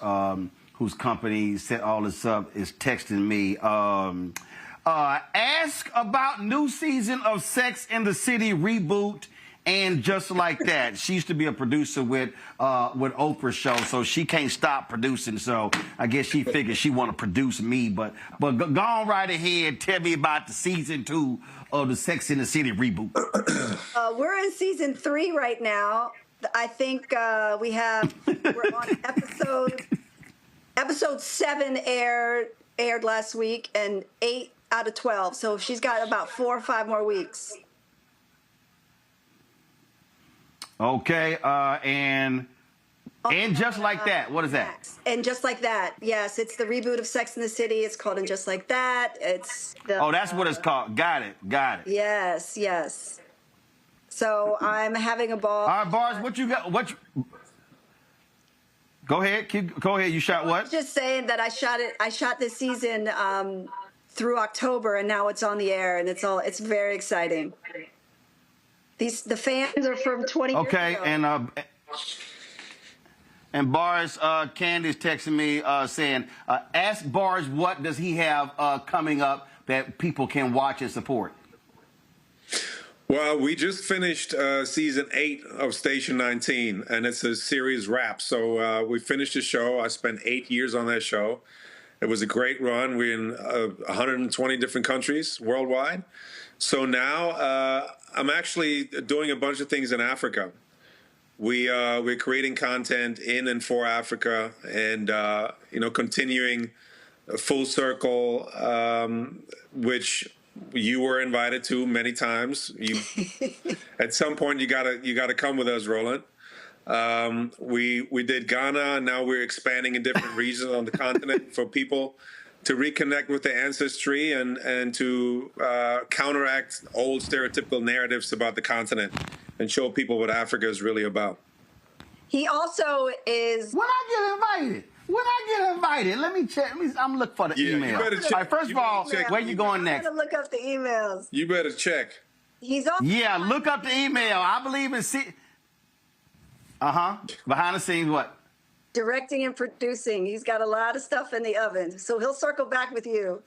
Speaker 2: whose company set all this up, is texting me. Ask about new season of Sex and the City reboot and Just Like That. She used to be a producer with Oprah's show, so she can't stop producing. So I guess she figured she want to produce me. But go on right ahead. Tell me about the season 2 of the Sex and the City reboot.
Speaker 1: We're in season 3 right now. I think we're on episode 7 aired last week, and 8 out of 12. So she's got about 4 or 5 more weeks.
Speaker 2: Okay, and Just Like That. What is that?
Speaker 1: And Just Like That. Yes, it's the reboot of Sex and the City. It's called And Just Like That. It's
Speaker 2: that's what it's called. Got it.
Speaker 1: Yes. So I'm having a ball.
Speaker 2: All right, Bars, what you got? Go ahead. Go ahead. You shot what?
Speaker 1: I was just saying that I shot this season through October, and now it's on the air, and it's very exciting. The fans are from 20 years ago.
Speaker 2: Okay, and Bars, Candy's texting me saying, ask Bars what does he have coming up that people can watch and support.
Speaker 22: Well, we just finished season 8 of Station 19, and it's a series wrap. So we finished the show. I spent 8 years on that show. It was a great run. We're in 120 different countries worldwide. So now I'm actually doing a bunch of things in Africa. We're creating content in and for Africa, and continuing Full Circle, which you were invited to many times. At some point, you gotta come with us, Roland. We did Ghana. Now we're expanding in different regions on the continent for people to reconnect with their ancestry and to counteract old stereotypical narratives about the continent and show people what Africa is really about.
Speaker 1: He also is.
Speaker 2: When I get invited, let me check. I'm looking for the email.
Speaker 22: You better check.
Speaker 2: All right, first of all, where you going next?
Speaker 1: I'm gonna look up the emails.
Speaker 22: You better check.
Speaker 1: He's also.
Speaker 2: Yeah, look up the email. I believe in behind the scenes, what?
Speaker 1: Directing and producing. He's got a lot of stuff in the oven, so he'll circle back with you.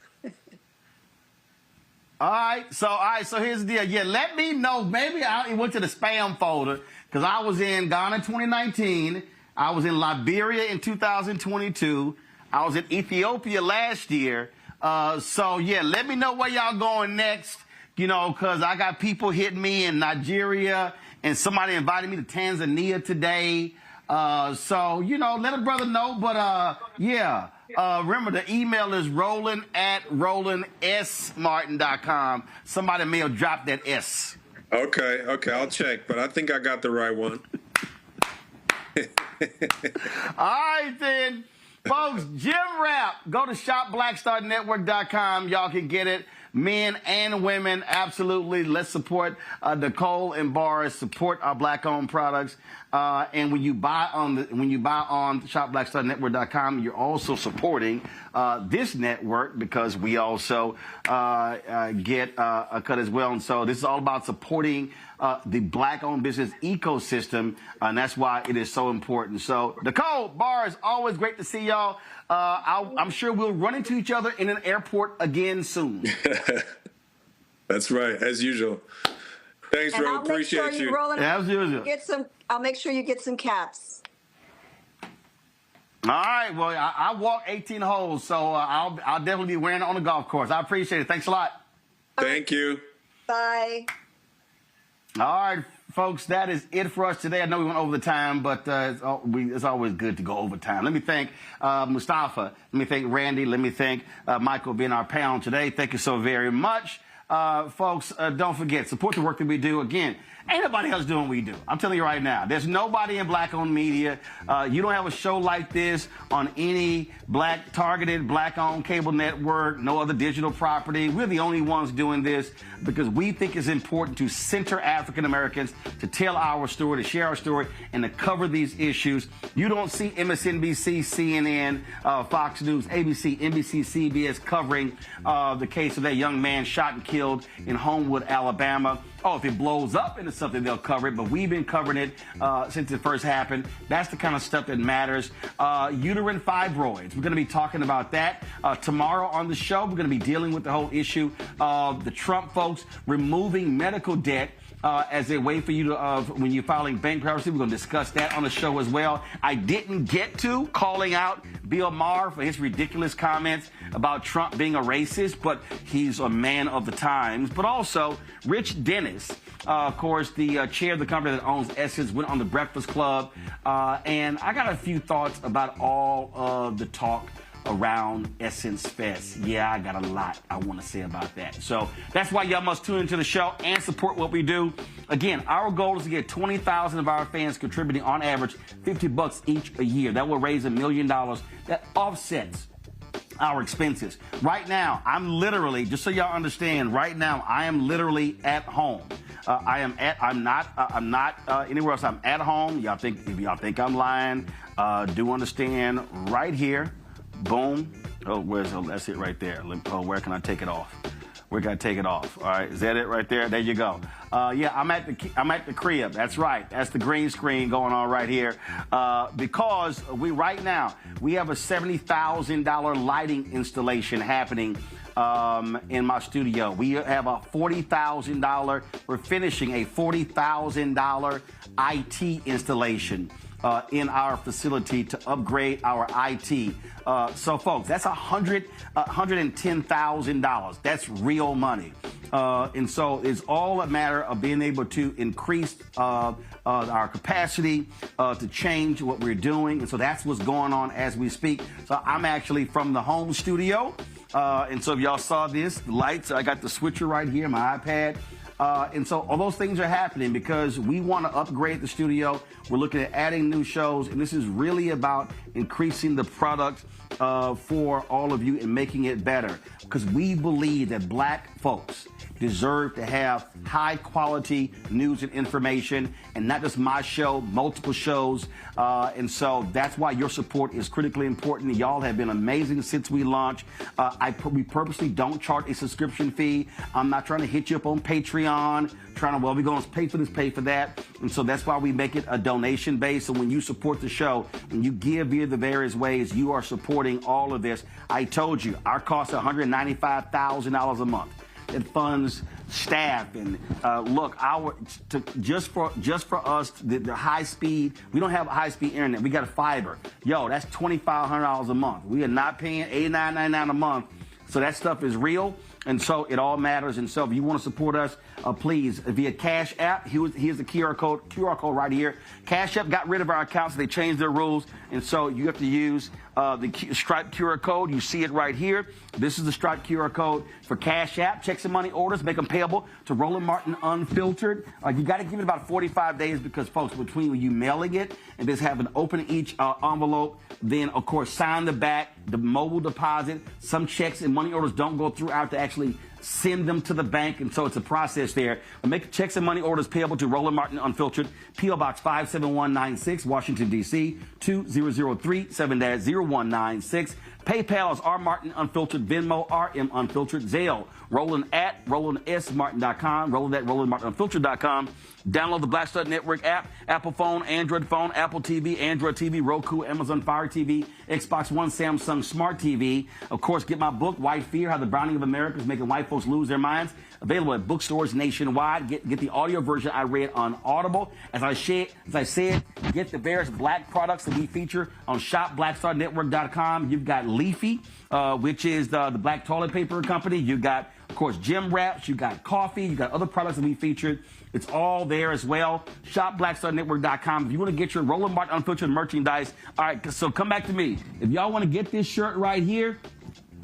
Speaker 2: All right, so here's the deal. Yeah, let me know. Maybe I went to the spam folder because I was in Ghana in 2019. I was in Liberia in 2022. I was in Ethiopia last year. So yeah, let me know where y'all going next. You know, because I got people hitting me in Nigeria, and somebody invited me to Tanzania today. So, you know, let a brother know. But, yeah, remember the email is roland@rolandsmartin.com. Somebody may have dropped that S.
Speaker 22: Okay, I'll check. But I think I got the right one.
Speaker 2: All right, then. Folks, GymWrap. Go to shopblackstarnetwork.com. Y'all can get it. Men and women, absolutely. Let's support Nicole and Boris. Support our black-owned products. And when you buy on shopblackstarnetwork.com, you're also supporting this network because we also get a cut as well. And so this is all about supporting the black-owned business ecosystem, and that's why it is so important. So, Nicole, Boris, always great to see y'all. I'm sure we'll run into each other in an airport again soon.
Speaker 22: That's right, as usual. Thanks, Ro. Appreciate you.
Speaker 2: As usual.
Speaker 1: I'll make sure you get some caps.
Speaker 2: All right. Well, I walk 18 holes, so I'll definitely be wearing it on the golf course. I appreciate it. Thanks a lot.
Speaker 22: Thank you.
Speaker 1: Bye.
Speaker 2: All right, folks, that is it for us today. I know we went over the time, but it's always good to go over time. Let me thank Mustafa. Let me thank Randy. Let me thank Michael being our panel today. Thank you so very much. Folks, don't forget, support the work that we do. Again, ain't nobody else doing what we do. I'm telling you right now, there's nobody in black-owned media. You don't have a show like this on any targeted black-owned cable network, no other digital property. We're the only ones doing this because we think it's important to center African Americans, to tell our story, to share our story, and to cover these issues. You don't see MSNBC, CNN, Fox News, ABC, NBC, CBS covering the case of that young man shot and killed in Homewood, Alabama. Oh, if it blows up into something, they'll cover it. But we've been covering it since it first happened. That's the kind of stuff that matters. Uterine fibroids. We're going to be talking about that tomorrow on the show. We're going to be dealing with the whole issue of the Trump folks removing medical debt as a way for you to, when you're filing bankruptcy. We're going to discuss that on the show as well. I didn't get to calling out Bill Maher for his ridiculous comments about Trump being a racist, but he's a man of the times. But also, Rich Dennis, of course, the chair of the company that owns Essence, went on the Breakfast Club. And I got a few thoughts about all of the talk around Essence Fest. Yeah, I got a lot I want to say about that. So that's why y'all must tune into the show and support what we do. Again, our goal is to get 20,000 of our fans contributing on average $50 each a year. That will raise $1 million. That offsets our expenses. Right now, I'm literally, just so y'all understand, right now I am literally at home. I'm not anywhere else. I'm at home. If y'all think I'm lying, do understand right here. Boom. Oh, that's it right there. Where can I take it off? Where can I take it off? All right, is that it right there? There you go. Yeah, I'm at the crib. That's right. That's the green screen going on right here. Because right now we have a $70,000 lighting installation happening in my studio. We have a $40,000. We're finishing a $40,000 IT installation in our facility to upgrade our IT. So, folks, that's $110,000. That's real money. And so it's all a matter of being able to increase our capacity to change what we're doing. And so that's what's going on as we speak. So I'm actually from the home studio. And so if y'all saw this, the lights, I got the switcher right here, my iPad. And so all those things are happening because we want to upgrade the studio. We're looking at adding new shows, and this is really about increasing the product for all of you and making it better, because we believe that black folks deserve to have high quality news and information, and not just my show, multiple shows. And so that's why your support is critically important. Y'all have been amazing since we launched. We purposely don't charge a subscription fee. I'm not trying to hit you up on Patreon, we're going to pay for this, pay for that. And so that's why we make it a donation base. So when you support the show, when you give via the various ways, you are supporting all of this. I told you, our cost is $195,000 a month. It funds staff and just for us, the high speed. We don't have high speed internet. We got a fiber. Yo, that's $2,500 a month. We are not paying $89.99 a month. So that stuff is real, and so it all matters. And so if you want to support us, please, via Cash App, here's the QR code right here. Cash App got rid of our accounts. They changed their rules, and so you have to use the Stripe QR code. You see it right here. This is the Stripe QR code for Cash App. Checks and money orders, make them payable to Roland Martin Unfiltered. You got to give it about 45 days because, folks, between you mailing it and just having open each envelope, then, of course, sign the back, the mobile deposit. Some checks and money orders don't go through out to actually send them to the bank, and so it's a process there. Make checks and money orders payable to Roland Martin Unfiltered, P.O. Box 57196, Washington, D.C., 20037 0196. PayPal is R Martin Unfiltered, Venmo RM Unfiltered, Zelle Roland at RolandSMartin.com, Roland at RolandMartinUnfiltered.com. Download the Black Star Network app, Apple phone, Android phone, Apple TV, Android TV, Roku, Amazon Fire TV, Xbox One, Samsung Smart TV. Of course, get my book, White Fear, How the Browning of America is Making White Folks Lose Their Minds. Available at bookstores nationwide. Get the audio version I read on Audible. As I said, get the various black products that we feature on shopblackstarnetwork.com. You've got Leafy, which is the black toilet paper company. You've got, of course, GymWraps. You've got coffee. You've got other products that we featured. It's all there as well. ShopBlackStarNetwork.com. If you want to get your Roland Martin Unfiltered merchandise, all right, so come back to me. If y'all want to get this shirt right here,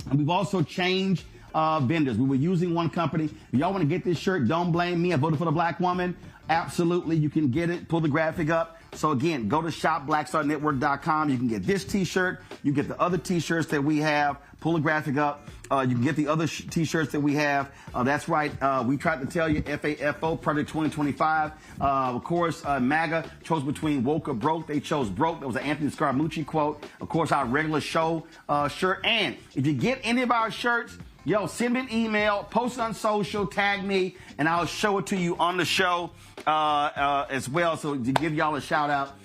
Speaker 2: and we've also changed vendors. We were using one company. If y'all want to get this shirt, don't blame me. I voted for the black woman. Absolutely, you can get it. Pull the graphic up. So again, go to shopblackstarnetwork.com. You can get this T-shirt. You get the other T-shirts that we have. Pull the graphic up. You can get the other T-shirts that we have. That's right. We tried to tell you, FAFO, Project 2025. Of course, MAGA chose between woke or broke. They chose broke. That was an Anthony Scaramucci quote. Of course, our regular show shirt. And if you get any of our shirts, yo, send me an email, post it on social, tag me, and I'll show it to you on the show as well, so to give y'all a shout out.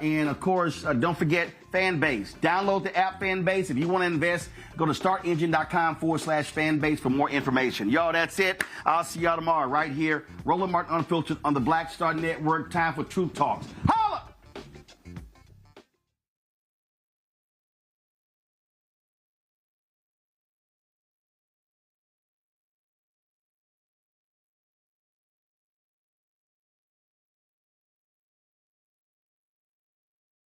Speaker 2: And of course, don't forget Fanbase. Download the app Fanbase. If you want to invest, go to startengine.com/Fanbase for more information. Y'all, that's it. I'll see y'all tomorrow right here. Roland Martin Unfiltered on the Black Star Network. Time for Truth Talks.